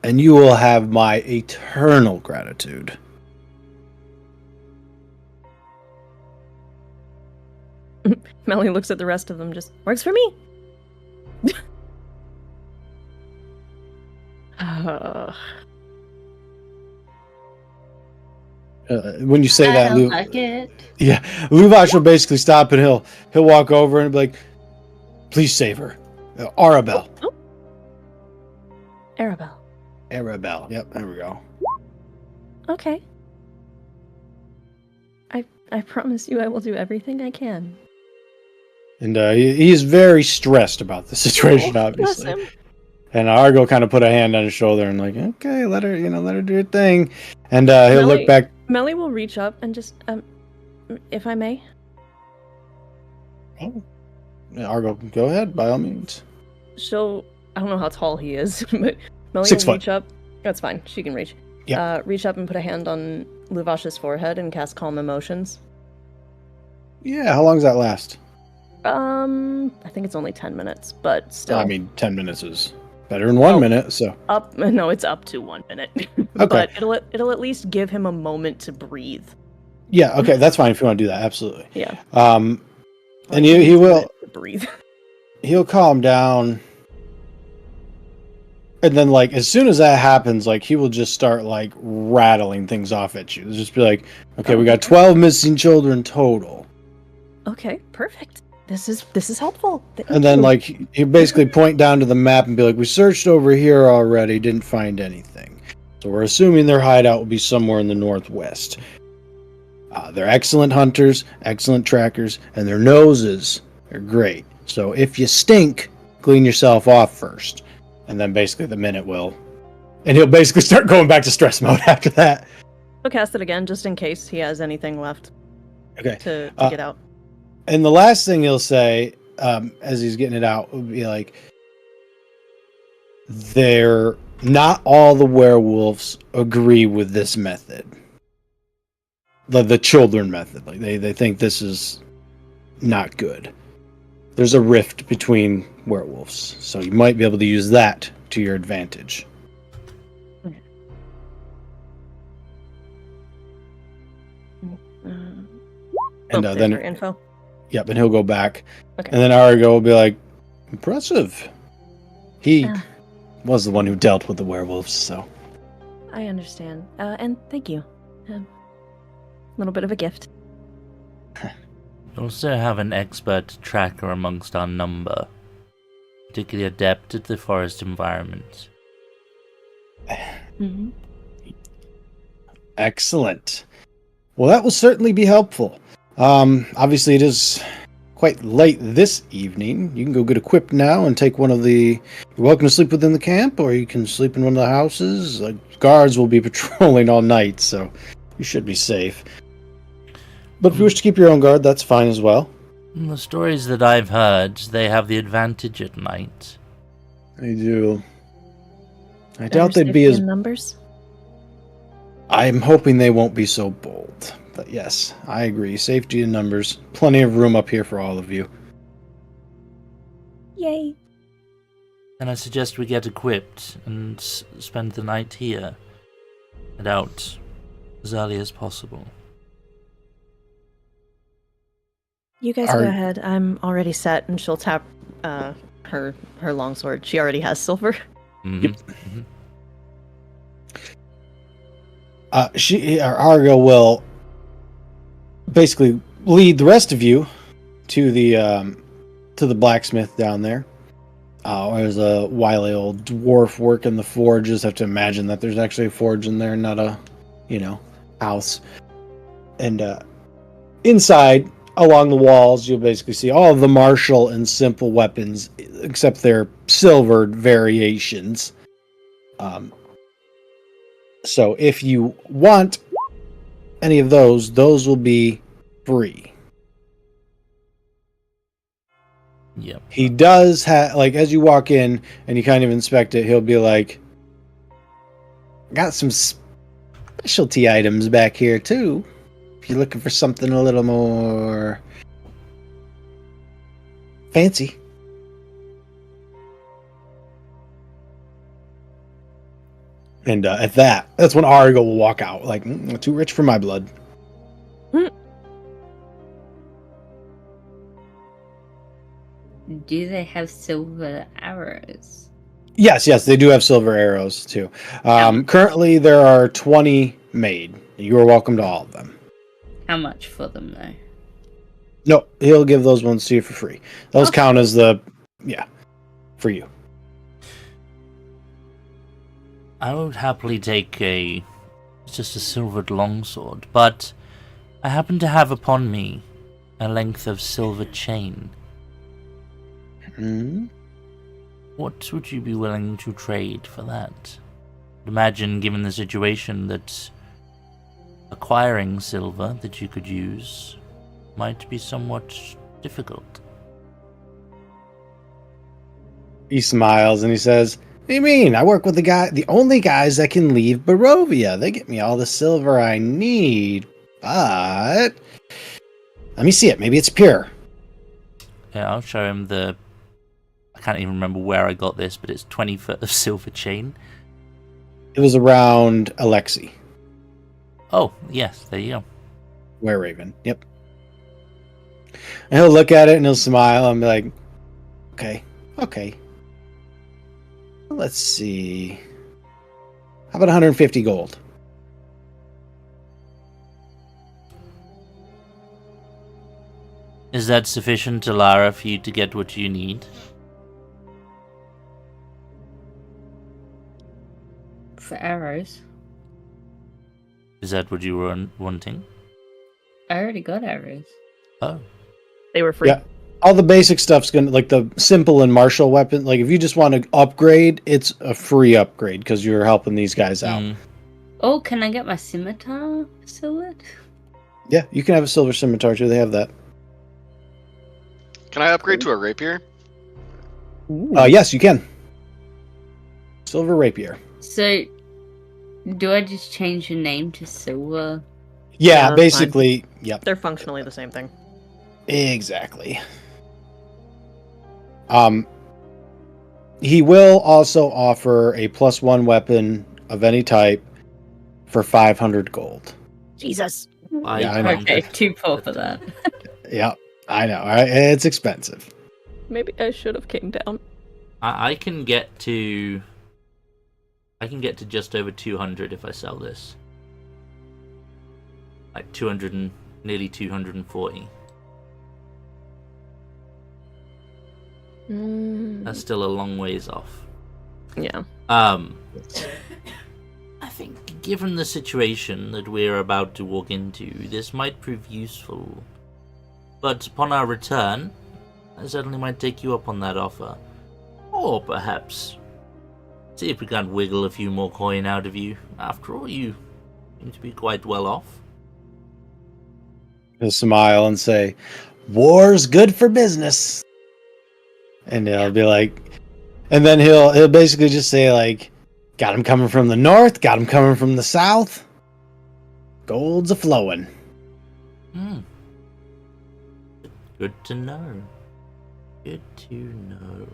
and you will have my eternal gratitude. Melly looks at the rest of them, just works for me. When you say I that, don't Lou, like it. yeah, Luvash will basically stop and he'll walk over and be like, "Please save her, Arabelle." Oh. Arabelle. Arabelle. Yep, there we go. Okay. I promise you I will do everything I can. And he is very stressed about the situation, obviously. Bless him. And Argo kind of put a hand on his shoulder and like, okay, let her do her thing. And he'll look back. Melly will reach up and just, if I may. Oh. Argo, go ahead, by all means. I don't know how tall he is, but Melly 6 will foot. reach up. That's fine, she can reach. Yeah. Reach up and put a hand on Luvash's forehead and cast Calm Emotions. Yeah, how long does that last? I think it's only 10 minutes, but still. I mean, 10 minutes is better than 1 minute, so. No, it's up to 1 minute. Okay. But it'll at least give him a moment to breathe. Yeah, okay, that's fine if you want to do that, absolutely. Yeah. And he will breathe. He'll calm down. And then, like, as soon as that happens, like, he will just start, like, rattling things off at you. It'll just be like, okay, we got 12 missing children total. Okay, perfect. This is helpful. And then, like, he basically point down to the map and be like, we searched over here already, didn't find anything. So we're assuming their hideout will be somewhere in the northwest. They're excellent hunters, excellent trackers, and their noses are great. So if you stink, clean yourself off first. And then basically the minute will. And he'll basically start going back to stress mode after that. I'll cast it again just in case he has anything left. Okay. To get out. And the last thing he'll say, as he's getting it out, would be like, they're not all the werewolves agree with this method. The children method. Like they think this is not good. There's a rift between werewolves, so you might be able to use that to your advantage. And then info. Yep, and he'll go back. Okay. And then Argo will be like, impressive. He was the one who dealt with the werewolves, so. I understand. And thank you. A little bit of a gift. We also have an expert tracker amongst our number, particularly adept at the forest environment. Mm-hmm. Excellent. Well, that will certainly be helpful. Obviously, it is quite late this evening. You can go get equipped now and take one of the... You're welcome to sleep within the camp, or you can sleep in one of the houses. Guards will be patrolling all night, so you should be safe. But if you wish to keep your own guard, that's fine as well. In the stories that I've heard, they have the advantage at night. They do. I doubt they'd be as... numbers? I'm hoping they won't be so bold. But yes, I agree. Safety in numbers. Plenty of room up here for all of you. Yay. And I suggest we get equipped and spend the night here. Head out as early as possible. You guys go ahead. I'm already set, and she'll tap her longsword. She already has silver. Mm-hmm. Yep. Mm-hmm. Argo will basically lead the rest of you to the blacksmith down there. There's a wily old dwarf working the forge. Just have to imagine that there's actually a forge in there, not a, house. And inside, along the walls, you'll basically see all of the martial and simple weapons, except their silvered variations. So if you want any of those will be free. Yep. He does have, like, as you walk in and you kind of inspect it, he'll be like, got some specialty items back here too. If you're looking for something a little more fancy. And at that's when Arigo will walk out, like, too rich for my blood. Do they have silver arrows? Yes, they do have silver arrows too. Currently, there are 20 made. You are welcome to all of them. How much for them, though? No, he'll give those ones to you for free. Those count as for you. I would happily take just a silvered longsword, but I happen to have upon me a length of silver chain. Mm-hmm. What would you be willing to trade for that? Imagine, given the situation, that acquiring silver that you could use might be somewhat difficult. He smiles and he says, "What do you mean? I work with the only guys that can leave Barovia. They get me all the silver I need, but let me see it. Maybe it's pure." Yeah, I'll show him I can't even remember where I got this, but it's 20 foot of silver chain. It was around Alexi. Oh, yes, there you go. Were Raven. Yep. And he'll look at it and he'll smile and be like, okay. Let's see. How about 150 gold? Is that sufficient, Elara, for you to get what you need? For arrows? Is that what you were wanting? I already got arrows. Oh. They were free. Yeah. All the basic stuff's gonna, like the simple and martial weapon. Like if you just want to upgrade, it's a free upgrade because you're helping these guys out. Oh, can I get my scimitar silvered? Yeah, you can have a silver scimitar too. They have that. Can I upgrade to a rapier? Yes, you can. Silver rapier. So, do I just change your name to Silver? Yeah, that's basically. Yep. They're functionally the same thing. Exactly. He will also offer a +1 weapon of any type for 500 gold. Jesus. Yeah, I know. Okay, too poor for that. Yeah, I know. It's expensive. Maybe I should have came down. I can get to just over 200 if I sell this. Like 200 and nearly 240. That's still a long ways off. Yeah. I think given the situation that we're about to walk into, this might prove useful. But upon our return, I certainly might take you up on that offer. Or perhaps see if we can't wiggle a few more coin out of you. After all, you seem to be quite well off. He'll smile and say, "War's good for business." And he'll be like, and then he'll basically just say like, "Got him coming from the north, got him coming from the south. Gold's a flowing." Good to know. Good to know.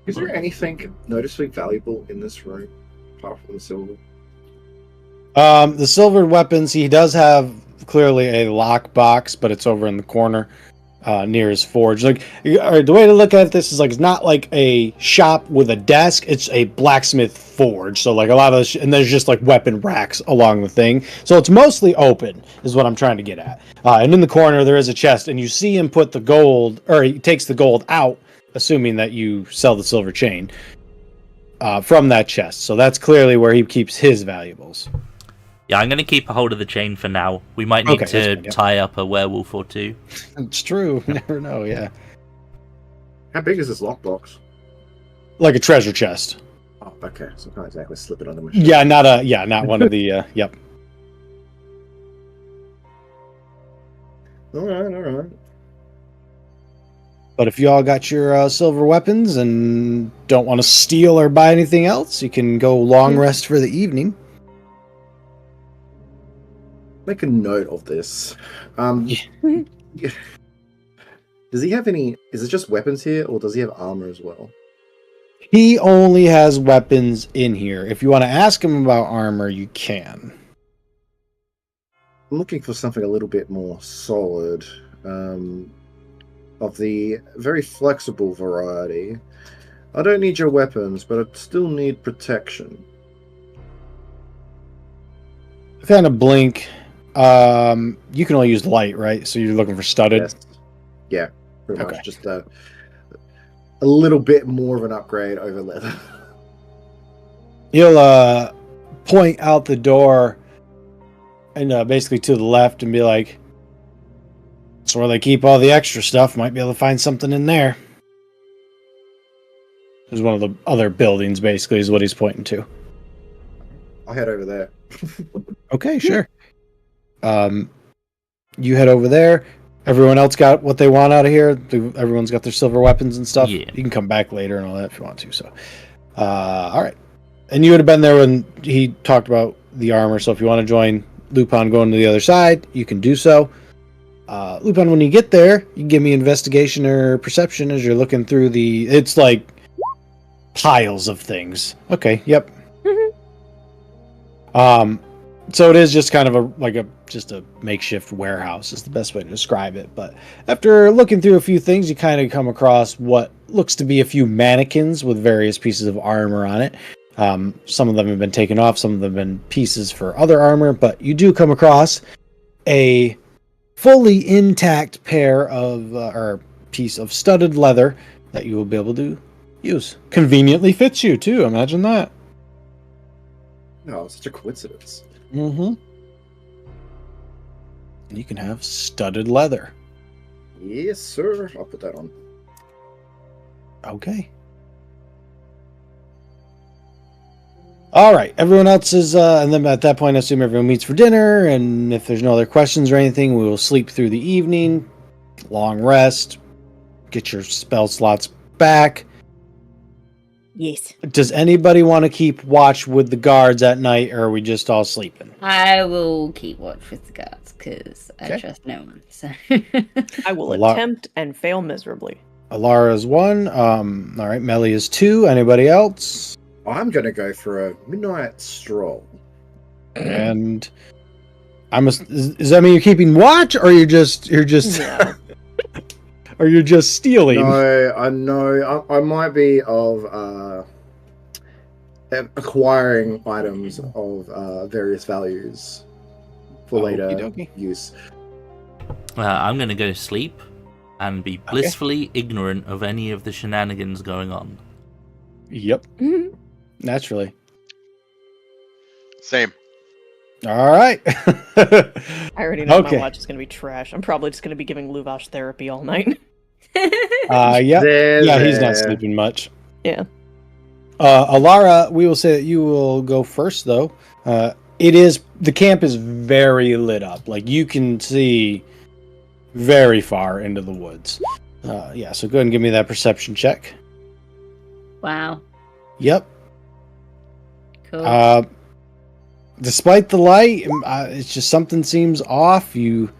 Is there anything noticeably valuable in this room apart from the silver? The silver weapons, he does have clearly a lock box, but it's over in the corner near his forge. Like, the way to look at this is like it's not like a shop with a desk; it's a blacksmith forge. So like a lot of and there's just like weapon racks along the thing. So it's mostly open, is what I'm trying to get at. And in the corner there is a chest, and you see him put the gold, or he takes the gold out, assuming that you sell the silver chain from that chest. So that's clearly where he keeps his valuables. Yeah, I'm going to keep a hold of the chain for now. We might need to tie up a werewolf or two. It's true. You never know, yeah. How big is this lockbox? Like a treasure chest. Oh, okay. So I can't exactly slip it on the machine. Yeah, not one of the. Yep. All right. But if you all got your silver weapons and don't want to steal or buy anything else, you can go long rest for the evening. Make a note of this. Yeah. Does he have any? Is it just weapons here, or does he have armor as well? He only has weapons in here. If you want to ask him about armor, you can. I'm looking for something a little bit more solid, of the very flexible variety. I don't need your weapons, but I still need protection. Kind of blink. You can only use light, right? So you're looking for studded. Yes. Yeah, pretty Okay. much. Just a little bit more of an upgrade over leather. He'll point out the door and basically to the left and be like, "That's where they keep all the extra stuff. Might be able to find something in there." There's one of the other buildings, basically, is what he's pointing to. I'll head over there. Okay, sure. You head over there. Everyone else got what they want out of here. Everyone's got their silver weapons and stuff. Yeah. You can come back later and all that if you want to. So, all right. And you would have been there when he talked about the armor. So if you want to join Lupin going to the other side, you can do so. Lupin, when you get there, you can give me investigation or perception as you're looking through the. It's like piles of things. Okay. Yep. So it is just kind of just a makeshift warehouse is the best way to describe it. But after looking through a few things, you kind of come across what looks to be a few mannequins with various pieces of armor on it. Some of them have been taken off, some of them have been pieces for other armor, but you do come across a fully intact pair of or piece of studded leather that you will be able to use. Conveniently fits you too. Imagine that. No, such a coincidence. Mm-hmm. And you can have studded leather. Yes, sir. I'll put that on. Okay. All right. Everyone else is, and then at that point, I assume everyone meets for dinner. And if there's no other questions or anything, we will sleep through the evening. Long rest. Get your spell slots back. Yes. Does anybody want to keep watch with the guards at night, or are we just all sleeping? I will keep watch with the guards because Okay. I trust no one. So I will A lot- attempt and fail miserably. Alara is 1. All right. Melly is 2. Anybody else? I'm going to go for a midnight stroll. And does that mean you're keeping watch, or you're just No. or you're just stealing? No, I know. I might be of acquiring items of various values for later Okey-dokey. use. I'm going to go to sleep and be blissfully ignorant of any of the shenanigans going on. Yep. Naturally. Same. All right. I already know Okay. my watch is going to be trash. I'm probably just going to be giving Luvash therapy all night. Yeah. There, Yeah, he's not there. sleeping much. Yeah. Alara, we will say that you will go first, though. The camp is very lit up. Like, you can see very far into the woods. Yeah, so go ahead and give me that perception check. wow, Yep. cool. Despite the light, it's just something seems off. You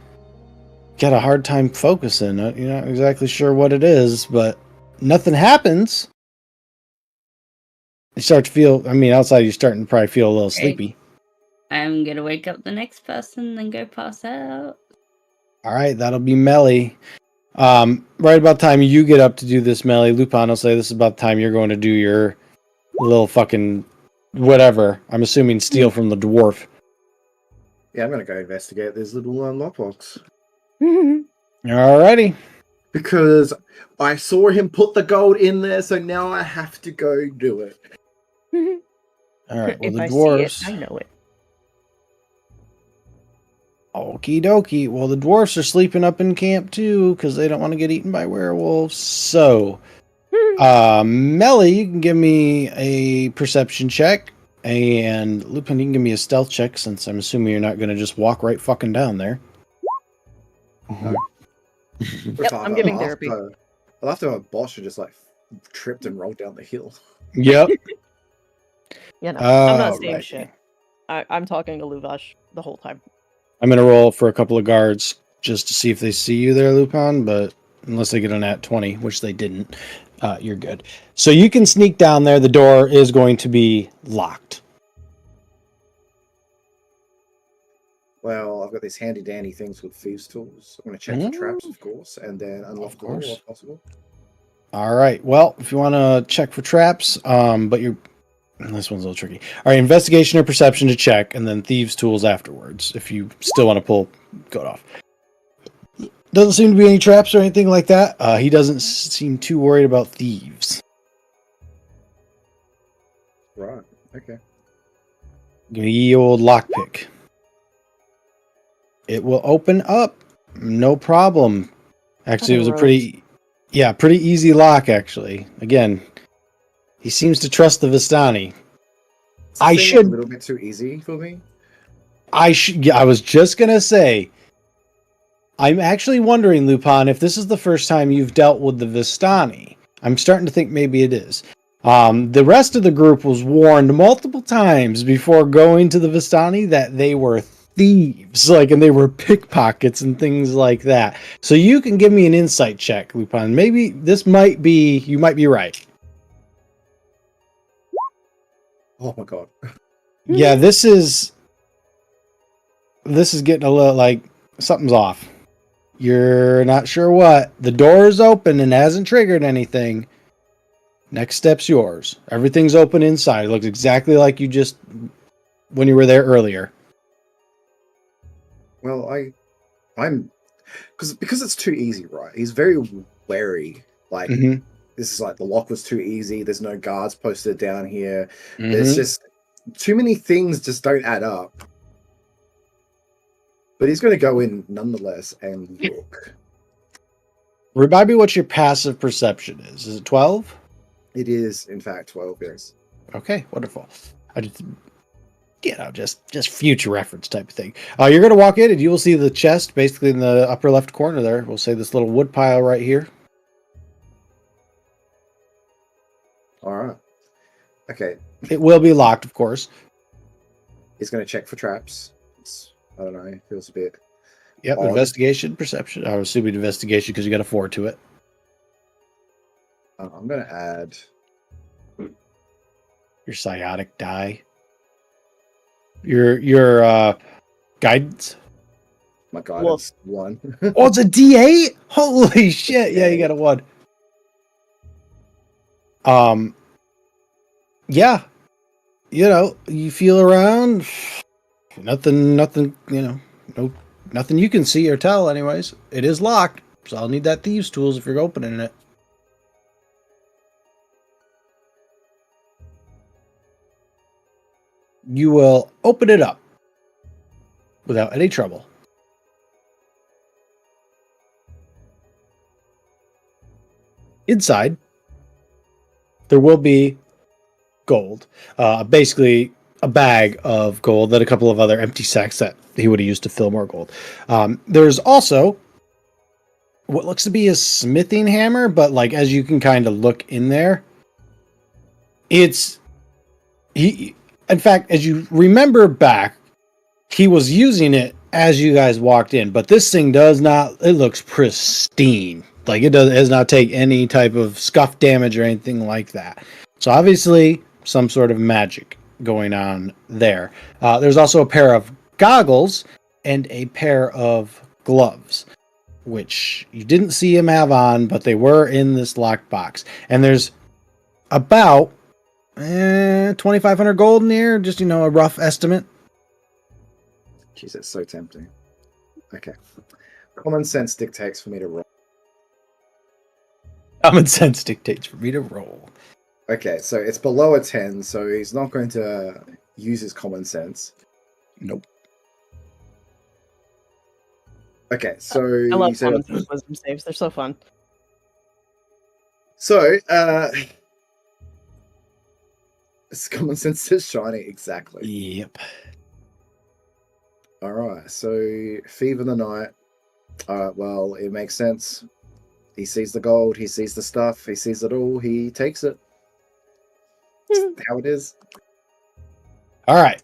get a hard time focusing. You're not exactly sure what it is, but nothing happens. You start to feel, outside you're starting to probably feel a little sleepy. I'm gonna wake up the next person, then go pass out. All right, that'll be Melly. Right about the time you get up to do this, Melly, Lupin will say this is about the time you're going to do your little fucking whatever. I'm assuming steal from the dwarf. Yeah, I'm going to go investigate this little lockbox. Alrighty. Because I saw him put the gold in there, so now I have to go do it. All right, well, If the I dwarves. see it, I know it. Okie dokie. Well, the dwarfs are sleeping up in camp too because they don't want to get eaten by werewolves. So, Melly, you can give me a perception check, and Lupin, you can give me a stealth check, since I'm assuming you're not going to just walk right fucking down there. Yep, I'm giving therapy. I'll have to have Bosch just like tripped and rolled down the hill. Yep. Yeah, no, I'm not saying Alrighty. shit. I'm talking to Luvash the whole time. I'm going to roll for a couple of guards just to see if they see you there, Lupin, but unless they get a nat 20, which they didn't, you're good. So you can sneak down there. The door is going to be locked. Well, I've got these handy dandy things with thieves' tools. I'm going to check for traps, of course, and then unlock the door if possible. All right. Well, if you want to check for traps, but you're... This one's a little tricky. All right, investigation or perception to check, and then thieves' tools afterwards, if you still want to pull code off. Doesn't seem to be any traps or anything like that. He doesn't seem too worried about thieves. Right. Okay. Give me ye old lockpick. It will open up. No problem. Actually, it was a pretty easy lock, actually. Again, he seems to trust the Vistani. I should a little bit too easy for me. I was just gonna say, I'm actually wondering, Lupin, if this is the first time you've dealt with the Vistani. I'm starting to think maybe it is. The rest of the group was warned multiple times before going to the Vistani that they were thieves, and they were pickpockets and things like that. So you can give me an insight check, Lupin. Maybe you might be right. Oh my god. Yeah, this is getting a little like something's off. You're not sure what. The door is open and hasn't triggered anything. Next step's yours. Everything's open inside. It looks exactly like you just when you were there earlier. Well, I'm because it's too easy, right? He's very wary. This is like the lock was too easy. There's no guards posted down here. There's just too many things just don't add up. But he's going to go in nonetheless and look. Remind me what your passive perception is. Is it 12? It is, in fact, 12, yes. Okay, wonderful. I just, just future reference type of thing. You're going to walk in and you will see the chest basically in the upper left corner there. We'll say this little wood pile right here. All right. Okay. It will be locked, of course. He's going to check for traps. I don't know. It feels a bit. Yep. Odd. Investigation, perception. I was assuming investigation because you got a 4 to it. I'm going to add your psiotic die. Your guidance. My guidance 1. Oh, it's a D8. Holy shit! Yeah, you got a 1. Yeah, you feel around, nothing, nothing you can see or tell anyways. It is locked, so I'll need that thieves tools if you're opening it. You will open it up without any trouble. Inside, there will be gold, basically a bag of gold, that a couple of other empty sacks that he would have used to fill more gold. There's also what looks to be a smithing hammer, but as you can kind of look in there, in fact, as you remember back, he was using it as you guys walked in, but this thing it looks pristine. It does not take any type of scuff damage or anything like that. So obviously, some sort of magic going on there. There's also a pair of goggles and a pair of gloves, which you didn't see him have on, but they were in this locked box. And there's about 2,500 gold in here, just a rough estimate. Jeez, it's so tempting. Okay. Common sense dictates for me to roll. Common sense dictates for me to roll. Okay, so it's below a 10, so he's not going to use his common sense. Nope. Okay, so I love common sense wisdom saves. They're so fun. So, it's common sense is shining, exactly. Yep. Alright, so Thief of the Night. Well, it makes sense. He sees the gold, he sees the stuff, he sees it all, he takes it. How it is. All right.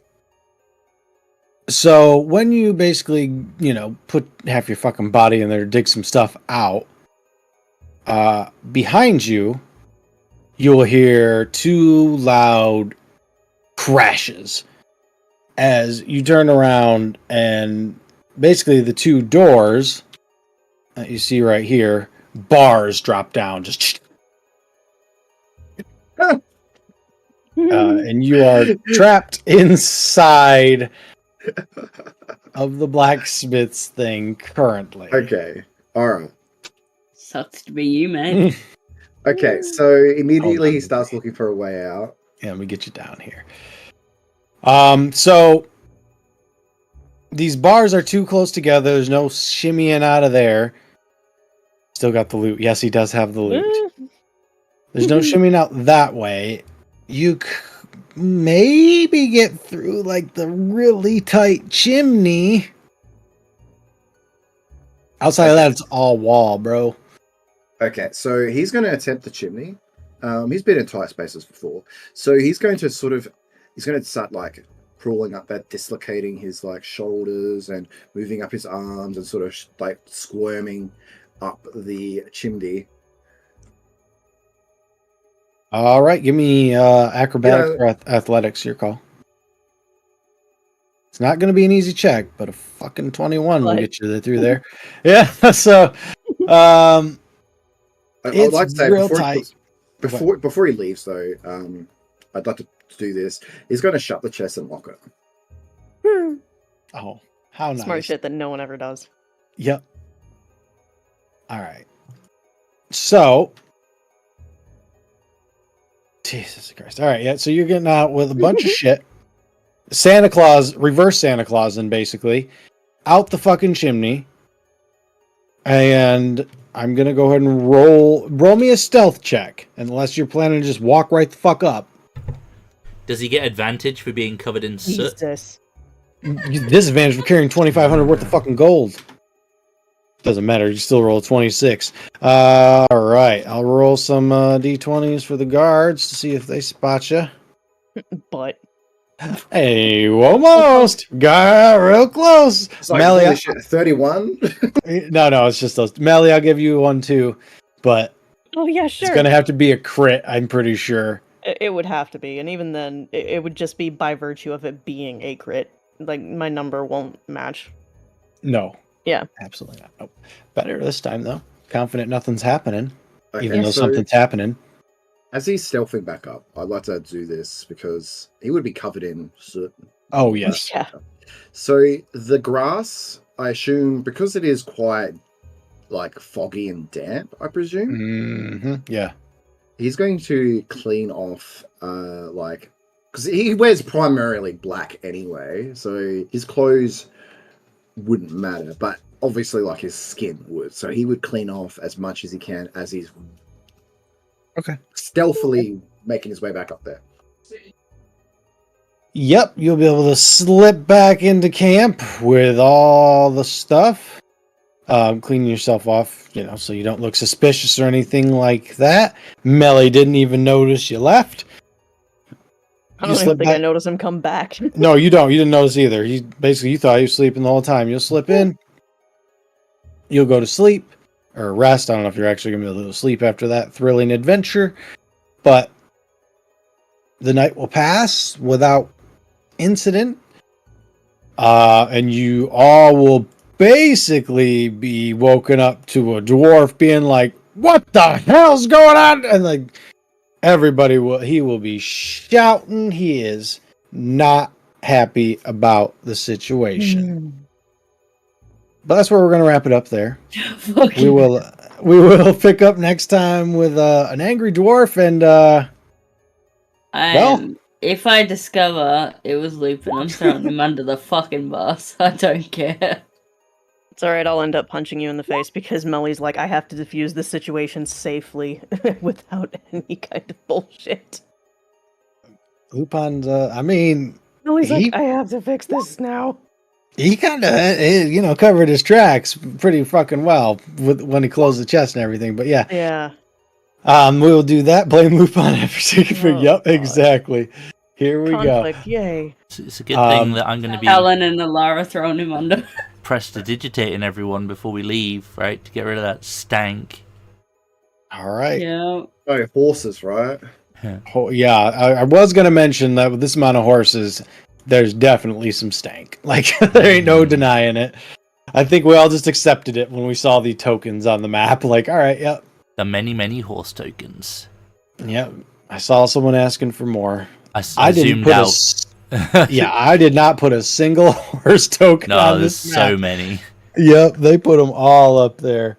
So when you basically, put half your fucking body in there, dig some stuff out, behind you, you'll hear two loud crashes as you turn around, and basically the two doors that you see right here, bars drop down, just and you are trapped inside of the blacksmith's thing currently. Okay, alright. Sucks to be you, mate. Okay, so immediately he starts looking for a way out. Yeah, let me get you down here. So these bars are too close together. There's no shimmying out of there. Still got the loot. Yes, he does have the loot. There's no shimmying out that way. You maybe get through like the really tight chimney. Outside of that, it's all wall, bro. Okay, so he's going to attempt the chimney. He's been in tight spaces before, so he's going to start like crawling up that, dislocating his like shoulders and moving up his arms and sort of like squirming up the chimney. All right, give me acrobatics or athletics. Your call. It's not going to be an easy check, but a fucking 21 will get you through there. Yeah. So, I'd it's like to say real tight. Before he leaves, though, I'd like to do this. He's going to shut the chest and lock it. Oh, how nice! Smart shit that no one ever does. Yep. All right. So, Jesus Christ! All right, yeah. So you're getting out with a bunch of shit. Santa Claus, reverse Santa Claus, and basically out the fucking chimney. And I'm gonna go ahead and roll me a stealth check, unless you're planning to just walk right the fuck up. Does he get advantage for being covered in soot? Jesus. Disadvantage for carrying 2,500 worth of fucking gold. Doesn't matter. You still roll 26. All right, I'll roll some d20s for the guards to see if they spot you. But Hey, almost got real close. It's like, Melly, holy shit, 31. no, it's just those. Melly, I'll give you one too, but oh yeah, sure. it's gonna have to be a crit. I'm pretty sure. It would have to be, and even then, it would just be by virtue of it being a crit. Like my number won't match. No. Yeah. Absolutely not. Nope. Better this time though. Confident nothing's happening, Okay, even though so something's happening. as he's stealthing back up, I'd like to do this because he would be covered in soot. Oh yes. Yeah. So the grass, I assume, because it is quite like foggy and damp, I presume. Mm-hmm. Yeah. He's going to clean off, because he wears primarily black anyway, so his clothes wouldn't matter, but obviously, like, his skin would. So he would clean off as much as he can as he's stealthily making his way back up there. Yep, you'll be able to slip back into camp with all the stuff. Cleaning yourself off, so you don't look suspicious or anything like that. Melly didn't even notice you left. I don't even think I noticed him come back. No, you don't. You didn't notice either. You thought he was sleeping the whole time. You'll slip in. You'll go to sleep or rest. I don't know if you're actually going to be able to sleep after that thrilling adventure, but the night will pass without incident, and you all will basically be woken up to a dwarf being like, "What the hell's going on?" And like everybody will be shouting. He is not happy about the situation. But that's where we're going to wrap it up there. We will pick up next time with an angry dwarf and if I discover it was Lupin, I'm throwing him under the fucking bus. I don't care. It's alright, I'll end up punching you in the face because Melly's like, I have to defuse this situation safely without any kind of bullshit. Lupin's, I mean, Melly's He- like, I have to fix this now. he kind of, covered his tracks pretty fucking well when he closed the chest and everything. But yeah, Yeah. we'll do that. Blame Lupin after taking for. Oh, Yep, God. exactly. Here we Conflict, yay. It's a good thing that I'm going to be Helen and Elara throwing him under. prestidigitating everyone before we leave, right? To get rid of that stank. go. All right. Yeah. Oh, horses, right? Yeah, I was gonna mention that with this amount of horses, there's definitely some stank. Like there ain't no denying it. I think we all just accepted it when we saw the tokens on the map. Like, all right, yep, The many horse tokens. yep. I saw someone asking for more. I didn't zoomed put out. yeah, I did not put a single horse token No, on there's this so map. many. Yep, they put them all up there.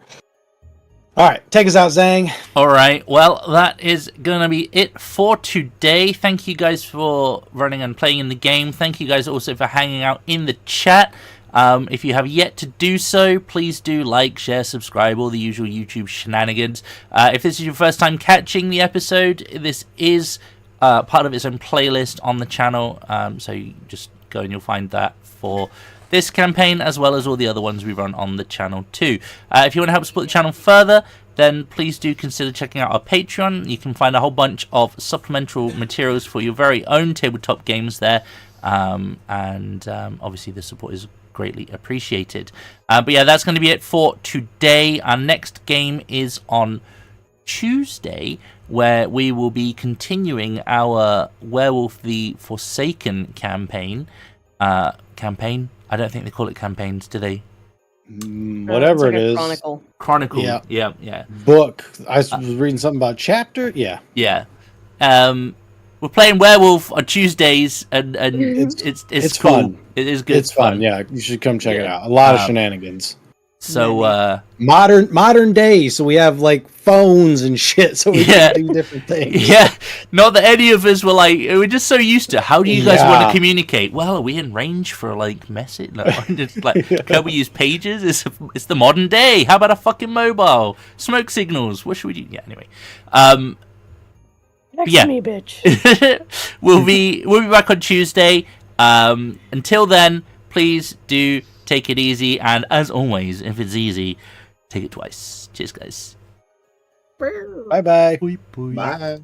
All right, take us out, Zhang. Alright, well, that is going to be it for today. Thank you guys for running and playing in the game. Thank you guys also for hanging out in the chat. If you have yet to do so, please do like, share, subscribe, all the usual YouTube shenanigans. If this is your first time catching the episode, this is part of its own playlist on the channel. So you just go and you'll find that for this campaign, as well as all the other ones we run on the channel too. If you want to help support the channel further, then please do consider checking out our Patreon. You can find a whole bunch of supplemental materials for your very own tabletop games there. Obviously the support is greatly appreciated. But yeah, that's going to be it for today. Our next game is on Tuesday, where we will be continuing our Werewolf the Forsaken campaign. I don't think they call it campaigns, do they? Whatever It's like it a is. Chronicle. Yeah. Yeah. Book. I was reading something about chapter. Yeah. Yeah. We're playing Werewolf on Tuesdays, and it's It's cool. fun. It is good. It's fun. Yeah, you should come check it Yeah. out. A lot of shenanigans. So Modern day, so we have like phones and shit, so we Yeah. can do different things. yeah, not that any of us were like, we're just so used to. How do you guys want Yeah. to communicate? Well, are we in range for like message? Can we use pages? It's the modern day. How about a fucking mobile? Smoke signals. What should we do? Yeah. Anyway, Next Yeah. to me, bitch. we'll be back on Tuesday. Until then, please do take it easy, and as always, if it's easy, take it twice. Cheers, guys. Bye bye. Bye.